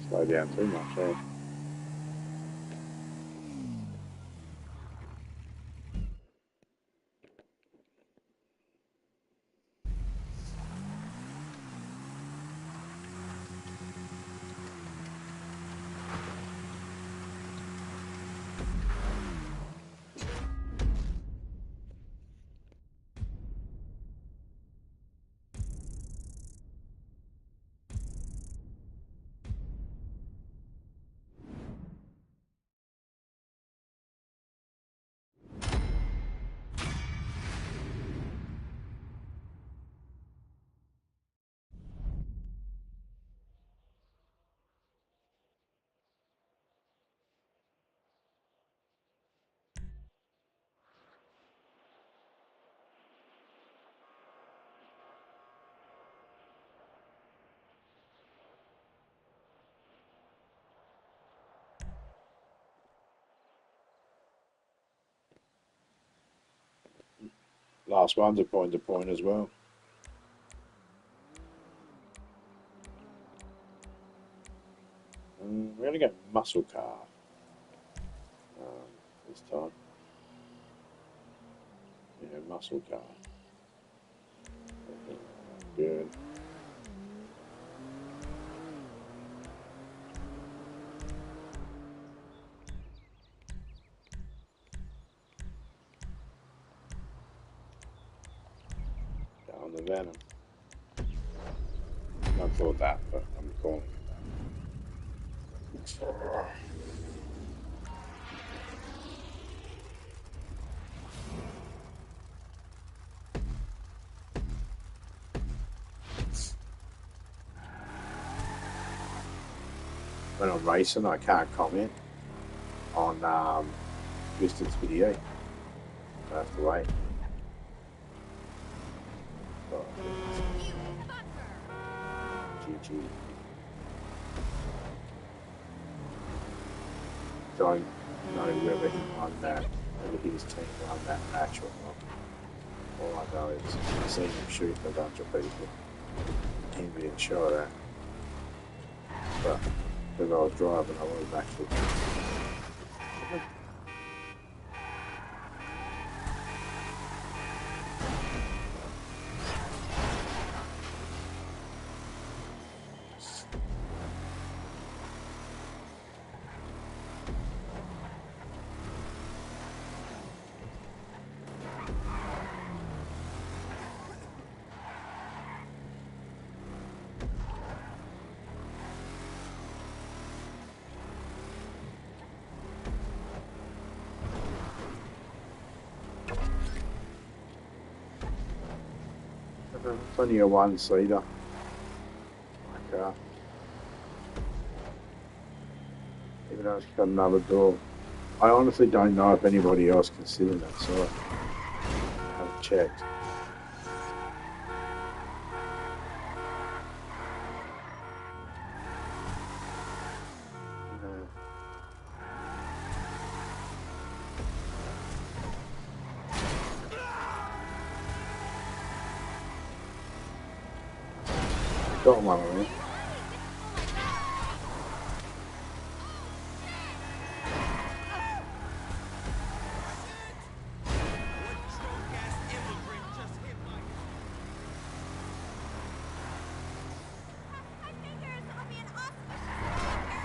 slow down too much, eh? Last one's a point to point as well. We're going to go muscle car this time. Yeah, muscle car. Good. the venom. I thought that, but I'm calling it that. When I'm racing, I can't comment on Twisted video. I have to wait. Oh, You fucker! GG. Don't know whether he won that, whether his team won that match or not. All I know is I've seen him shoot a bunch of people. Him being shot at. But because I was driving, I wasn't actually. It's only a one-seater. Like, even though it's got another door. I honestly don't know if anybody else can sit in that, so I haven't checked. Got one of them. I figured it would be an awesome mission.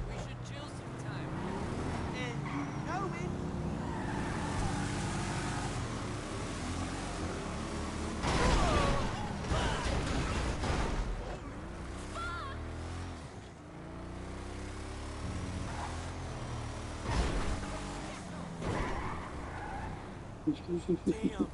We should chill sometime. And you know it. Damn.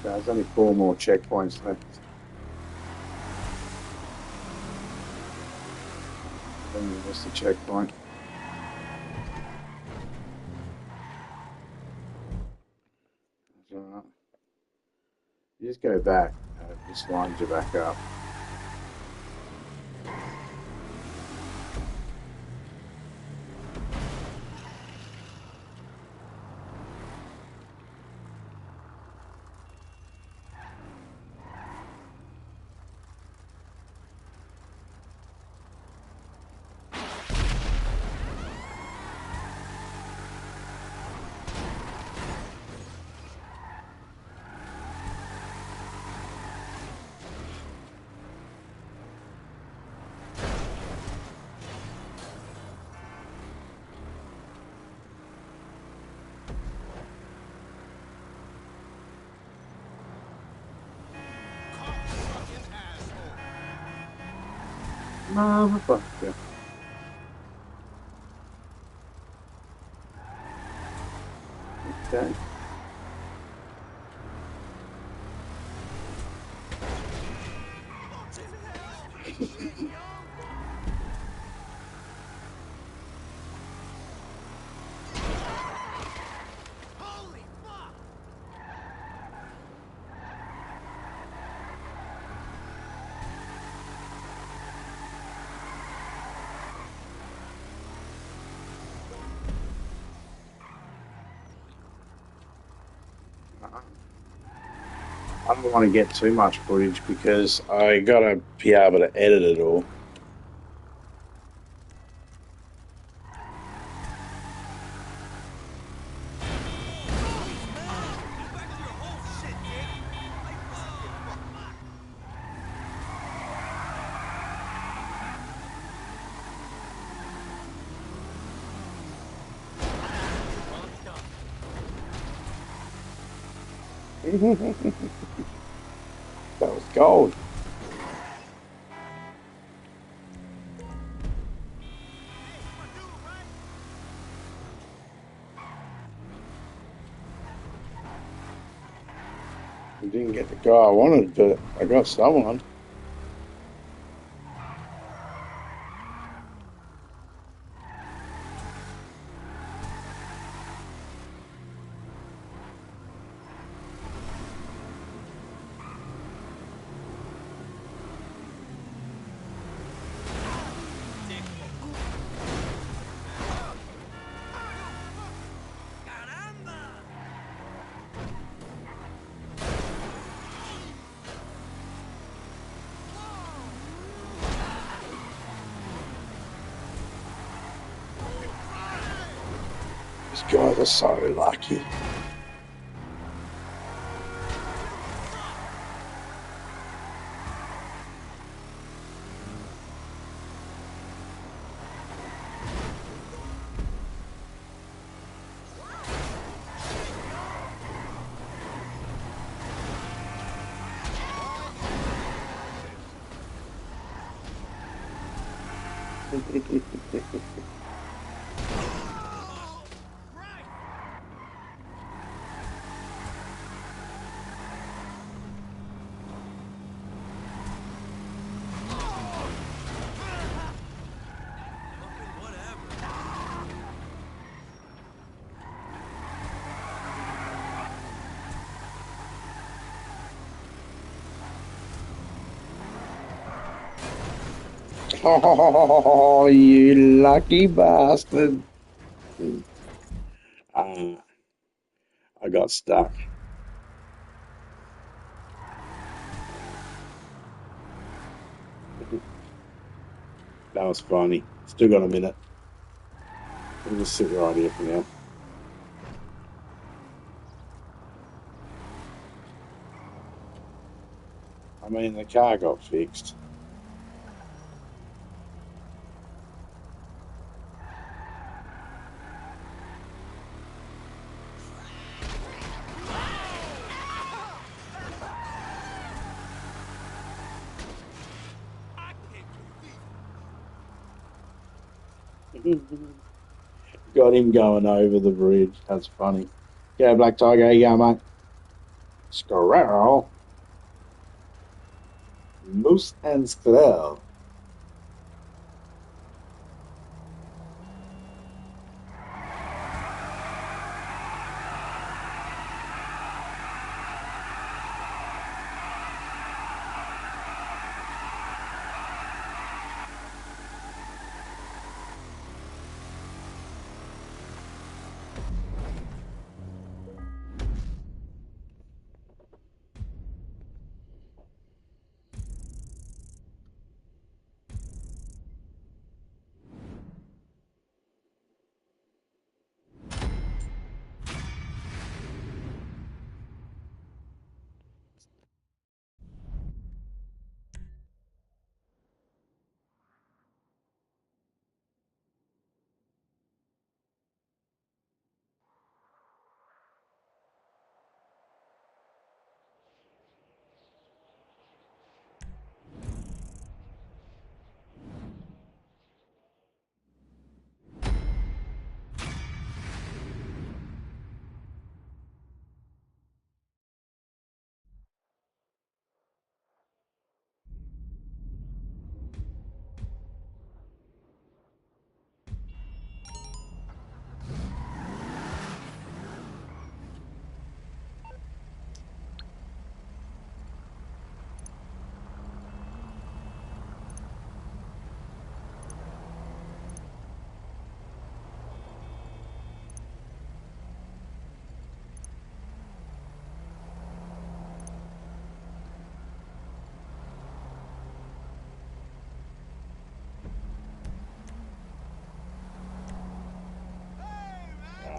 There's only 4 more checkpoints left. Then you missed the checkpoint. That's alright. You just go back and it just lines you back up. Fucking asshole. Motherfucker. Okay. Holy fuck! I don't want to get too much footage because I gotta be able to edit it all. Back to your whole shit, Dick. That was gold. I didn't get the guy I wanted, but I got someone. These guys are so lucky. Oh, you lucky bastard. I got stuck. That was funny. Still got a minute. I'll just sit right here for now. I mean, the car got fixed. Got him going over the bridge. That's funny. Yeah, Black Tiger, how you going, mate? Squirrel. Moose and squirrel.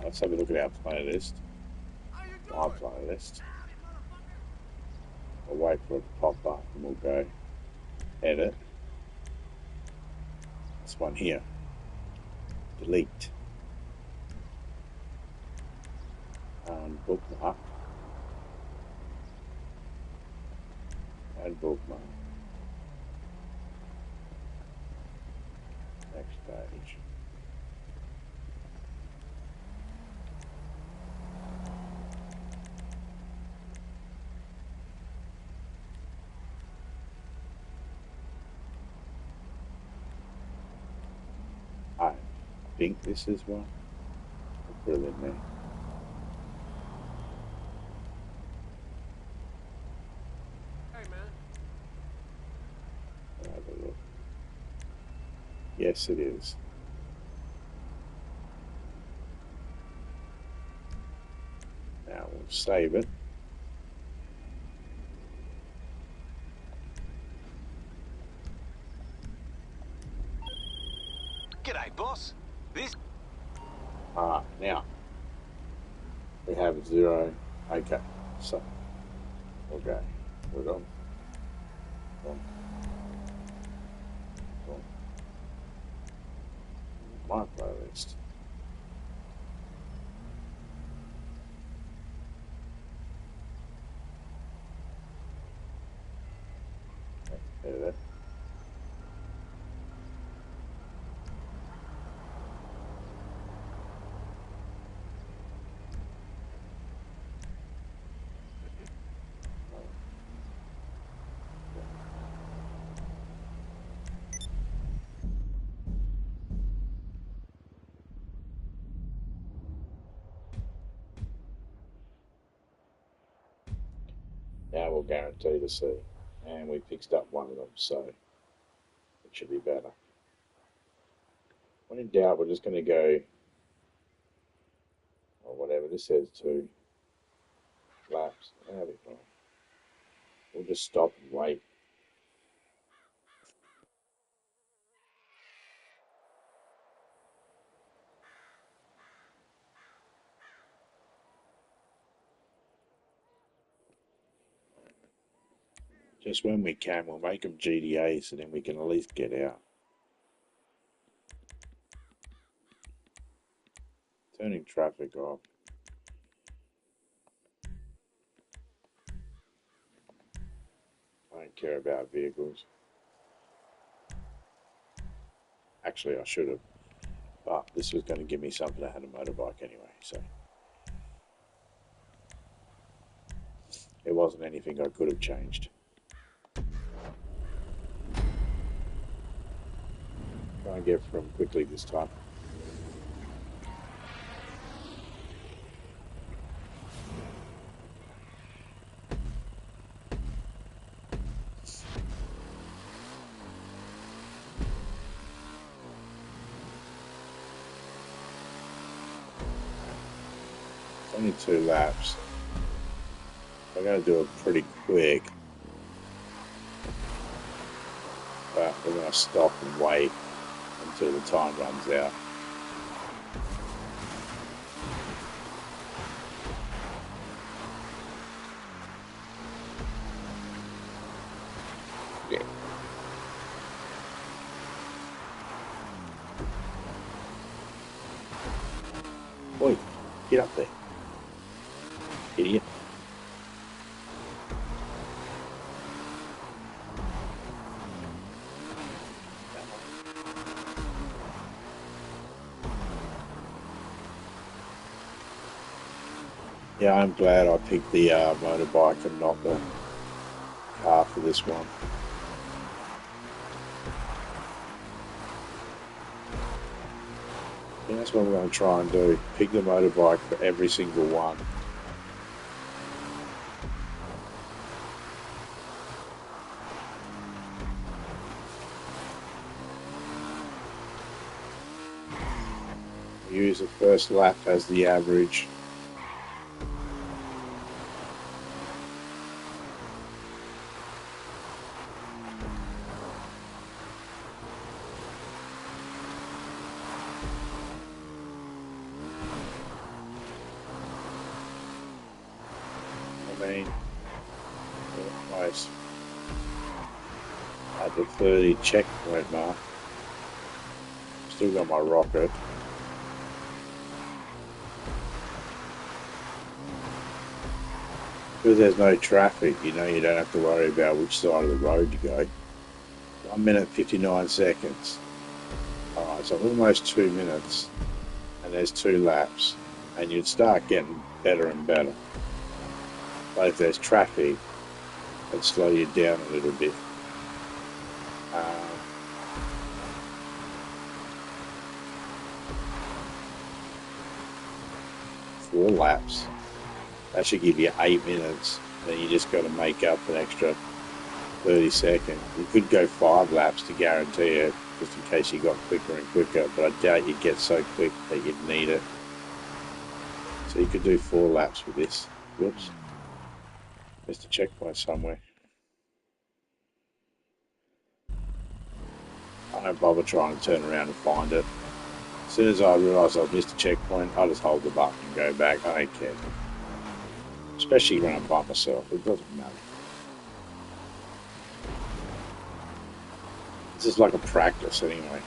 Let's have a look at our playlist. How you My doing? playlist. Howdy, motherfucker. I'll wait for it to pop up and we'll go edit. This one here. Delete. Bookmark. Add bookmark. Next page. I think this is one. I'll put it in there. Hey, man. I'll have a look. Yes, it is. Now we'll save it. G'day, boss. This. Now we have 0. Okay, so okay, we're done. My playlist. Edit. Now we'll guarantee to see. And we fixed up one of them, so it should be better. When in doubt, we're just going to go, or whatever this says, 2 laps. That'll be fine. We'll just stop and wait. Just when we can, we'll make them GDA so then we can at least get out. Turning traffic off. I don't care about vehicles. Actually, I should have. But this was going to give me something that had a motorbike anyway, so. It wasn't anything I could have changed. Try and get from quickly this time. It's only 2 laps. I'm going to do it pretty quick. But we're going to stop and wait until the time runs out. Yeah. Oi, get up there. Idiot. Yeah, I'm glad I picked the motorbike and not the car for this one. Yeah, that's what we're going to try and do. Pick the motorbike for every single one. Use the first lap as the average. mean, almost at the 30 checkpoint mark. Still got my rocket. Because there's no traffic, you know, you don't have to worry about which side of the road to go. 1 minute 59 seconds. Alright, so almost 2 minutes, and there's 2 laps, and you'd start getting better and better. But if there's traffic, it'd slow you down a little bit. 4 laps. That should give you 8 minutes. Then you just got to make up an extra 30 seconds. You could go 5 laps to guarantee it, just in case you got quicker and quicker, but I doubt you'd get so quick that you'd need it. So you could do 4 laps with this. Whoops. Missed a checkpoint somewhere. I don't bother trying to turn around and find it. As soon as I realise I've missed a checkpoint, I just hold the button and go back. I don't care. Especially when I'm by myself, it doesn't matter. This is like a practice anyway.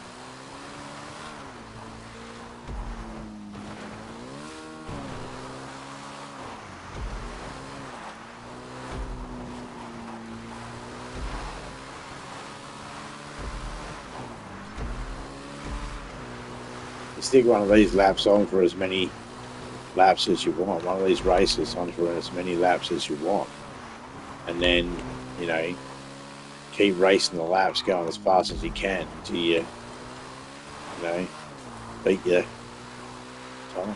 You stick one of these laps on for as many laps as you want, one of these races on for as many laps as you want, and then, you know, keep racing the laps, going as fast as you can until you know, beat your time.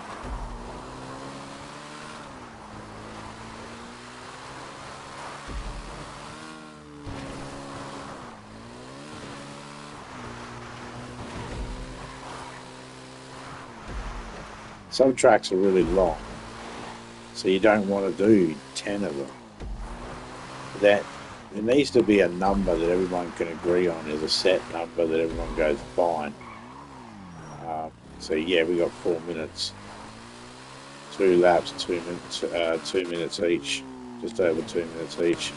Some tracks are really long, so you don't want to do 10 of them. There needs to be a number that everyone can agree on. There's a set number that everyone goes fine. So yeah, we got 4 minutes, 2 laps, 2 minutes, 2 minutes each, just over 2 minutes each.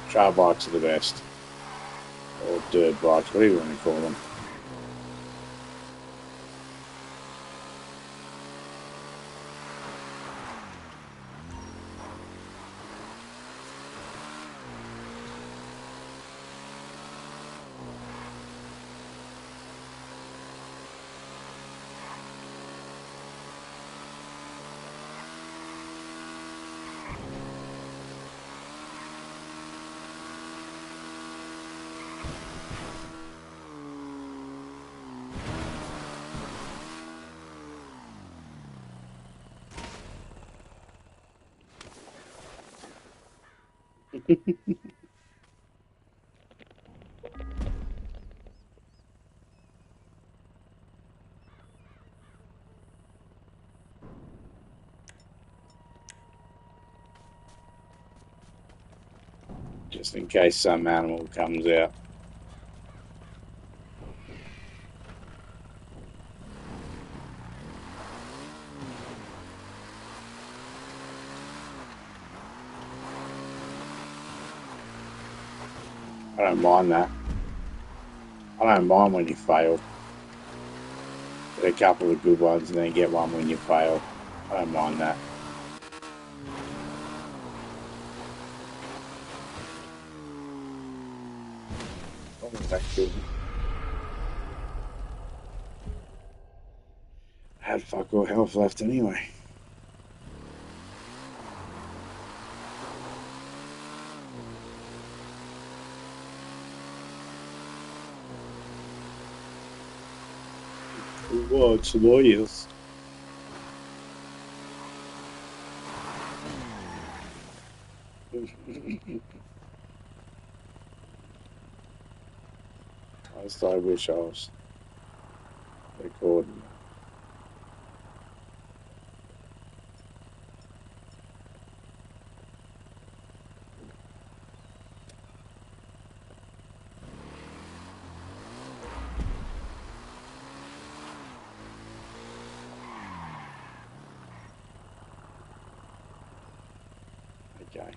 Trail bikes are the best, or dirt bikes, whatever you want to call them. Just in case some animal comes out. I don't mind that. I don't mind when you fail. Get a couple of good ones and then get one when you fail. I don't mind that. Oh, that's good. I had fuck all health left anyway. Oh, it's lawyers. I so wish I was recording. Okay.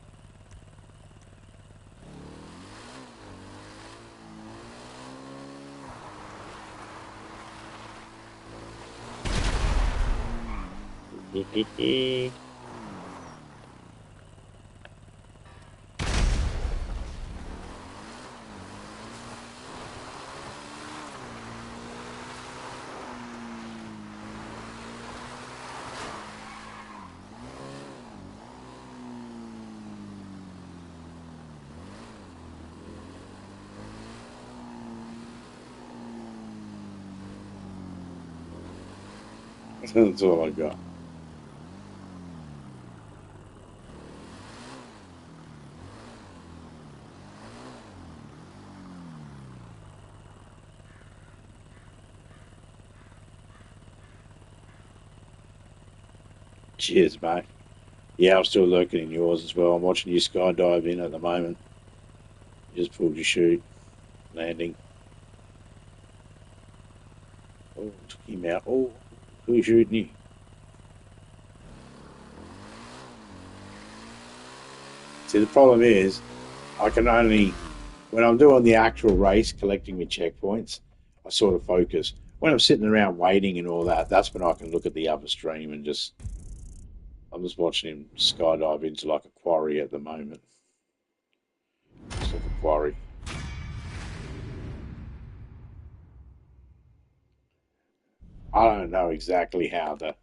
That's all I got. Cheers, mate. Yeah, I'm still lurking in yours as well. I'm watching you skydive in at the moment. You just pulled your chute, landing. Oh, took him out. Oh, who's shooting you? See, the problem is, I can only, when I'm doing the actual race, collecting my checkpoints, I sort of focus. When I'm sitting around waiting and all that, that's when I can look at the other stream and just, I'm just watching him skydive into like a quarry at the moment. Just like a quarry. I don't know exactly how the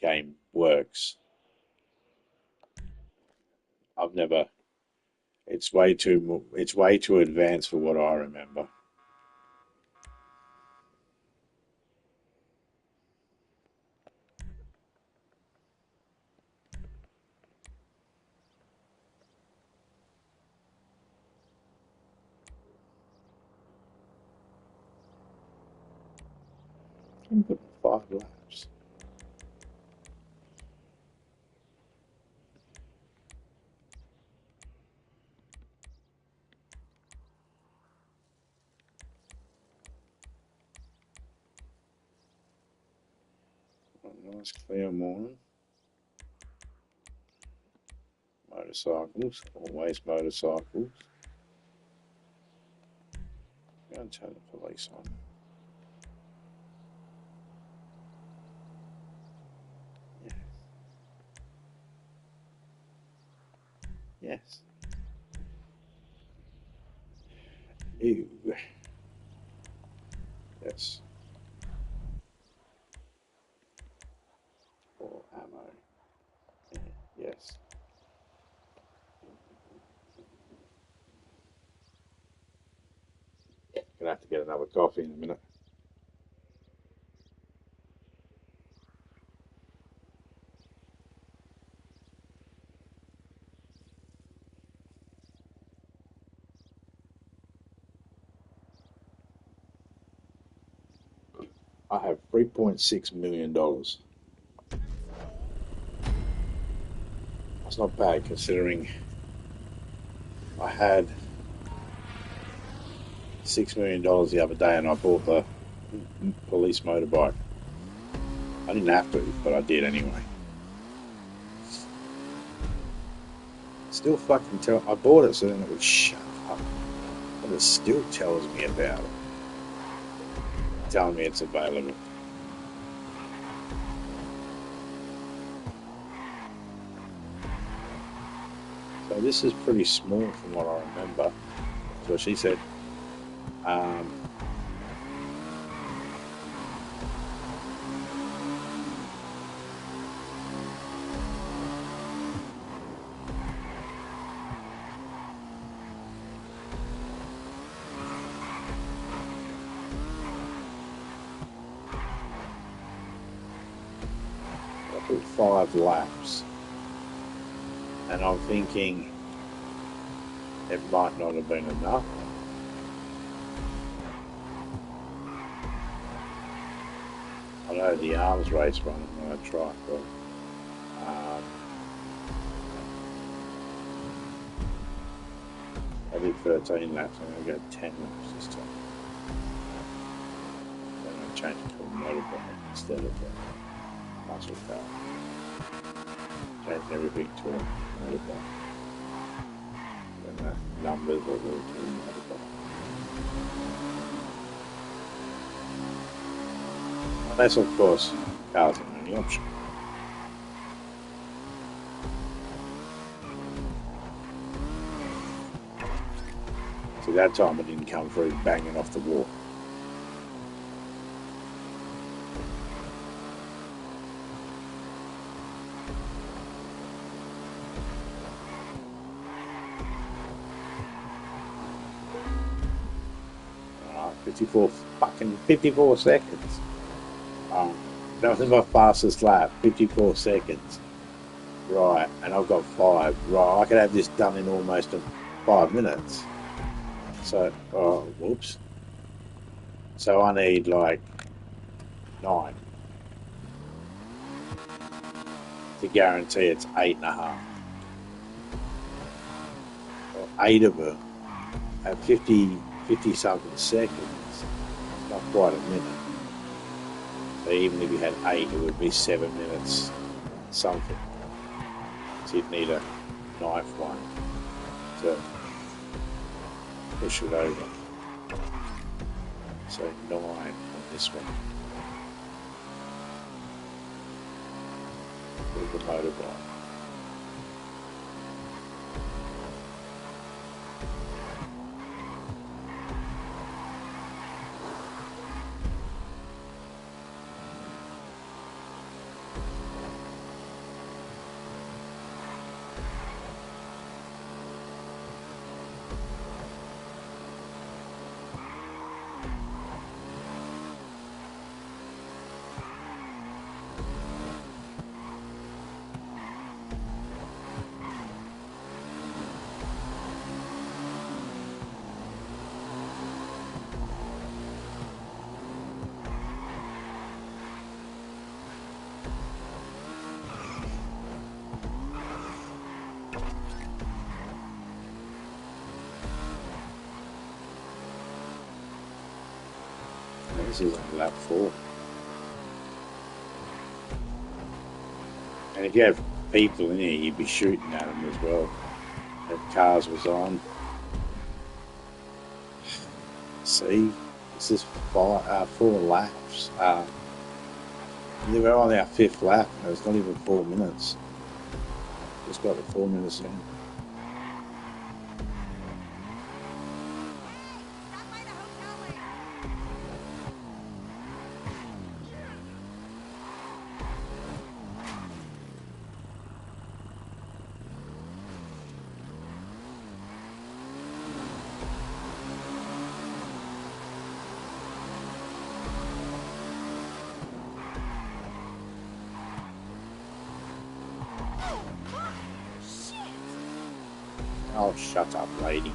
game works. I've never. It's way too. It's way too advanced for what I remember. I'm putting 5 laps. A nice clear morning. Motorcycles, always motorcycles. Go and turn the police on. Yes. Ew. Yes. Or ammo. Yeah. Yes. Gonna have to get another coffee in a minute. I have $3.6 million. That's not bad considering I had $6 million the other day and I bought the police motorbike. I didn't have to, but I did anyway. Still fucking I bought it so then it would shut up. But it still tells me about it. Telling me it's available. So this is pretty small from what I remember. That's what she said. I put 5 laps, and I'm thinking it might not have been enough. I know the arms race running when I try, but I did 13 laps. I'm going to go 10 laps this time. Then I change it to a motorbike instead of a muscle car. Change everything to a motorbike. And the numbers are all to a motorbike. Unless, of course, cars are the only option. So that time it didn't come through banging off the wall. Alright, 54 seconds. That was my fastest lap, 54 seconds. Right, and I've got 5. Right, I could have this done in almost 5 minutes. So, oh, whoops. So I need like 9 to guarantee it's 8.5. Well, 8 of them at 50 something seconds. Not quite a minute. So even if you had 8, it would be 7 minutes something. So you'd need a 9th one to push it over. So 9 on this one. With the motorbike. This is on lap 4. And if you have people in here, you'd be shooting at them as well. If cars was on. See, this is 4 laps. We're on our 5th lap. And it's not even 4 minutes. Just got the 4 minutes in. Oh, shut up, lady.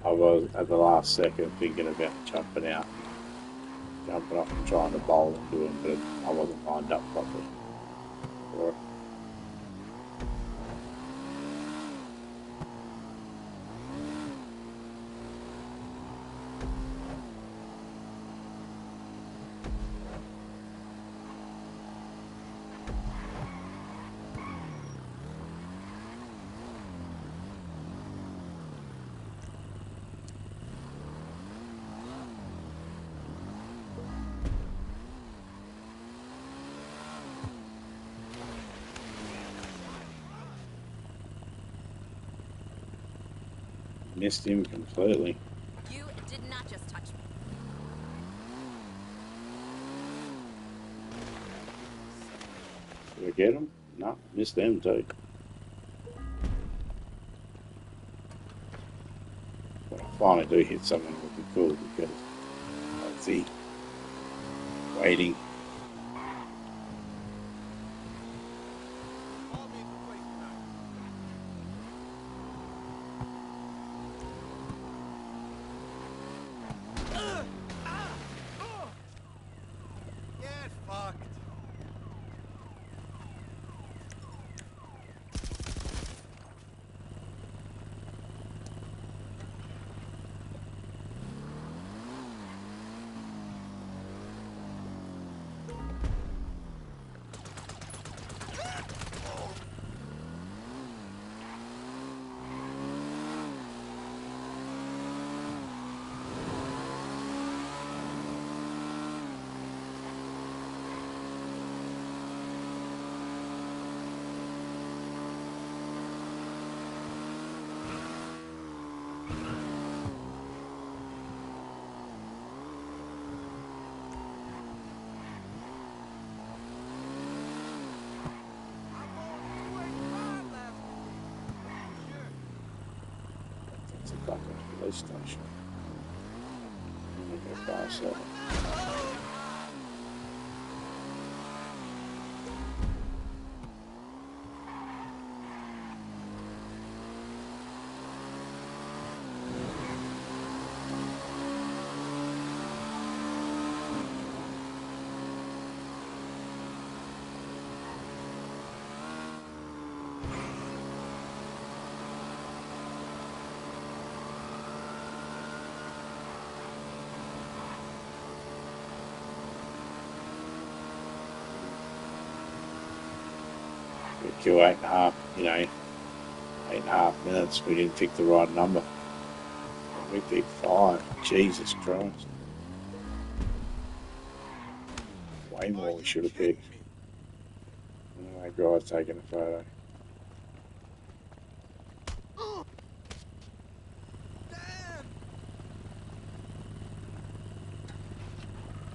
I was at the last second thinking about jumping up and trying to bowl into him, but I wasn't lined up properly. Or, missed him completely. You did not just touch me. Did I get him? No, missed them too. finally do hit something, it would be cool because of the waiting. Call me at the place tonight. Get fucked. It's a fucking police station. I'm gonna go past that. We kill 8.5, 8.5 minutes. We didn't pick the right number. We picked 5. Jesus Christ. Way more we should have picked. Oh, that guy's taking a photo. Damn!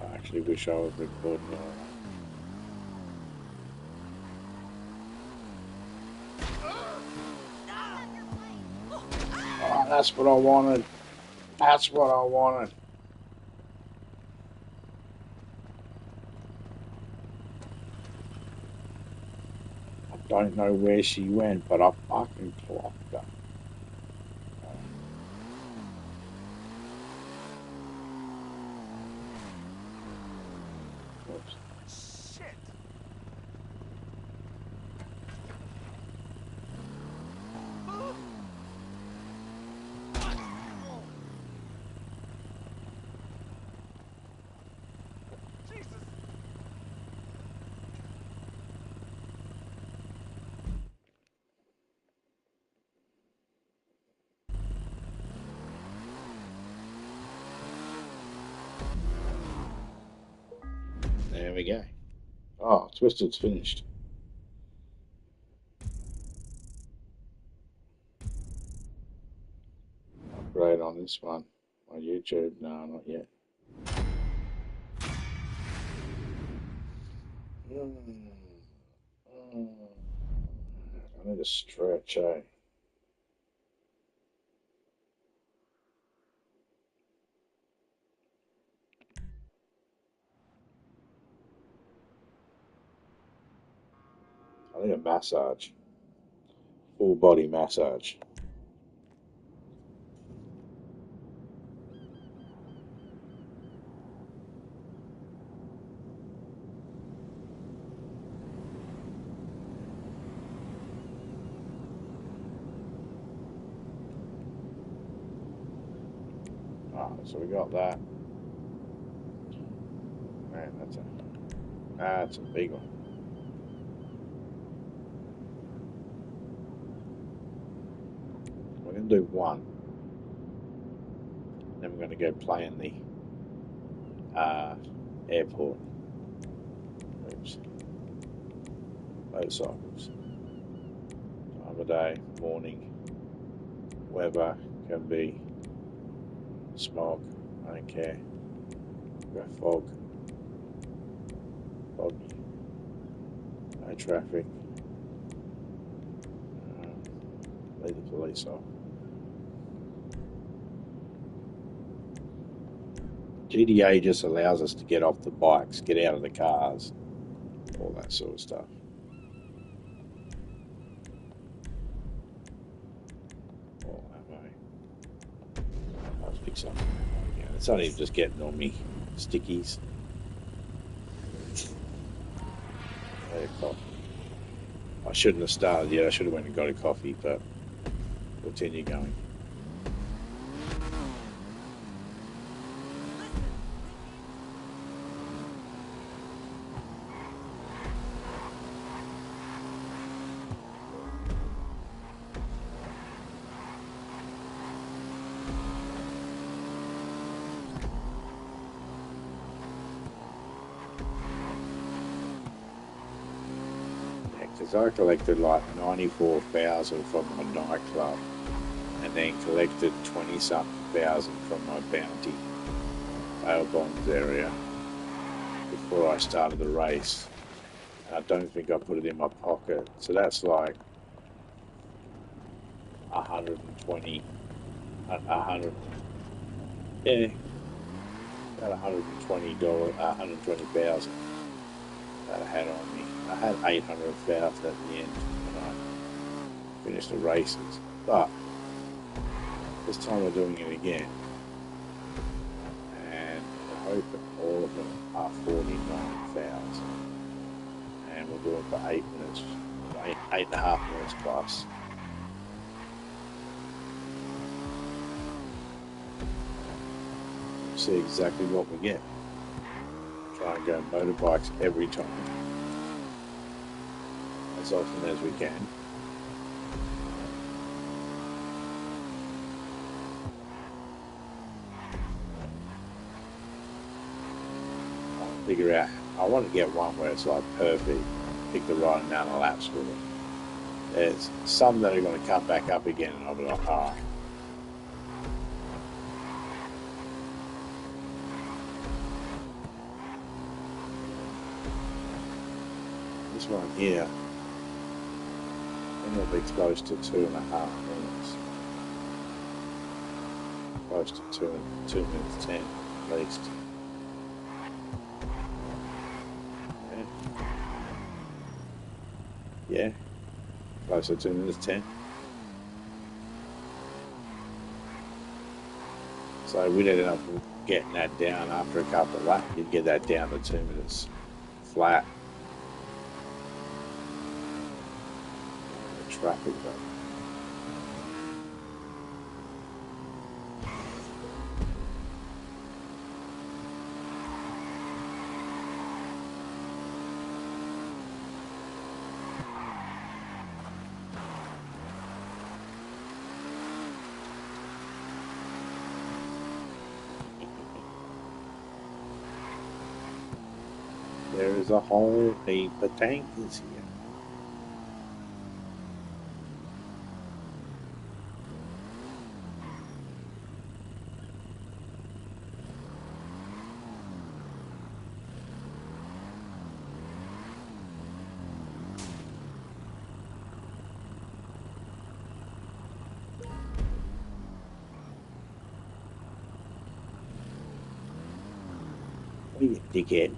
I actually wish I was recording all that. Oh, that's what I wanted. That's what I wanted. I don't know where she went, but I fucking clocked her. Oops. Shit! Jesus! There we go. Oh, Twisted's finished. Upgrade on this one. On YouTube? No, not yet. I need a stretch, eh? I need a massage. Full body massage. So we got that. Man, that's a big one. We're gonna do one. Then we're gonna go play in the airport. Oops. Motorcycles. Time of day, morning, weather can be smog. I don't care. Go foggy. No traffic. Leave the police off. GTA just allows us to get off the bikes, get out of the cars, all that sort of stuff. Oh, ammo. I'll fix something. Yeah, it's only just getting on me stickies. Coffee. I shouldn't have started yet. I should have went and got a coffee, but continue going. Because I collected like 94,000 from my nightclub and then collected 20-something thousand from my bounty bail bonds area before I started the race. And I don't think I put it in my pocket. So that's like 120, 100, yeah, about $120, 120,000 that I had on me. I had 800,000 at the end when I finished the races, but this time we're doing it again, and I hope that all of them are 49,000, and we'll do it for 8 minutes, 8.5 minutes plus. See exactly what we get. Try and go motorbikes every time, as often as we can. I'll figure out, I want to get one where it's like perfect, pick the right amount of laps with it. There's some that are going to come back up again and I'll be like, oh. This one here, and it'll be close to 2.5 minutes. Close to 2 minutes 10 at least. Yeah, close to 2 minutes 10. So we'd ended up getting that down after a couple of laps. You'd get that down to 2 minutes flat. Traffic though. There is a whole heap of tankers here. What are you, dickhead?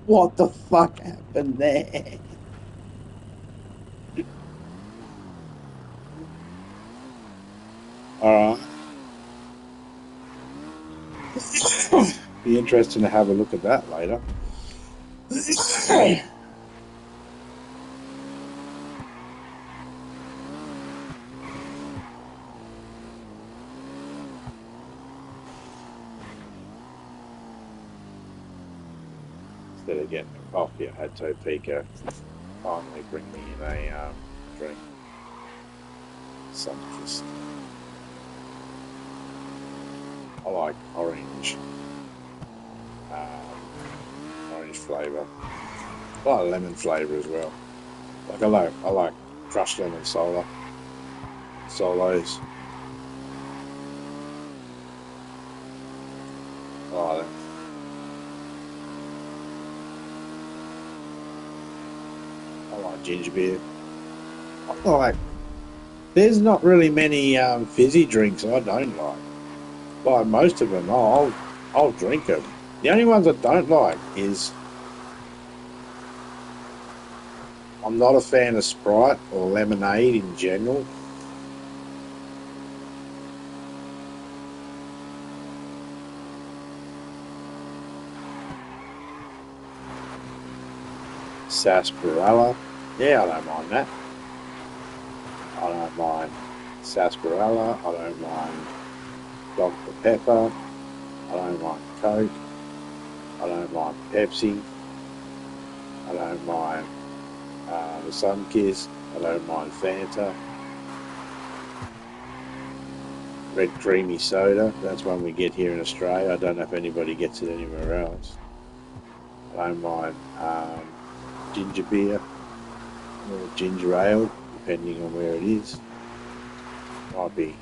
What the fuck happened there? Alright. Be interesting to have a look at that later. Instead of getting a coffee, I had Topeka finally bring me in a drink. Some just I like orange flavour. I like lemon flavour as well. Like I like crushed lemon solos. I like that. I like ginger beer. I like. There's not really many fizzy drinks I don't like. Like most of them, I'll drink them. The only ones I don't like is I'm not a fan of Sprite or lemonade in general. Sarsaparilla, yeah, I don't mind that. I don't mind sarsaparilla. I don't mind Dr. Pepper. I don't mind Coke. I don't mind Pepsi. I don't mind the Sunkiss. I don't mind Fanta. Red creamy soda. That's one we get here in Australia. I don't know if anybody gets it anywhere else. I don't mind ginger beer or ginger ale, depending on where it is. Might be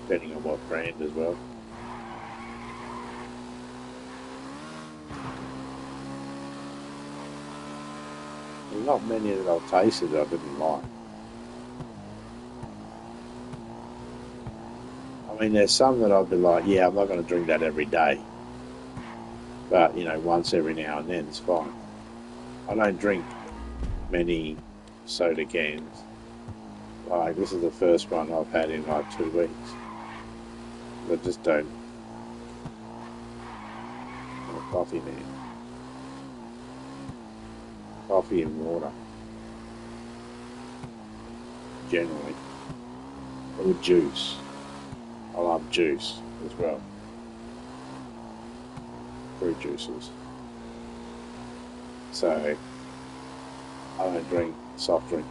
depending on what brand as well. There's not many that I've tasted that I didn't like. I mean, there's some that I'd be like, yeah, I'm not going to drink that every day. But, you know, once every now and then, it's fine. I don't drink many soda cans. Like, this is the first one I've had in like 2 weeks. I just don't. I'm a coffee man. Coffee and water. Generally. Or juice. I love juice as well. Fruit juices. So, I don't drink soft drink.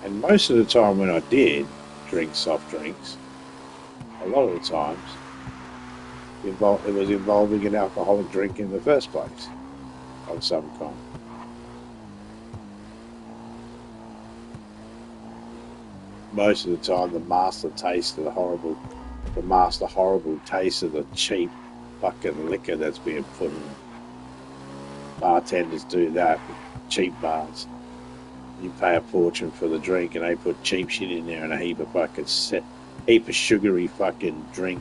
And most of the time when I did drink soft drinks, a lot of the times, it was involving an alcoholic drink in the first place of some kind. Most of the time, the master horrible taste of the cheap fucking liquor that's being put in. Bartenders do that with cheap bars. You pay a fortune for the drink and they put cheap shit in there and a heap of sugary fucking drink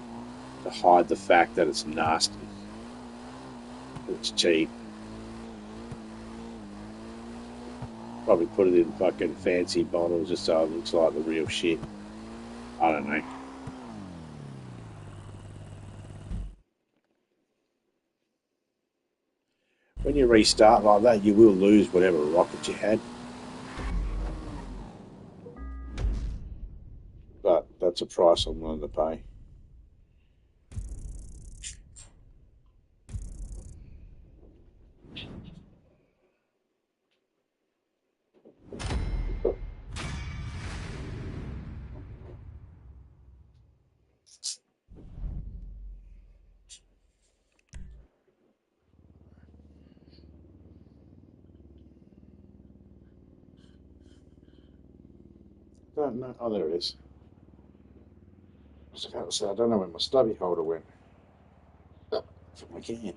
to hide the fact that it's nasty. It's cheap. Probably put it in fucking fancy bottles just so it looks like the real shit. I don't know. When you restart like that, you will lose whatever rocket you had. But that's a price I'm willing to pay. Don't know. Oh, there it is. I was about to say, I don't know where my stubby holder went. For my can.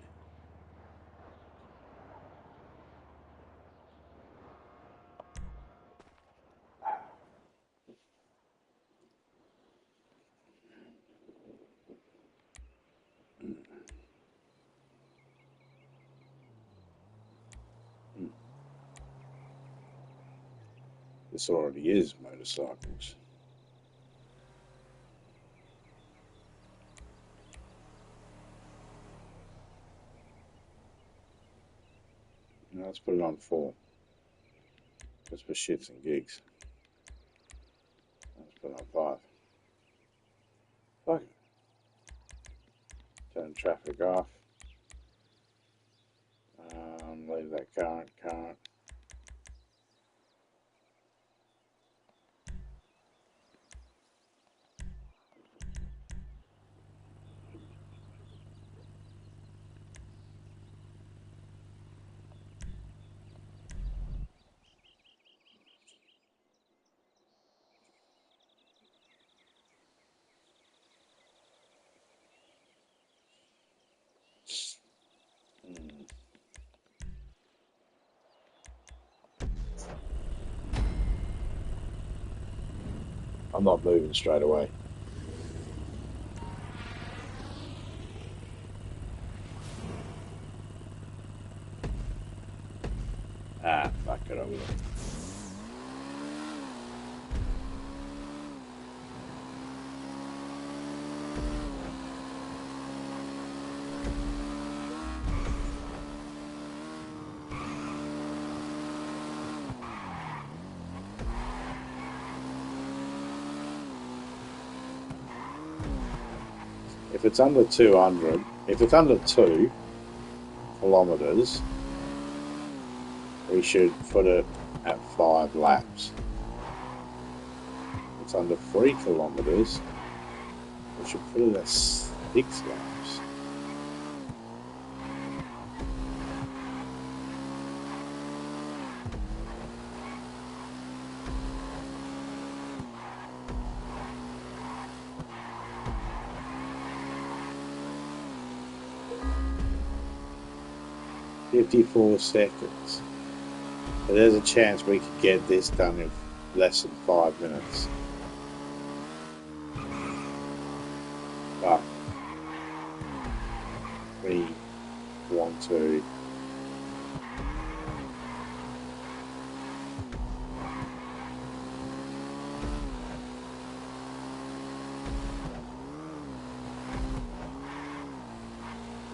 This already is motorcycles. Now let's put it on 4. Just for shits and gigs. Let's put it on 5. Fuck it. Turn traffic off. Leave that current. I'm not moving straight away. Ah, fuck it, I will. If it's under 200, if it's under 2 kilometers, we should put it at 5 laps. If it's under 3 kilometers, we should put it at 6 laps. "54 seconds. But there's a chance we could get this done in less than 5 minutes. But we want to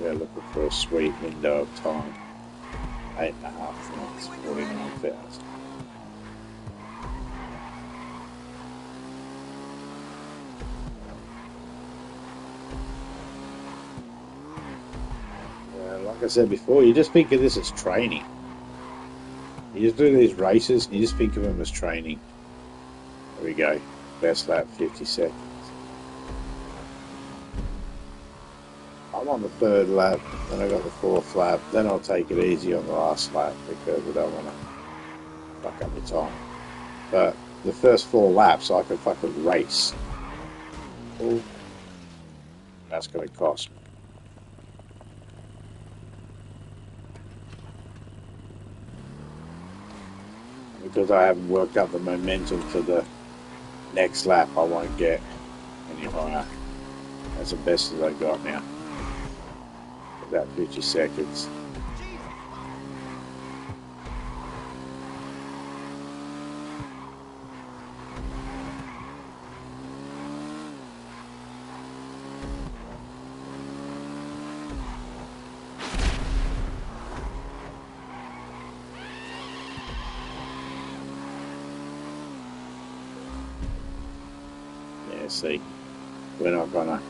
we're looking for a sweet window of time. 8.5 minutes, 49,000. Like I said before, you just think of this as training. You just do these races, you just think of them as training. There we go. Best lap, 50 seconds. I'm on the 3rd lap, then I got the 4th lap, then I'll take it easy on the last lap because I don't want to fuck up the time. But the first 4 laps I can fucking race. Well, that's going to cost me. Because I haven't worked up the momentum for the next lap, I won't get any higher. That's the best as I got now. About 50 seconds. Yeah, see, we're not gonna.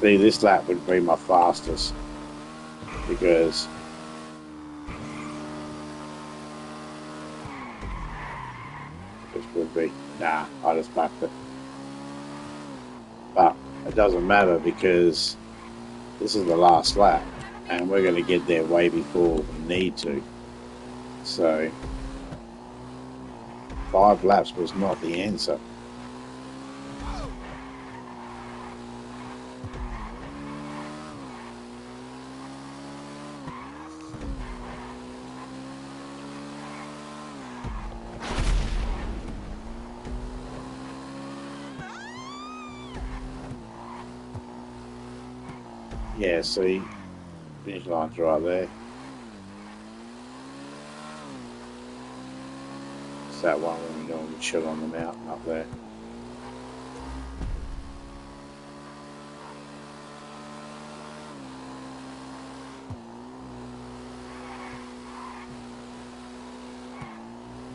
See, this lap would be my fastest. because this would be, nah, I just backed it. But it doesn't matter because this is the last lap and we're going to get there way before we need to. So 5 laps was not the answer. Yeah, see, finish line's right there. It's that one when we're going to chill on the mountain up there.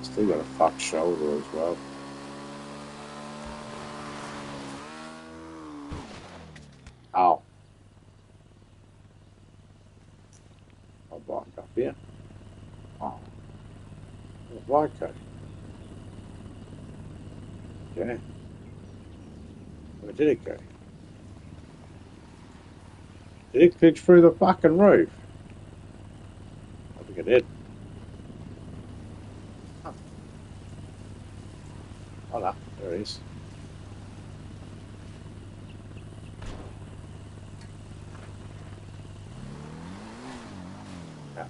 Still got a fucked shoulder as well. Oh. I'll block up here. Oh. There's white coat. Yeah. Where did it go? Did it glitch through the fucking roof? I think it did. Huh. Oh no, there it is. Ouch.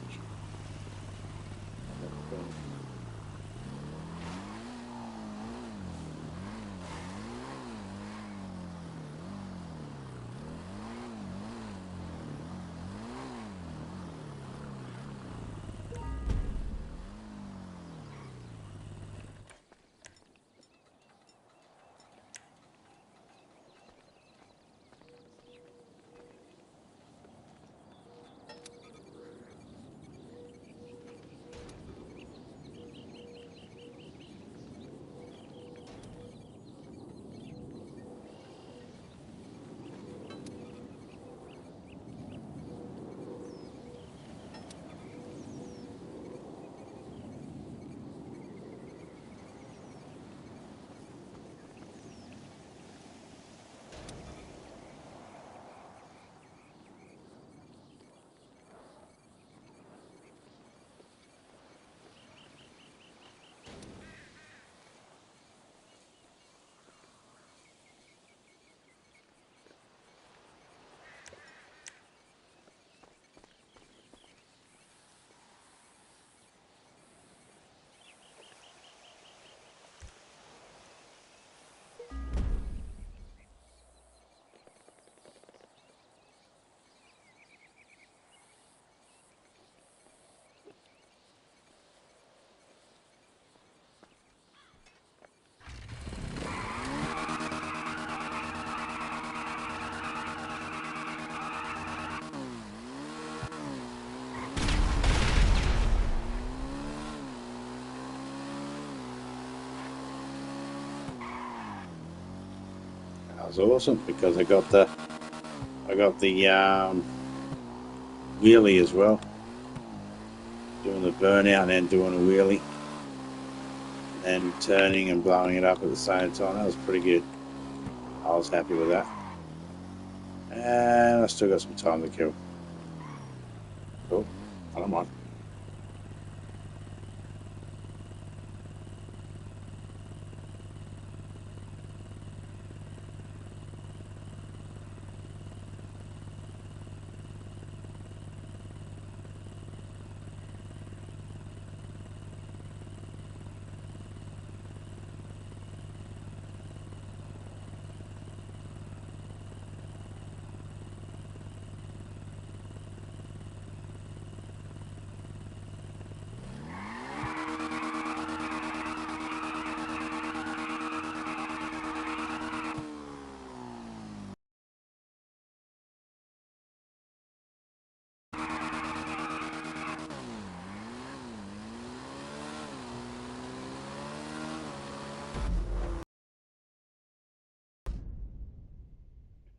That was awesome because I got the wheelie as well. Doing the burnout and doing a wheelie. And turning and blowing it up at the same time. That was pretty good. I was happy with that. And I still got some time to kill. Cool. I don't mind.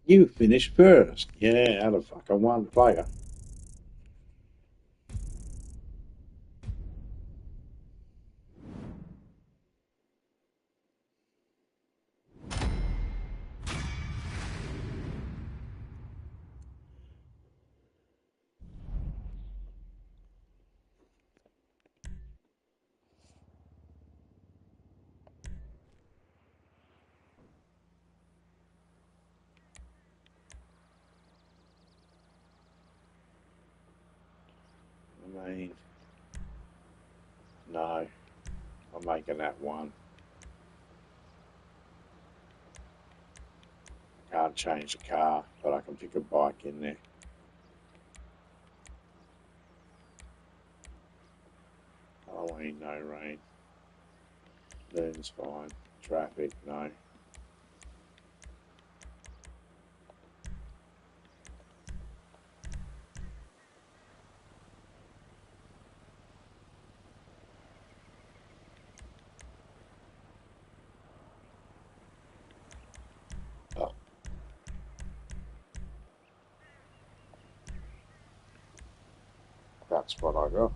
You finished first. Yeah, out of fucking one player. I mean, no, I'm making that one. Can't change the car, but I can pick a bike in there. Halloween, no rain. Moon's fine. Traffic, no. Oh. That's what I got.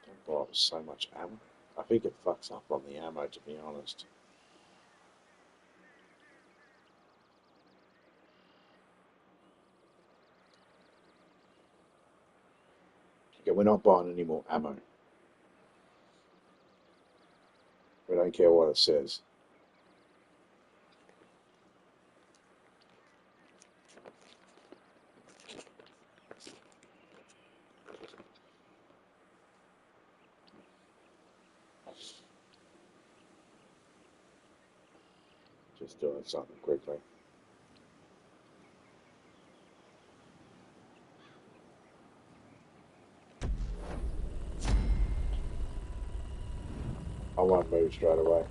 Don't bother with so much ammo. I think it fucks up on the ammo, to be honest. Okay, we're not buying any more ammo. We don't care what it says. Just doing something quickly. I won't move straight away.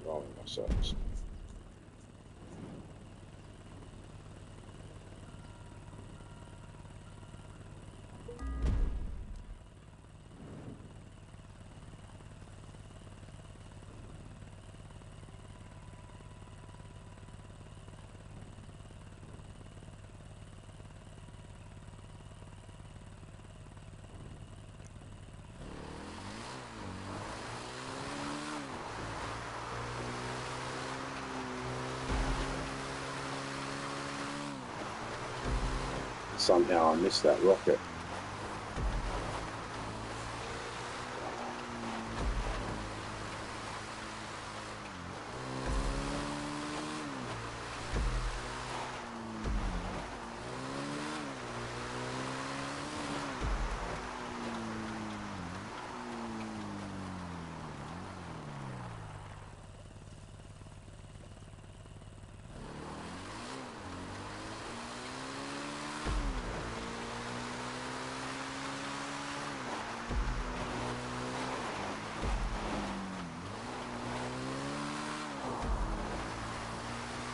Rolling myself. Somehow I missed that rocket.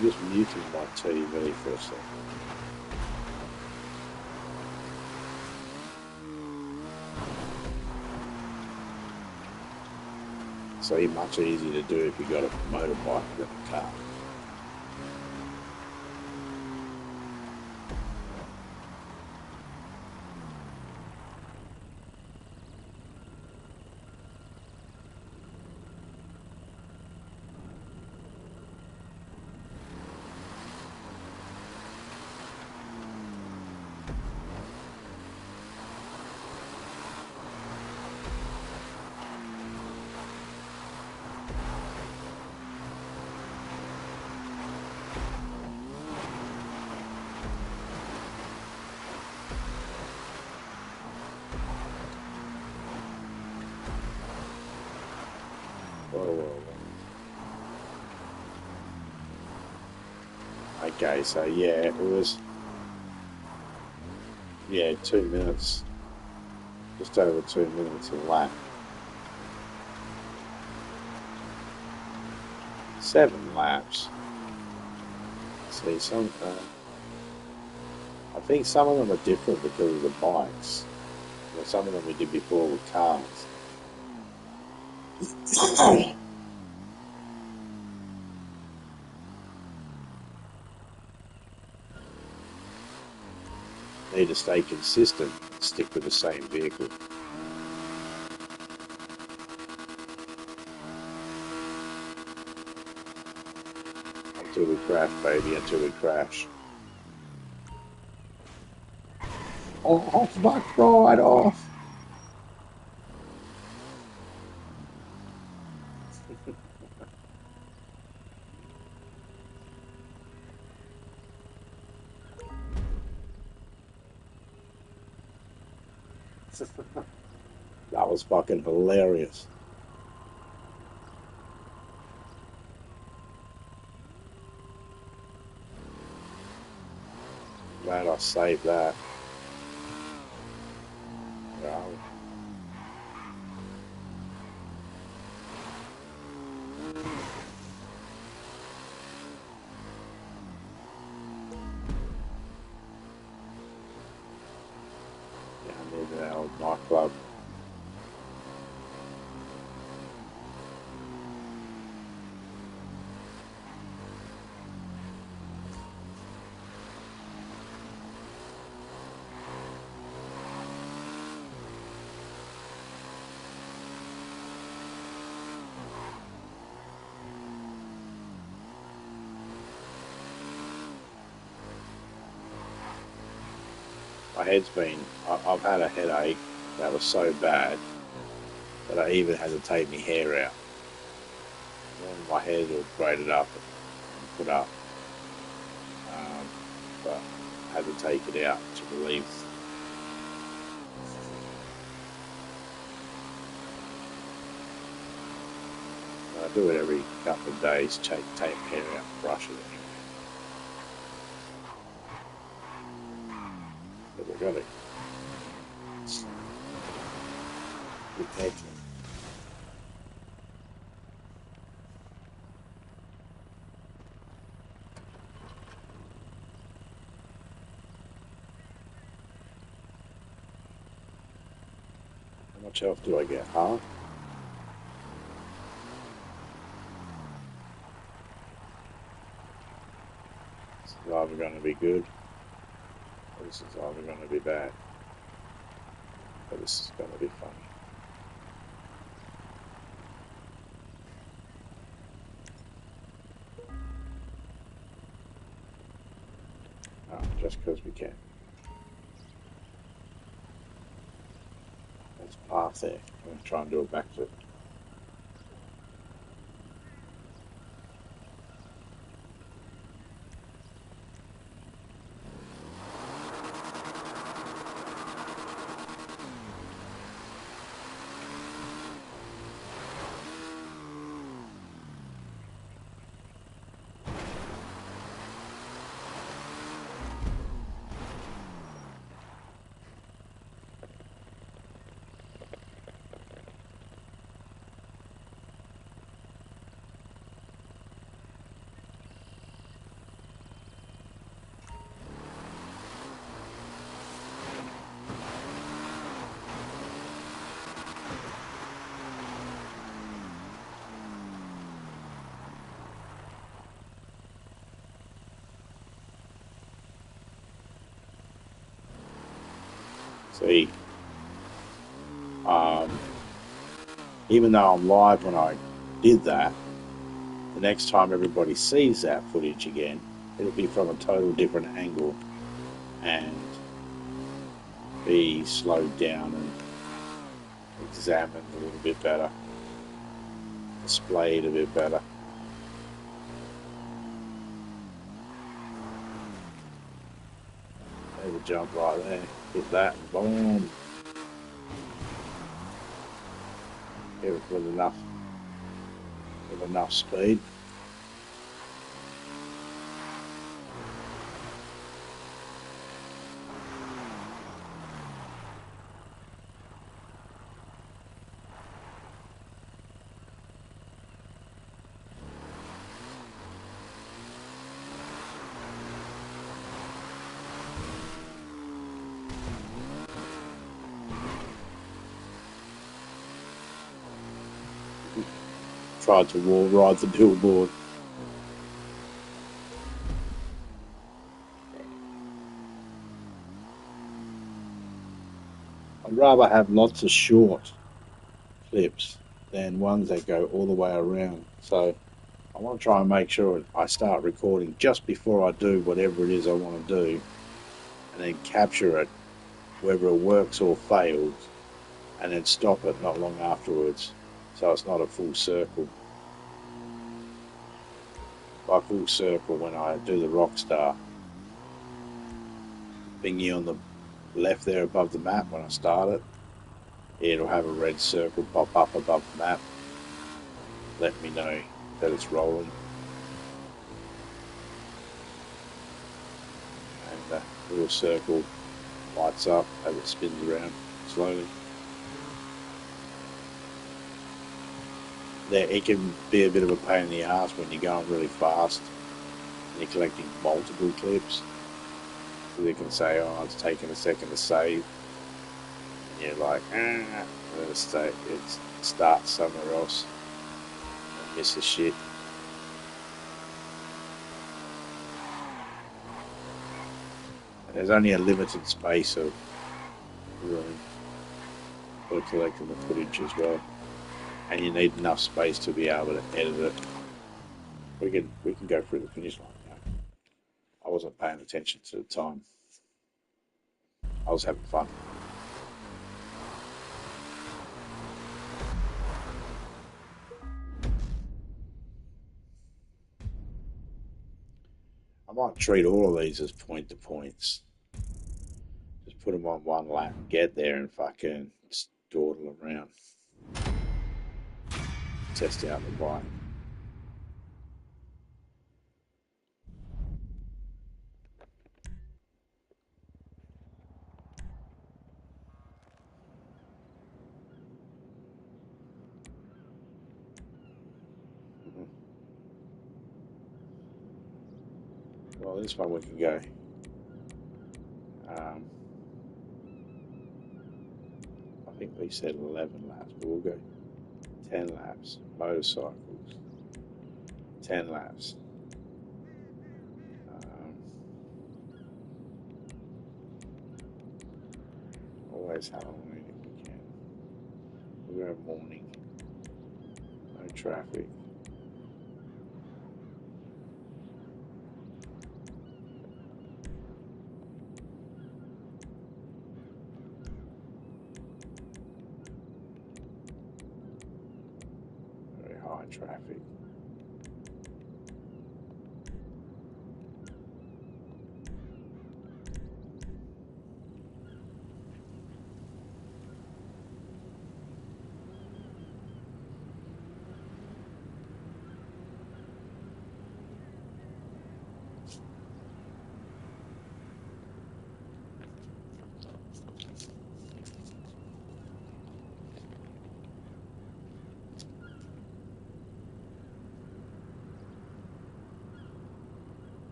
Just muting my TV for a second. So much easier to do if you got a motorbike than a car. Okay, so yeah, it was 2 minutes, just over 2 minutes a lap. 7 laps. See, I think some of them are different because of the bikes. You know, some of them we did before with cars. Need to stay consistent, stick with the same vehicle. Until we crash, baby, until we crash. Oh, fuck right off. That was fucking hilarious. Glad I saved that. Yeah. Down near the old nightclub. My head's been, I've had a headache that was so bad that I even had to take my hair out. And my hair's all braided up and put up, but I had to take it out to relieve. I do it every couple of days, take hair out, brush it anyway. But I got it. Protect it. How much health do I get? Half? This is either going to be good or this is either going to be bad. But this is going to be funny. Oh, just because we can. There's a path there. I'm going to try and do a backflip. See, even though I'm live when I did that, the next time everybody sees that footage again, it'll be from a total different angle and be slowed down and examined a little bit better, displayed a bit better. There's a jump right there. Hit that, boom. Hit it with enough speed. Tried to wall ride the billboard. I'd rather have lots of short clips than ones that go all the way around. So I want to try and make sure I start recording just before I do whatever it is I want to do, and then capture it, whether it works or fails, and then stop it not long afterwards, so it's not a full circle. like full circle when I do the rock star thingy on the left there above the map when I start it. It'll have a red circle pop up above the map. Let me know that it's rolling. And the little circle lights up as it spins around slowly. It can be a bit of a pain in the ass when you're going really fast and you're collecting multiple clips. So they can say, oh, it's taking a second to save. And you're like, and then it starts somewhere else and miss the shit. And there's only a limited space of room for collecting the footage as well. And you need enough space to be able to edit it. We can go through the finish line now. I wasn't paying attention to the time. I was having fun. I might treat all of these as point to points. Just put them on one lap, get there, and fucking just dawdle around. Test out the bike. Well, this one we can go. I think we said 11 laps, but we'll go 10 laps. Motorcycles, 10 laps. Always Halloween if we can. We'll go morning. No traffic. Very high traffic.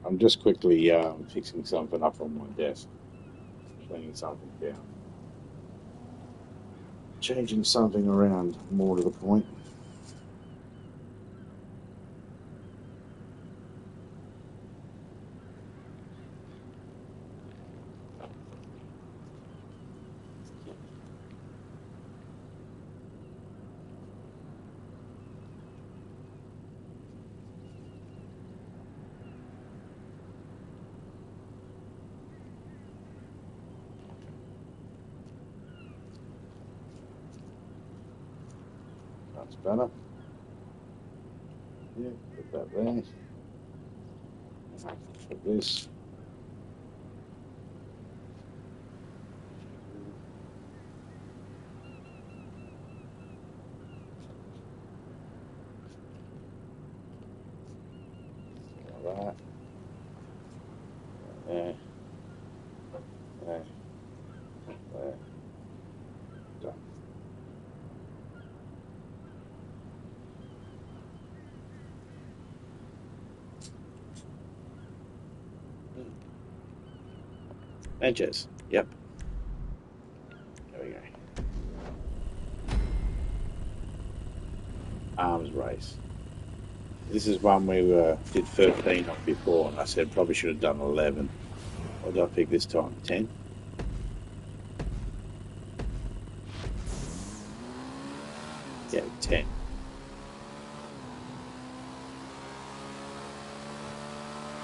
I'm just quickly fixing something up on my desk, cleaning something down, changing something around, more to the point. That's better. Yeah, put that there. Put this. Like that. There. There. There. Done. Edges. Yep. There we go. Arms race. This is one we did 13 on before, and I said probably should have done 11. What did I pick this time? 10? 10.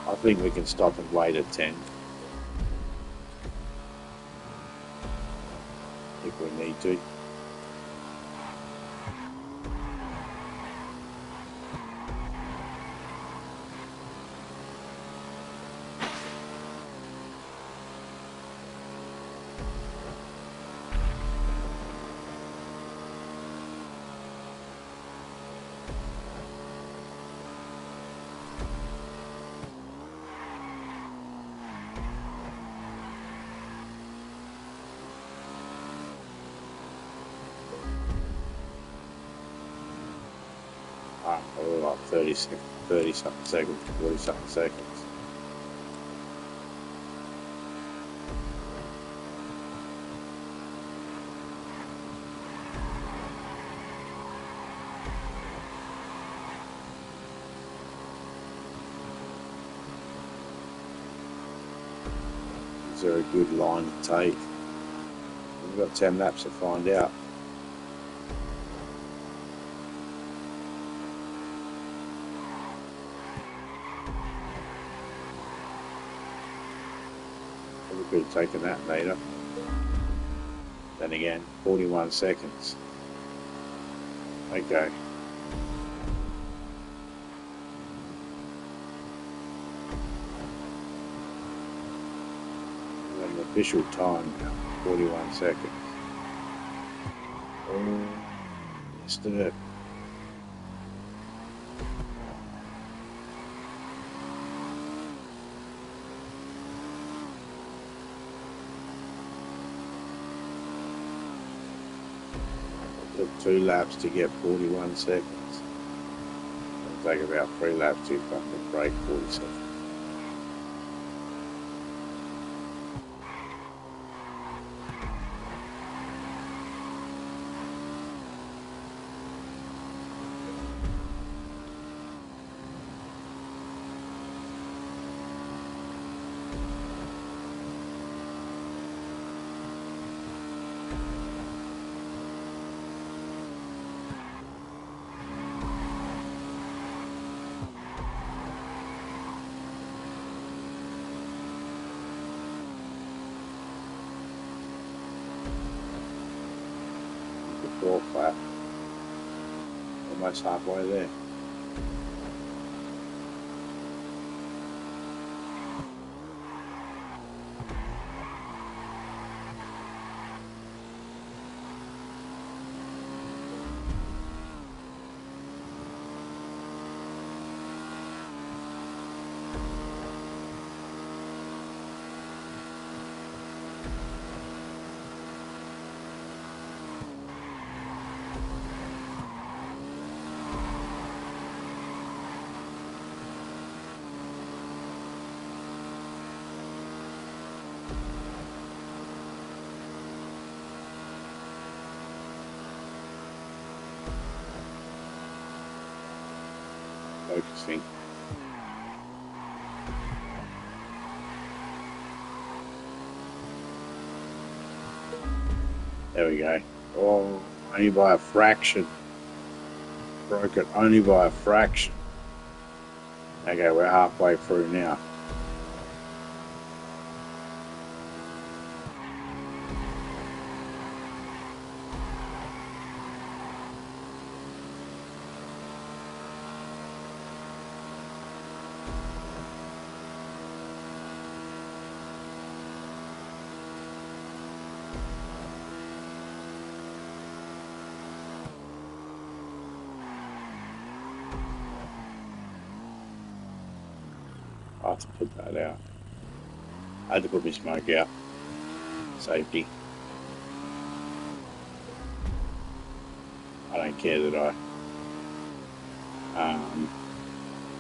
I think we can stop and wait at 10 if we need to. We're like 30 something seconds, 40 something seconds. Is there a good line to take? We've got 10 laps to find out. We could have taken that later. Then again, 41 seconds. Okay. An official time now, 41 seconds. Oh, yes, it. Took 2 laps to get 41 seconds. It'll take about 3 laps to fucking break 40 seconds. Door flap. Almost halfway there. Focusing. There we go. Oh, only by a fraction. Broke it only by a fraction. Okay, we're halfway through now. I have to put that out. I had to put my smoke out. Safety. I don't care that I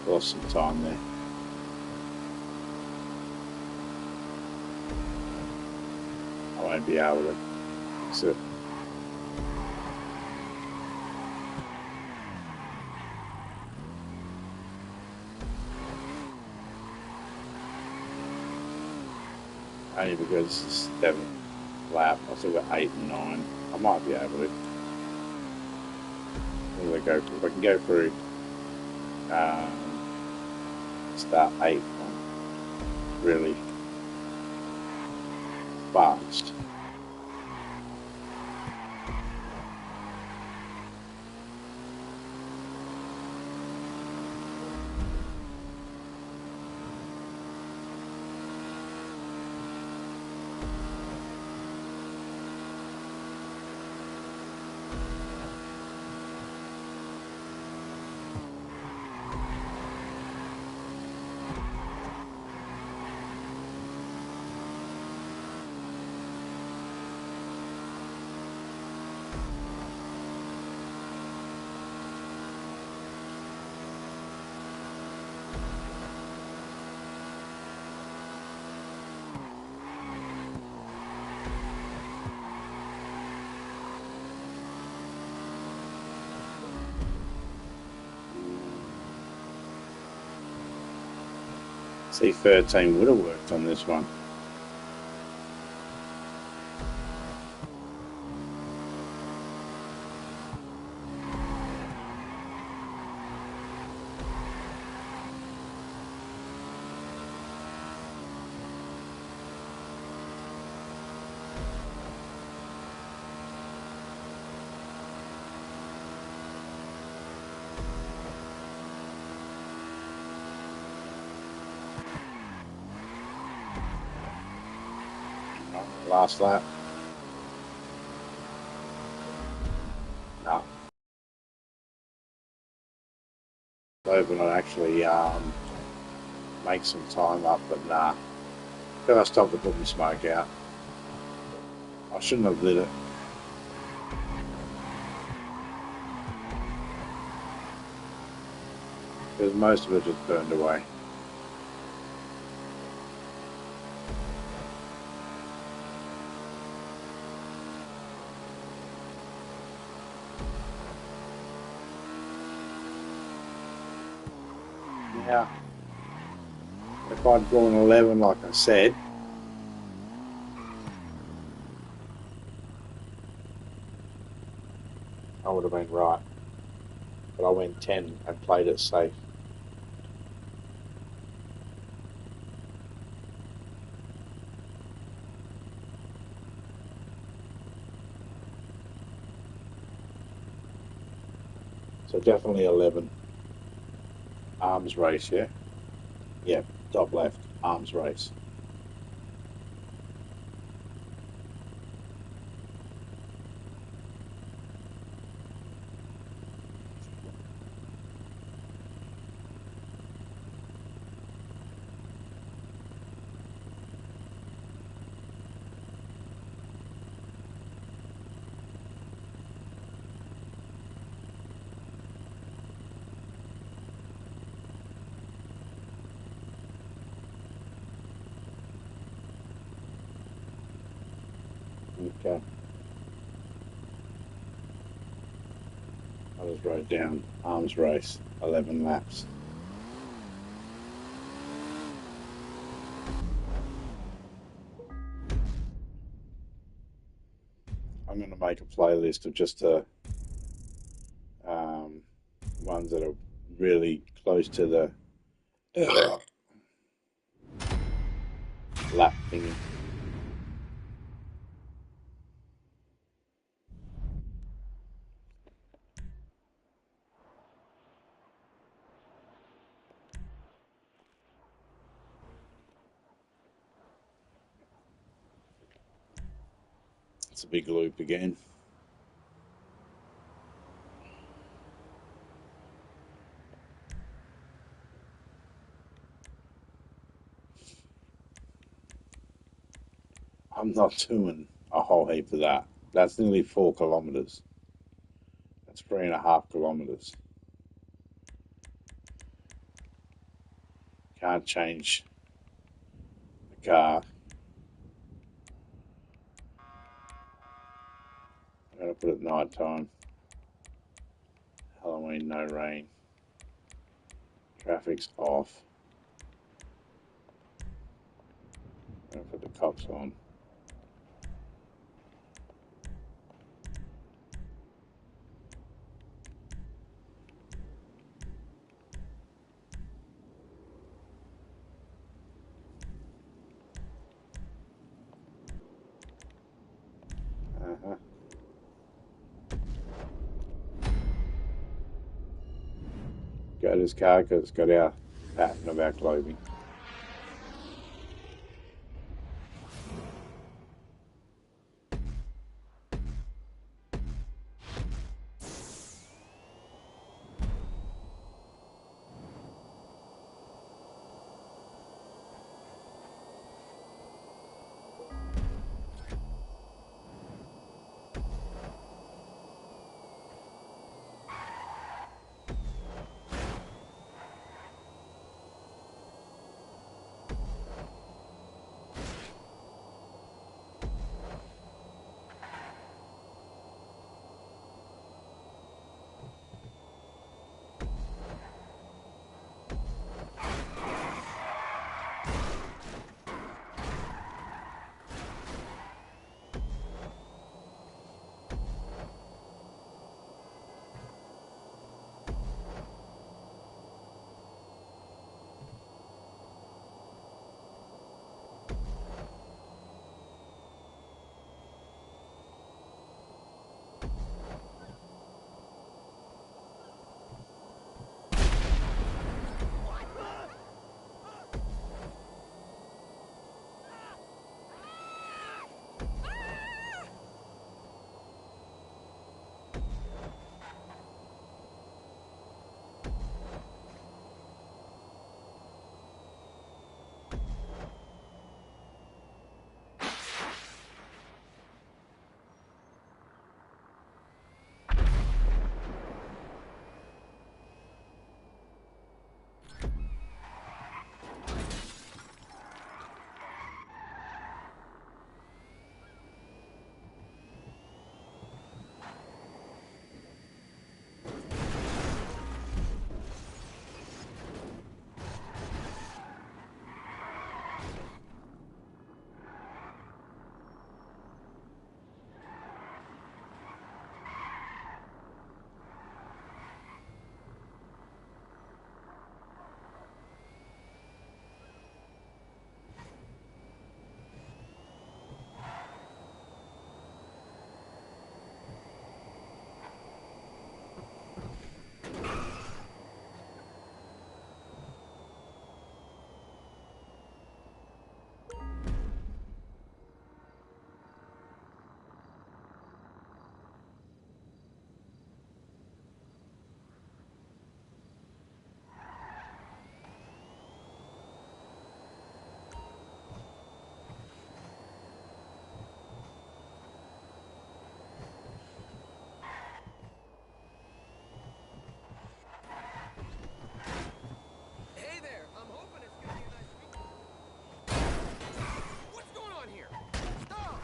lost some time there. I won't be able to fix it. Only because it's the 7th lap. I still got 8 and 9. I might be able to. What do I go through? I can go through start 8 really fast. C13 would have worked on this one. Last lap. No. Hoping I'd actually make some time up, but nah. Then I stopped to put my smoke out. I shouldn't have lit it. Because most of it just burned away. Now, if I'd gone 11 like I said, I would have been right. But I went 10 and played it safe. So definitely 11. Arms race, yeah? Yeah, top left, arms race. Okay. I just wrote down arms race, 11 laps. I'm going to make a playlist of just ones that are really close to the lap thingy. It's a big loop again. I'm not doing a whole heap of that. That's nearly 4 kilometers. That's 3.5 kilometers. Can't change the car. I'm going to put it night time. Halloween, no rain. Traffic's off. I'm going to put the cops on. go to this car because it's got our pattern of our clothing. Hey there, I'm hoping it's gonna be a nice week. What's going on here? Stop!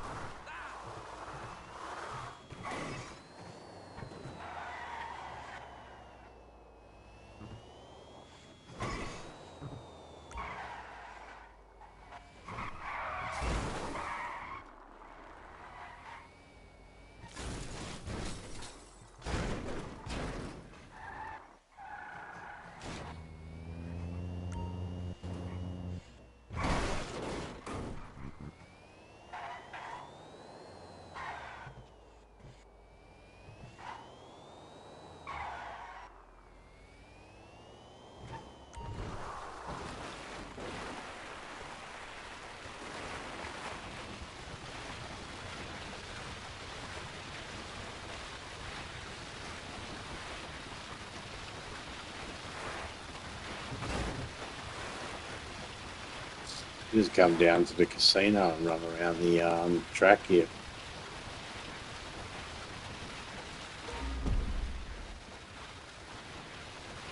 Just come down to the casino and run around the track here.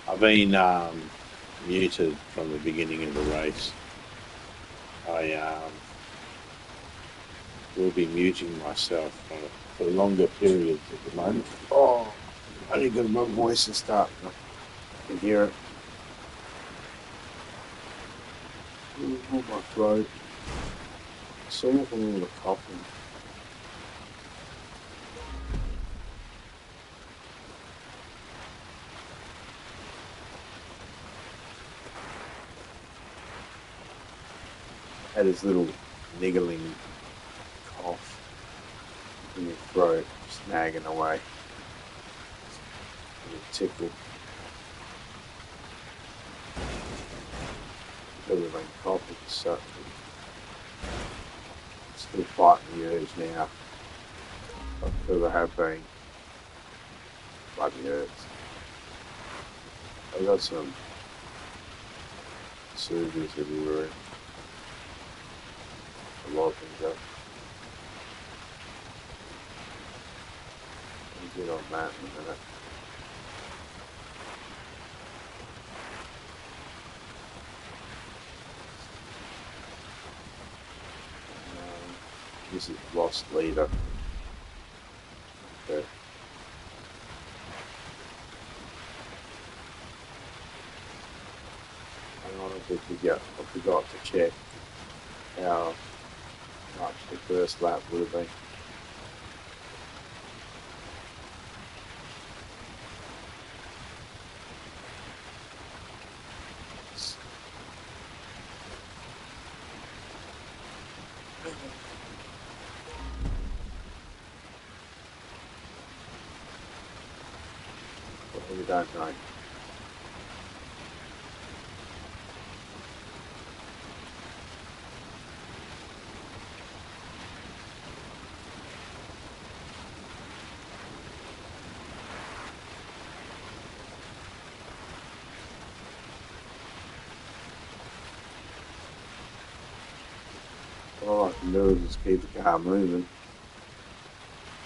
I've been muted from the beginning of the race. I will be muting myself for longer periods at the moment. Oh, I only got my voice and start. I can hear it. Oh, my throat. Sort of a little coughing. Had this little niggling cough in your throat, snagging away. A little tickle. could have been copied, so still fighting the urge now. I could have been bloody urge. I got some surgeries everywhere. A lot of things up. I'll get on that in a minute. This is lost leader. Okay. Hang on, I forgot to check how much the first lap would have been. We don't know. All I can do is just keep the car moving.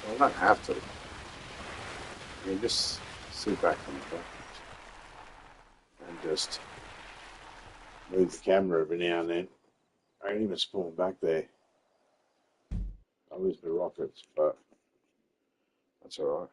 Well, I don't have to. I mean, just sit back on the front and just move the camera every now and then. I ain't even spawn back there. I lose my rockets, but that's alright.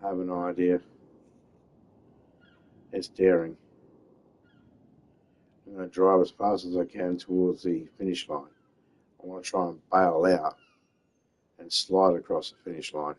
I have an idea. It's daring. I'm going to drive as fast as I can towards the finish line. I want to try and bail out and slide across the finish line.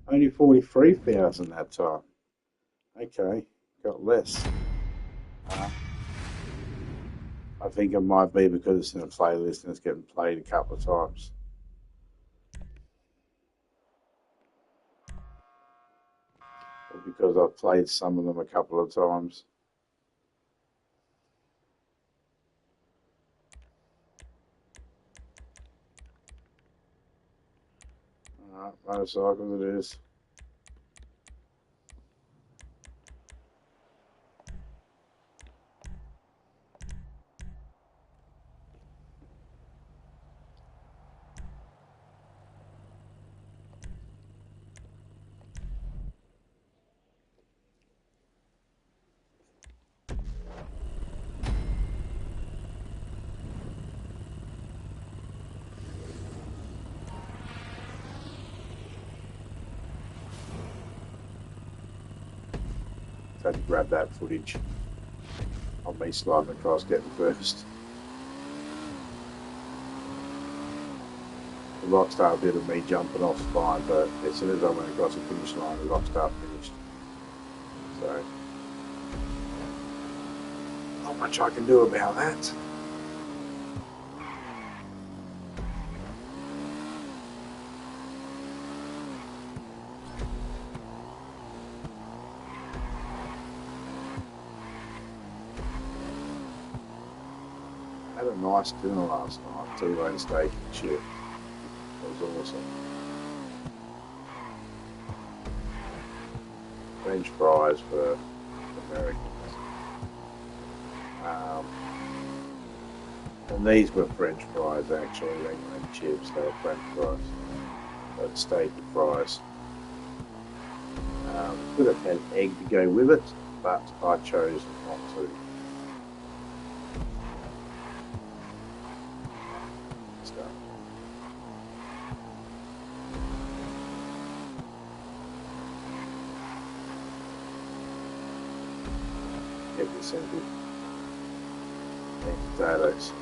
Only 43,000 that time. Okay, got less. I think it might be because it's in a playlist and it's getting played a couple of times. Or because I've played some of them a couple of times. Alright, motorcycles it is. had to grab that footage of me sliding across getting first. The Rockstar bit of me jumping off's fine, but as soon as I went across the finish line, the Rockstar finished. So, not much I can do about that. Had a nice dinner last night, T-bone steak and shit. It was awesome. French fries for Americans. And these were French fries actually, they weren't chips, they were French fries. But steak and fries. Could have had egg to go with it, but I chose not to. Simple. And potatoes.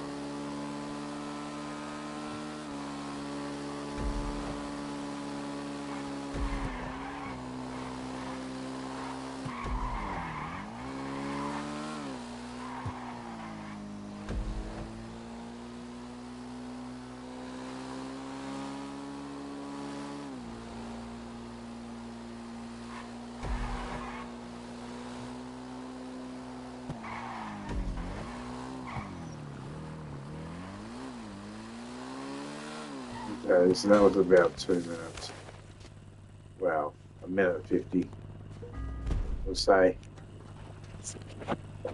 Okay, so that was about 2 minutes. Well, 1:50. We'll say.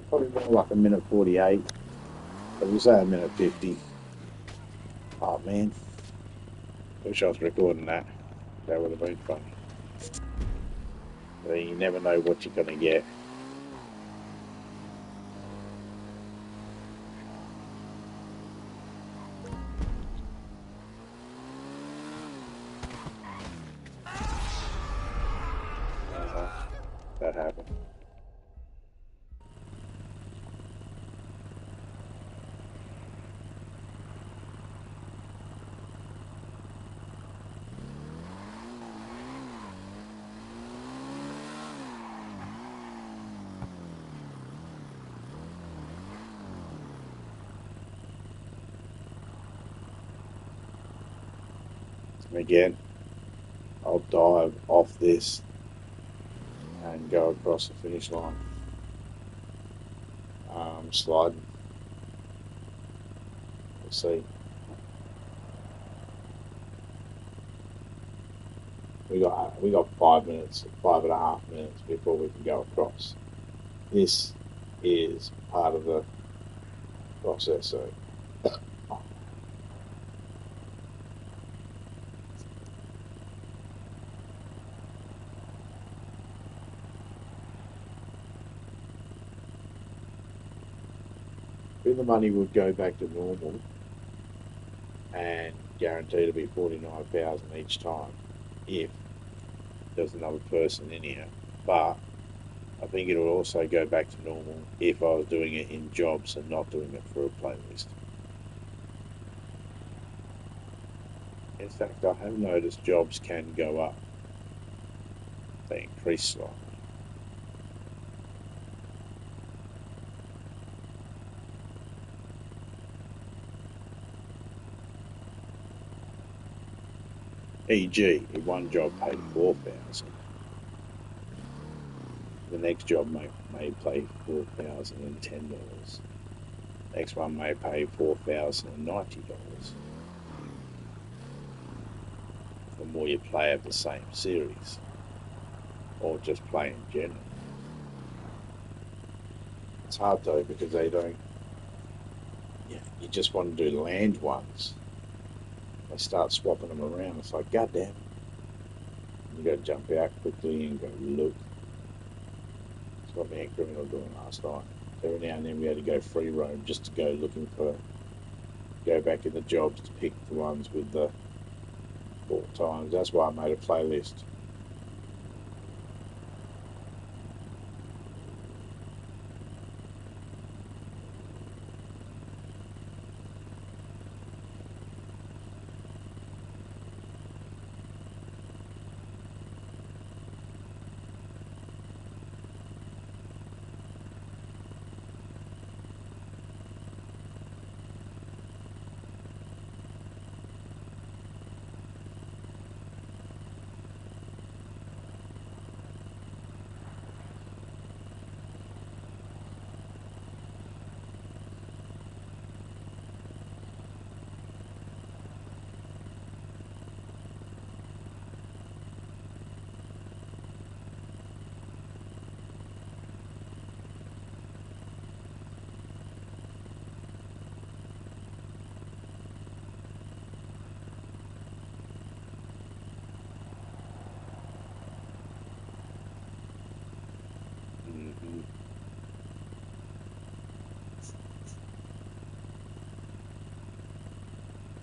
Probably more like 1:48. But we'll say 1:50. Oh man. Wish I was recording that. That would have been funny. But you never know what you're going to get. That happened. And again, I'll dive off this and go across the finish line. Sliding. We'll see. We got 5 minutes, 5.5 minutes before we can go across. This is part of the process. So. The money would go back to normal and guaranteed to be 49,000 each time if there's another person in here. But I think it will also go back to normal if I was doing it in jobs and not doing it for a playlist. In fact, I have noticed jobs can go up. They increase slightly. E.g., if one job paid 4,000, the next job may pay $4,010. Next one may pay $4,090. The more you play of the same series, or just play in general. It's hard though because they don't. Yeah, you just want to do land ones. They start swapping them around. It's like, goddamn. You got to jump out quickly and go look. That's what me and Criminal were doing last night. Every now and then we had to go free roam just to go looking for, go back in the jobs to pick the ones with the 4 times. That's why I made a playlist.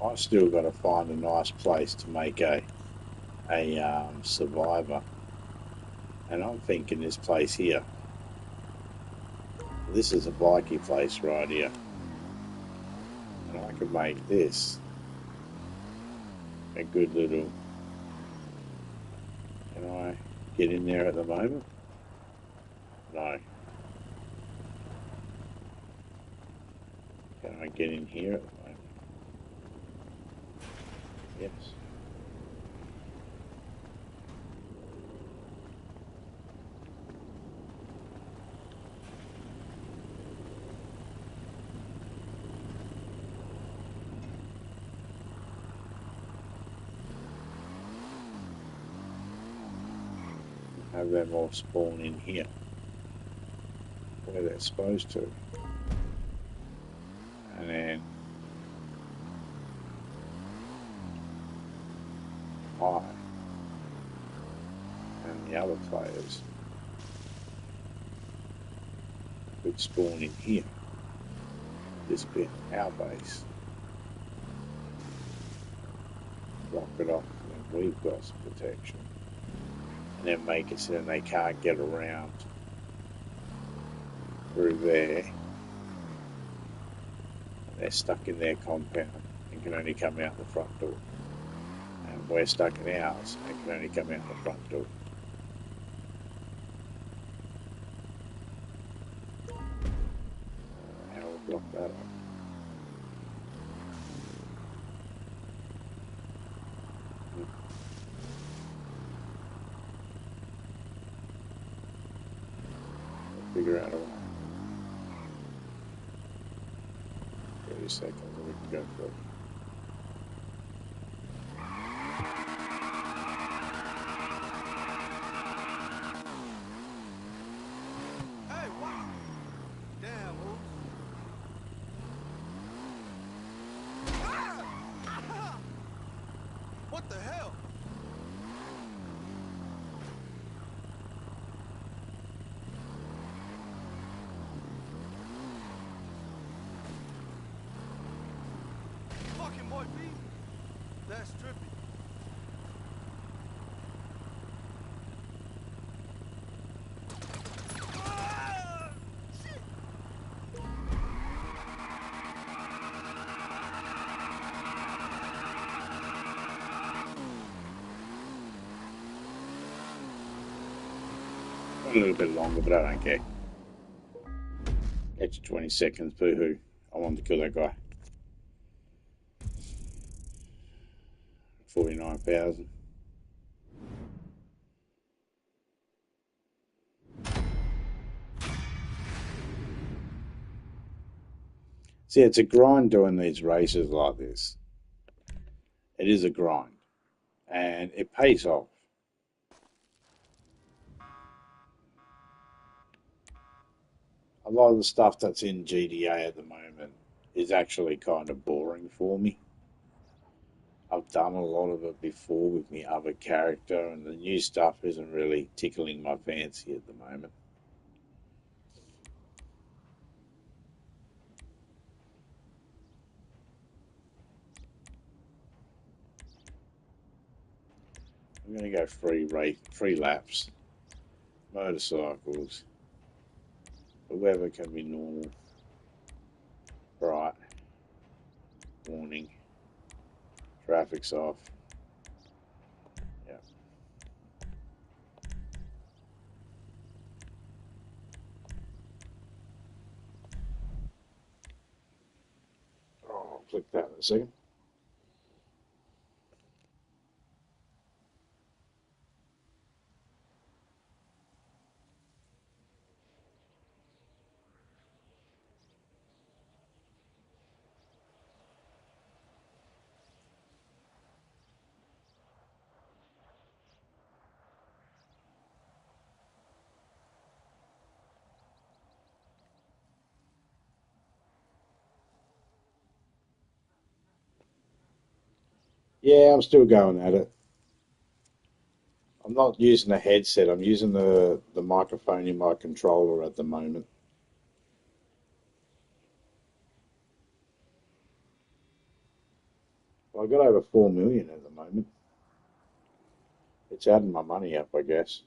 I still got to find a nice place to make a survivor, and I'm thinking this place here. This is a bikey place right here, and I could make this a good little. Can I get in there at the moment? No. Can I get in here at the moment? Yes. Have them all spawn in here where they're supposed to, and then I and the other players could spawn in here, this bit, our base, block it off, and we've got some protection, and then make it so they can't get around through there. They're stuck in their compound and can only come out the front door. And we're stuck in ours and can only come out the front door. How will block that up? Figure out a way. 30 seconds and we can go for it. Hey, wow. Damn, Wolf. Ah! What the hell? Fucking boy, B. That's trippy. Ah! Shit. A little bit longer, but I don't care. Extra 20 seconds, boo-hoo. I wanted to kill that guy. 49,000. See, it's a grind doing these races like this. It is a grind. And it pays off. A lot of the stuff that's in GTA at the moment is actually kind of boring for me. I've done a lot of it before with my other character, and the new stuff isn't really tickling my fancy at the moment. I'm going to go free laps, motorcycles, the weather can be normal, bright, warning, traffic's off. Yeah. Oh, I'll click that in a second. Yeah, I'm still going at it. I'm not using a headset. I'm using the microphone in my controller at the moment. I got over 4 million at the moment. It's adding my money up, I guess.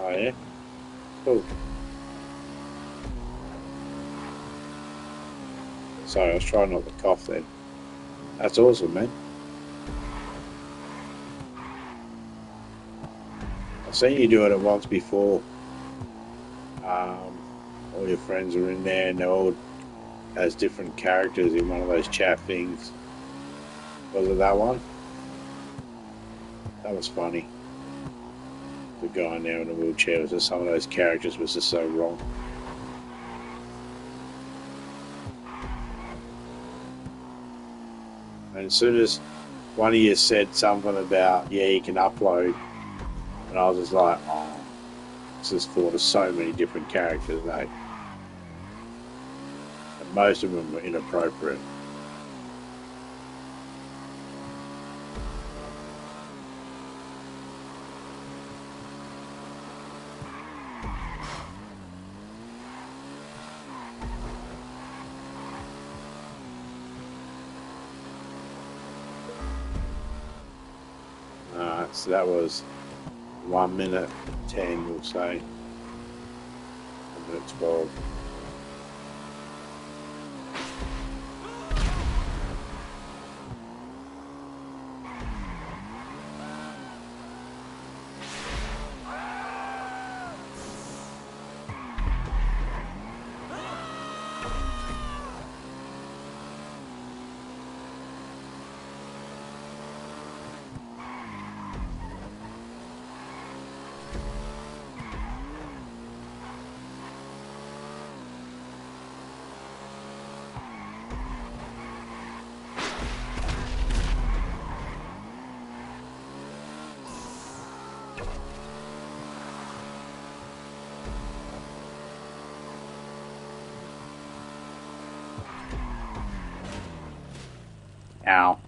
Oh yeah? Cool. Sorry, I was trying not to cough then. That's awesome, man. I've seen you doing it once before. All your friends are in there and they're all as different characters in one of those chat things. Was it that one? That was funny. The guy now in a wheelchair was just some of those characters was just so wrong. And as soon as one of you said something about, yeah, you can upload, and I was just like, oh, this is thought of so many different characters, mate. And most of them were inappropriate. So that was 1 minute 10, we'll say. 1 minute 12. Ow.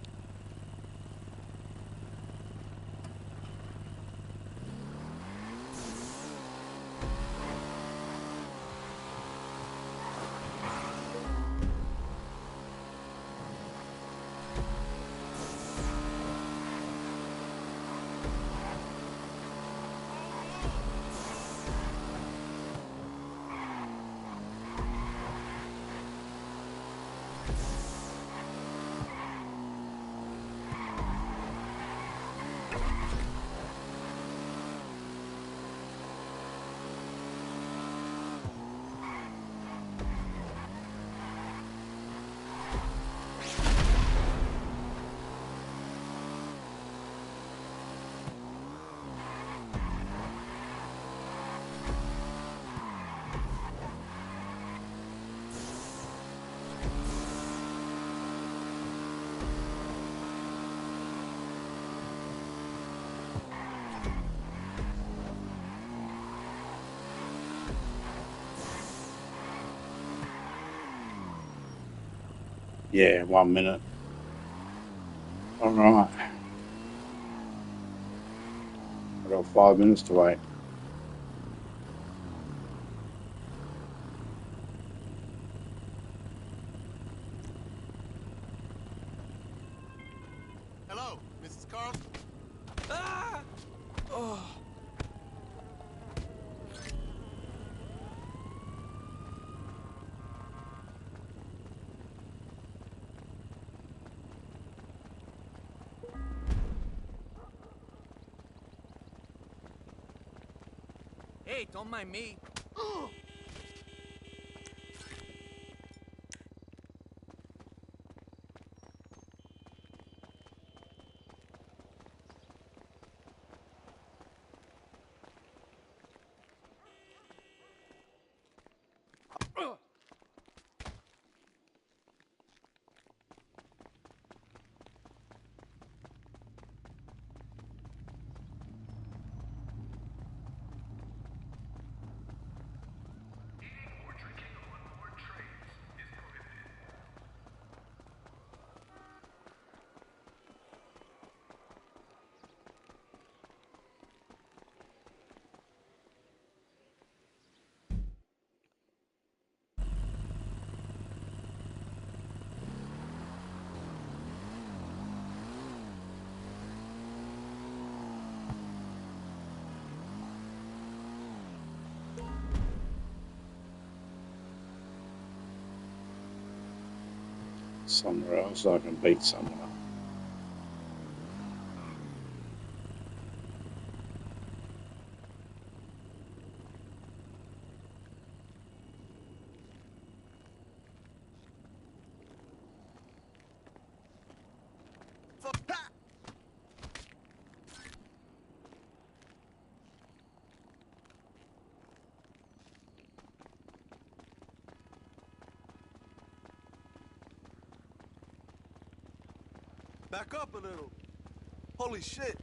Yeah, 1 minute. All right. I've got 5 minutes to wait. Hello, Mrs. Carlson. Ah! Oh. Hey, don't mind me. somewhere else so I can beat someone up. Back up a little. Holy shit.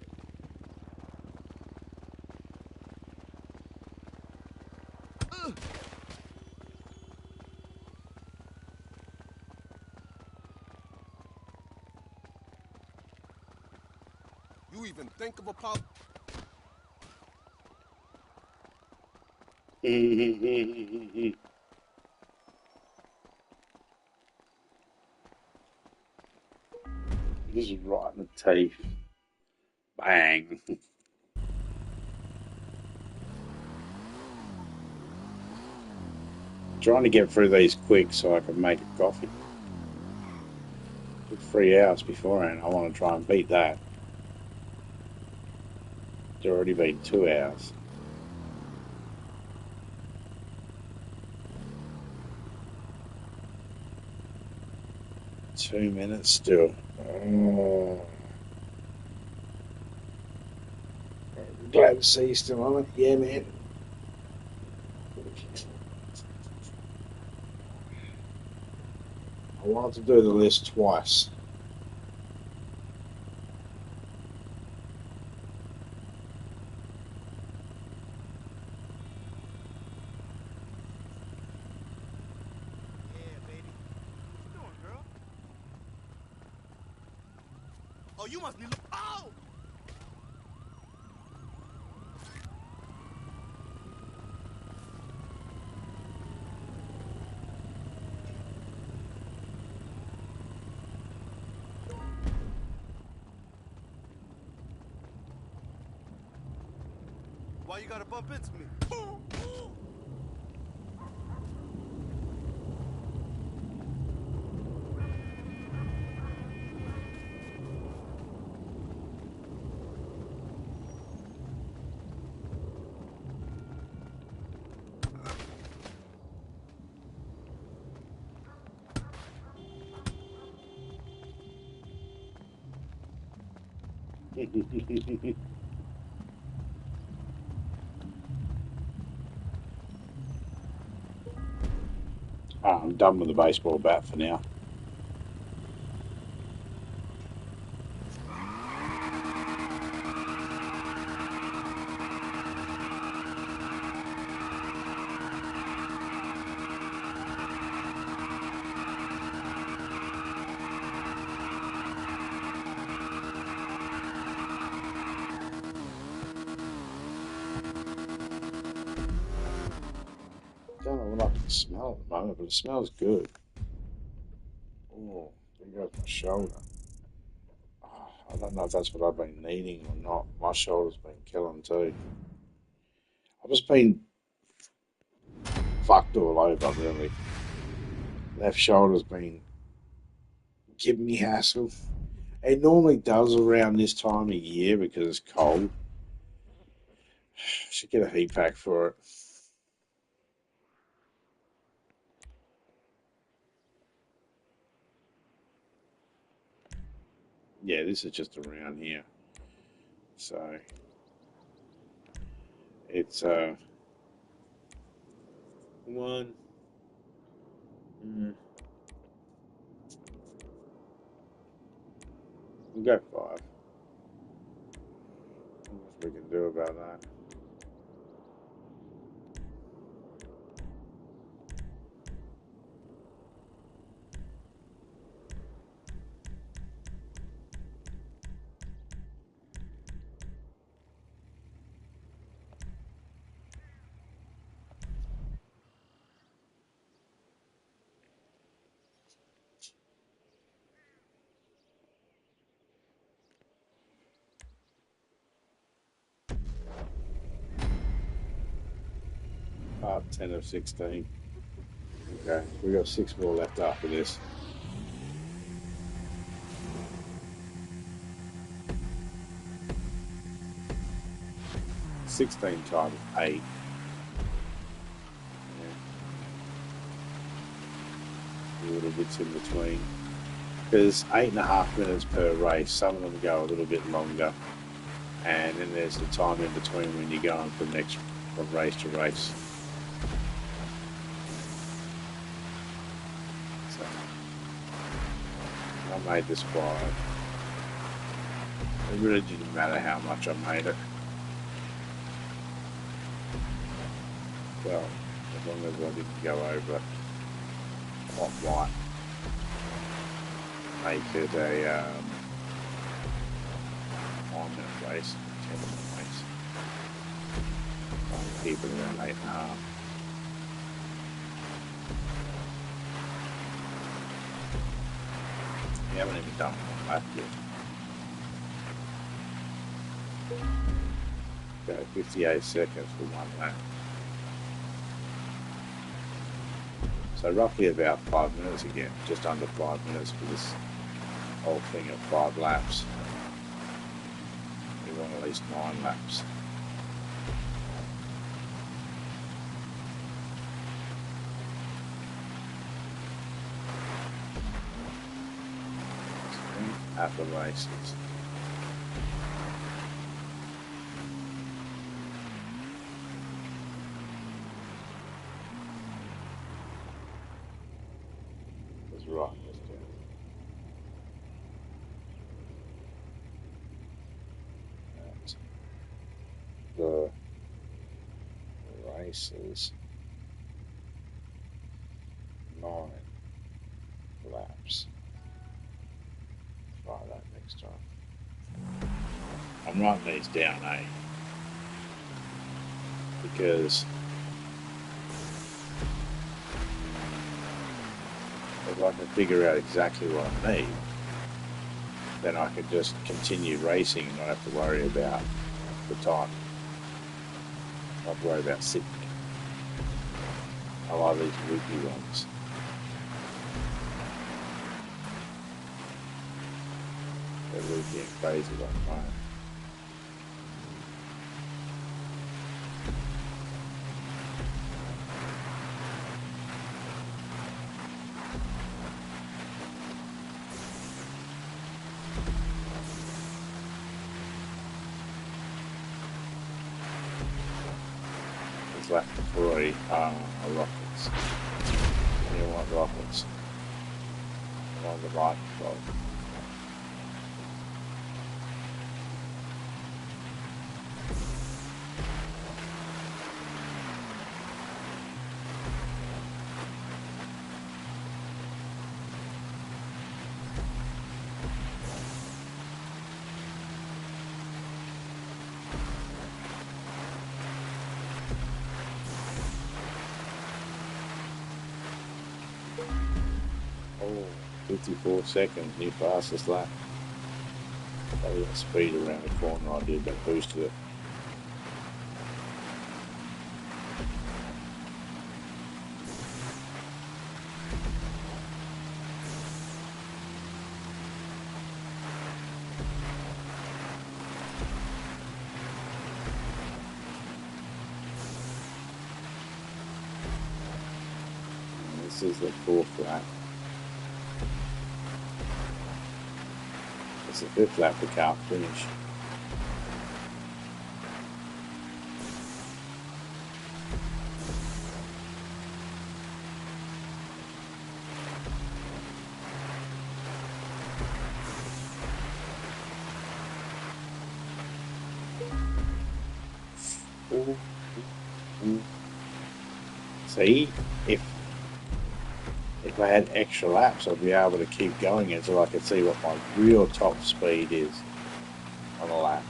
You even think of a pop? This is right in the teeth. Bang. Trying to get through these quick so I can make a coffee. Took 3 hours beforehand. I want to try and beat that. It's already been 2 hours. Two minutes still. Oh. Glad to see you still on it. Yeah, man. I wanted to do the list twice. Yeah, baby. What you doing, girl? Oh, you must be. Oh! Why you gotta bump into me? I'm done with the baseball bat for now. I don't know what I can smell at the moment, but it smells good. Oh, there goes my shoulder. Oh, I don't know if that's what I've been needing or not. My shoulder's been killing too. I've just been fucked all over, really. Left shoulder's been giving me hassle. It normally does around this time of year because it's cold. I should get a heat pack for it. Yeah, this is just around here. So it's one. We'll go 5. What we can do about that. Part 10 of 16. Okay, we got 6 more left after this. 16 times 8. Yeah. Little bits in between. Because 8.5 minutes per race. Some of them go a little bit longer. And then there's the time in between when you're going from race to race. So, I made this quad. It really didn't matter how much I made it. Well, as long as I didn't go over hot white. Make it a 9-minute race, 10-minute race. I'll keep it around 8.5. You haven't even done one lap yet. Okay, 58 seconds for one lap. So roughly about 5 minutes again, just under 5 minutes for this whole thing of 5 laps. We want at least 9 laps. At the races. Let's write this down. At the races, 9 laps. Try that next time. I'm writing these down, because if I can figure out exactly what I need, then I can just continue racing and not have to worry about the time. I have to worry about sitting. I like these loopy ones. They're loopy and crazy like mine. Left 3 are rockets. You want rockets. On the right side. Oh, 54 seconds, new fastest lap. That was that speed around the corner I did that boosted it. And this is the 4th lap. It's the 5th lap we can't finish. See, if I had extra laps, I'd be able to keep going until I could see what my real top speed is on a lap.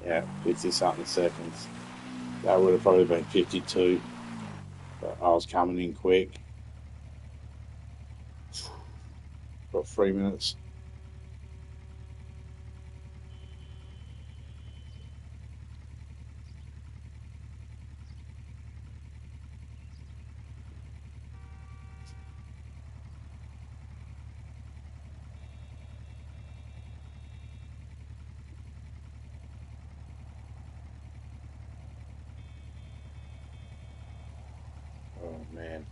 Yeah, 50 something seconds. That would have probably been 52, but I was coming in quick. Got 3 minutes. Oh man.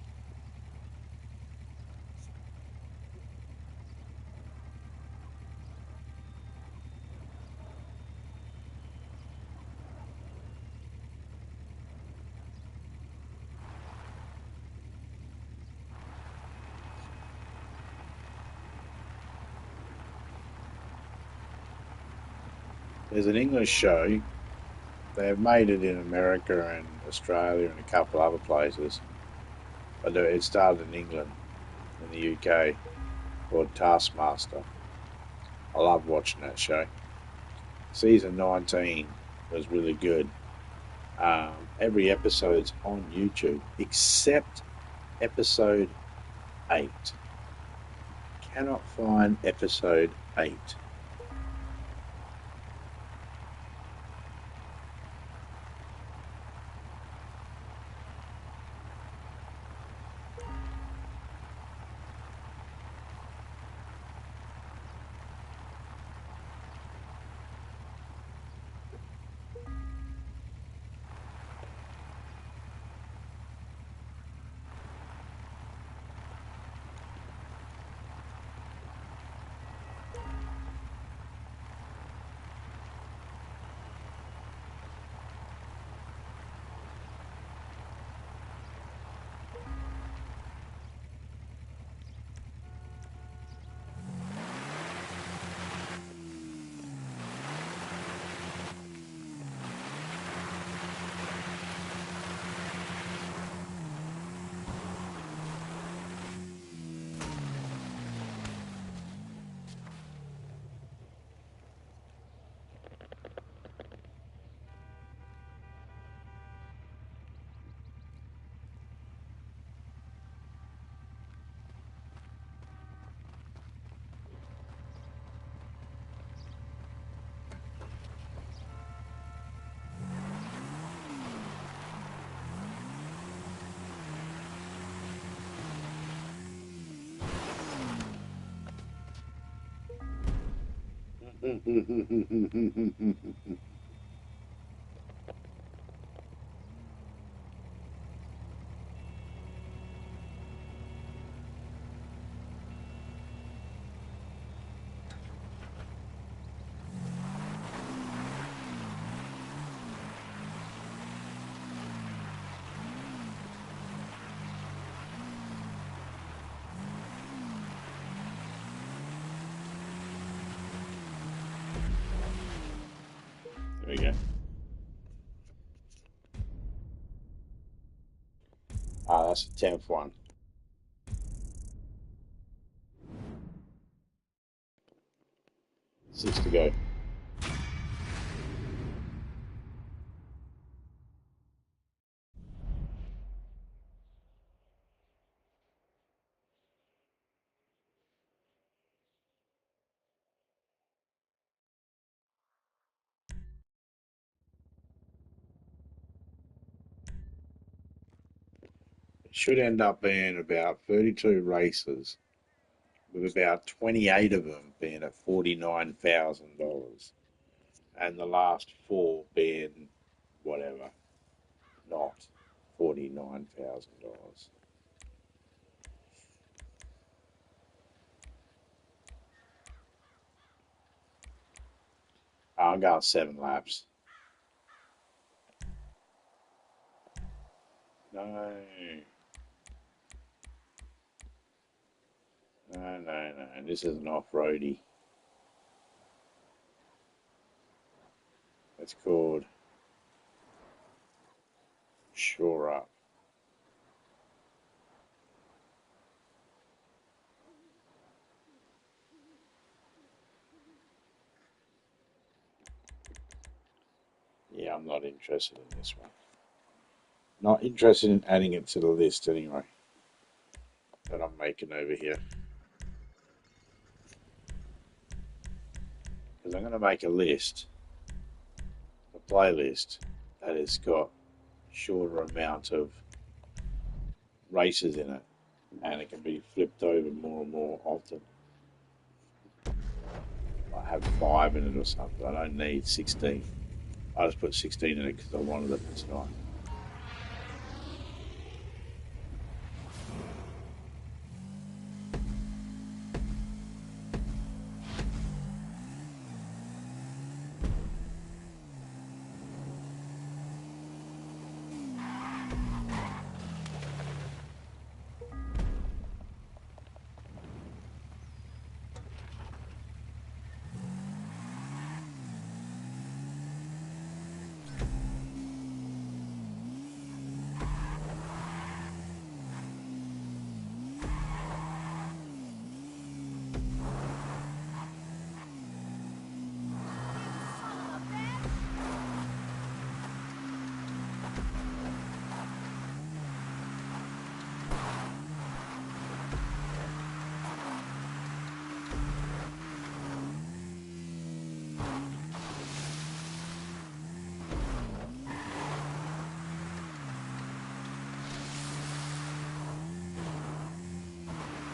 There's an English show. They've made it in America and Australia and a couple other places. But it started in England, in the UK, called Taskmaster. I love watching that show. Season 19 was really good. Every episode's on YouTube except episode 8. Cannot find episode 8. There we go. That's the 10th one. Six to go. It should end up being about 32 races, with about 28 of them being at $49,000, and the last four being whatever, not $49,000. I'm going 7 laps. No, no. This is an off-roady. It's called Shore Up. I'm not interested in this one. Not interested in adding it to the list anyway. That I'm making over here. Because I'm going to make a list, a playlist, that has got a shorter amount of races in it. And it can be flipped over more and more often. I have 5 in it or something. I don't need 16. I just put 16 in it because I wanted it tonight.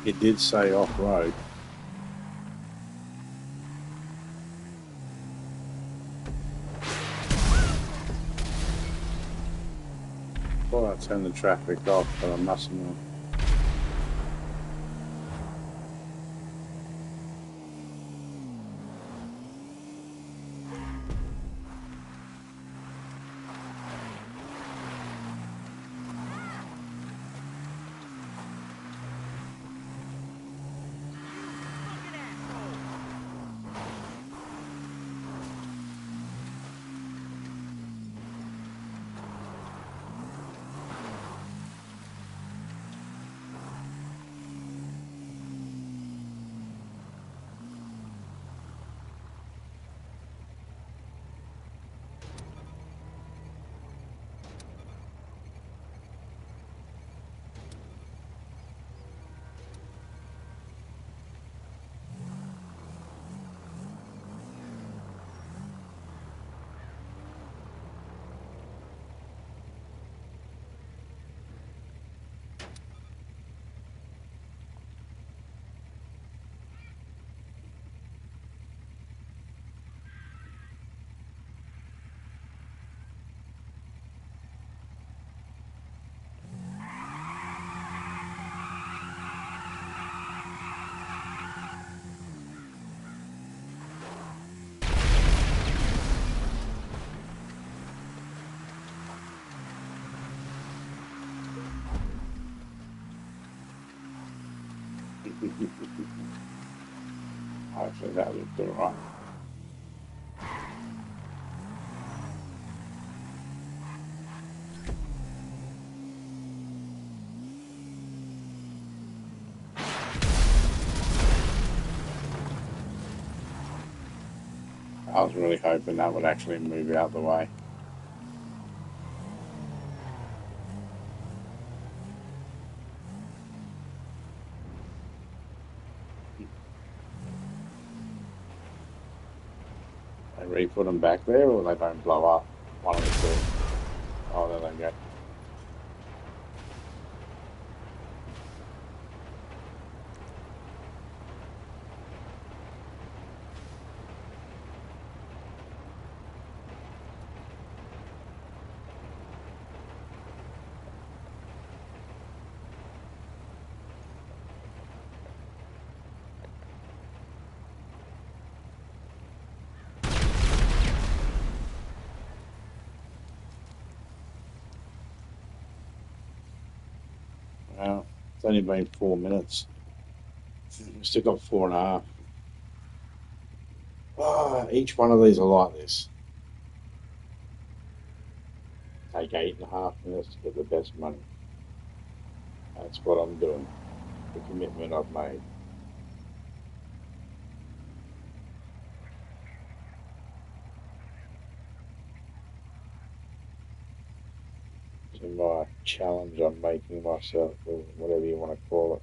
It did say off-road. Thought I'd turn the traffic off, but I mustn't have. Hopefully that looked alright. I was really hoping that would actually move out the way. They re-put them back there, or they don't blow up? One of the two. Oh, there they go. Well, it's only been 4 minutes. We've still got 4.5. Oh, each one of these are like this. Take 8.5 minutes to get the best money. That's what I'm doing. The commitment I've made. in my challenge I'm making myself, or whatever you want to call it.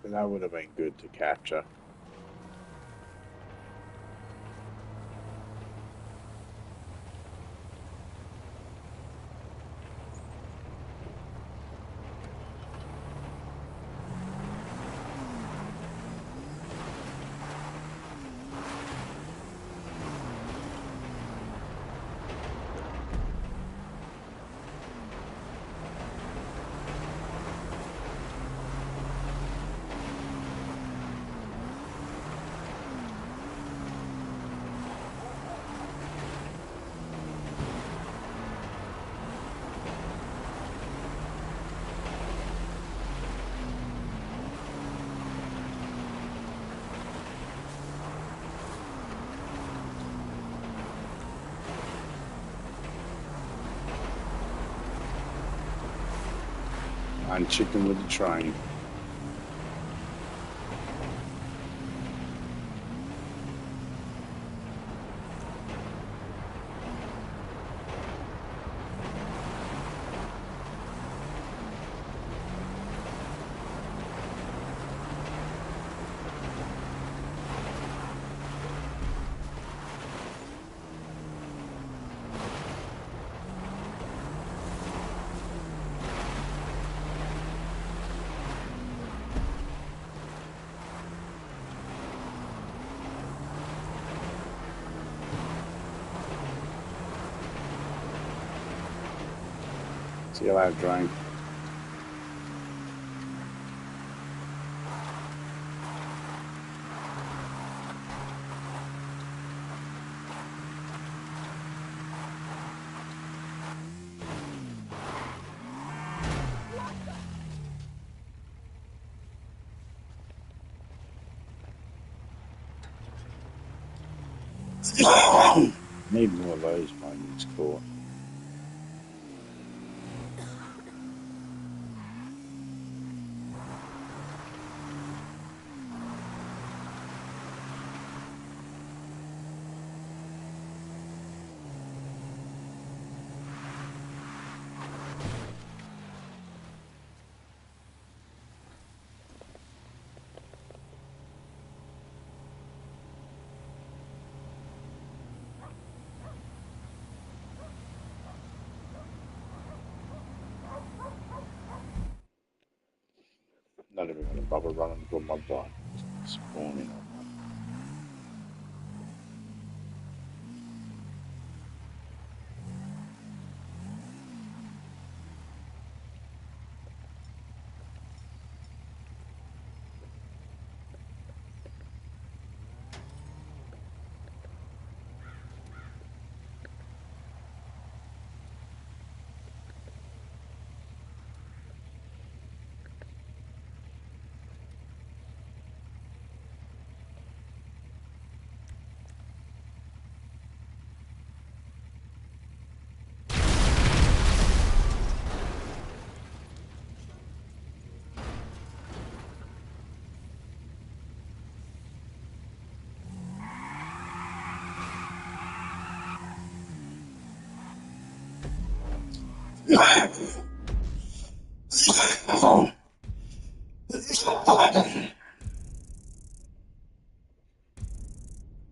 And that would have been good to capture. And chicken with the train. See you later, train. Need more of those moments, Court. Not even going to bother running for my time. Spawning on.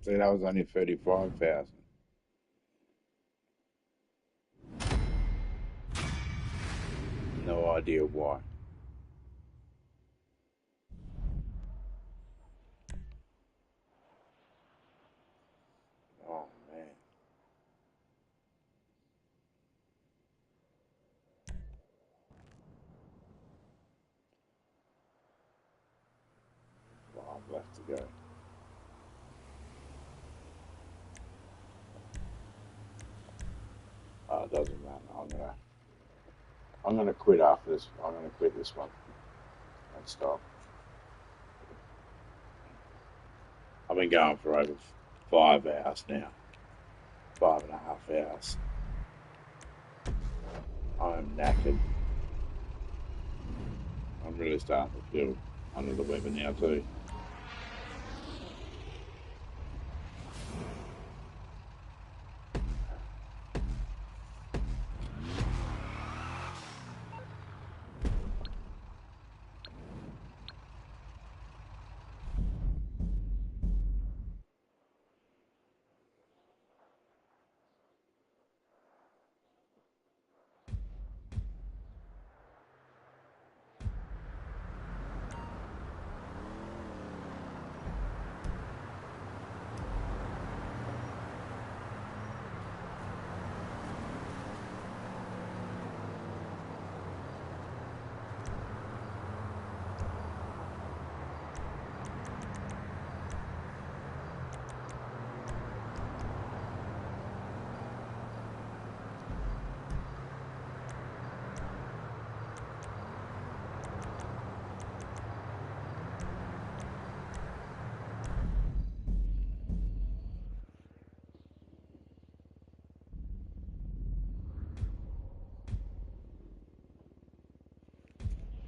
See, that was only 35,000. No idea why. Oh, man. have to go. Oh, it doesn't matter. I'm gonna quit after this. I'm gonna quit this one and stop. I've been going for over 5 hours now. 5.5 hours. I'm knackered. I'm really starting to feel under the weather now too.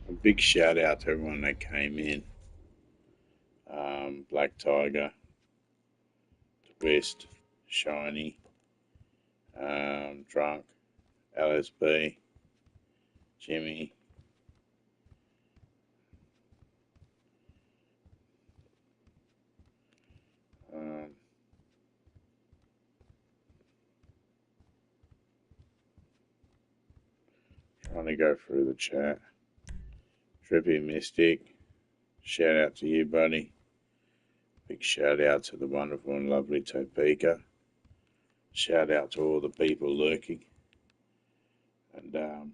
A big shout out to everyone that came in. Black Tiger, West, Shiny, Drunk, LSB, Jimmy, trying to go through the chat. Trippy Mystic, shout out to you, buddy. Big shout out to the wonderful and lovely Topeka. Shout out to all the people lurking. And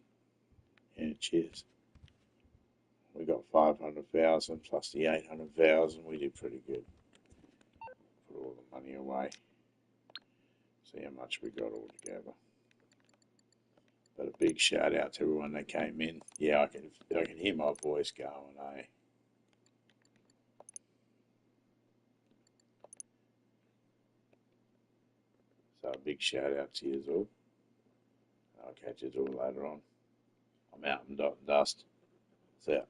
yeah, cheers. We got 500,000 plus the 800,000. We did pretty good. Put all the money away. See how much we got all together. But a big shout out to everyone that came in. Yeah, I can hear my voice going, eh? So a big shout out to you all. I'll catch you all later on. I'm out and dust. See ya.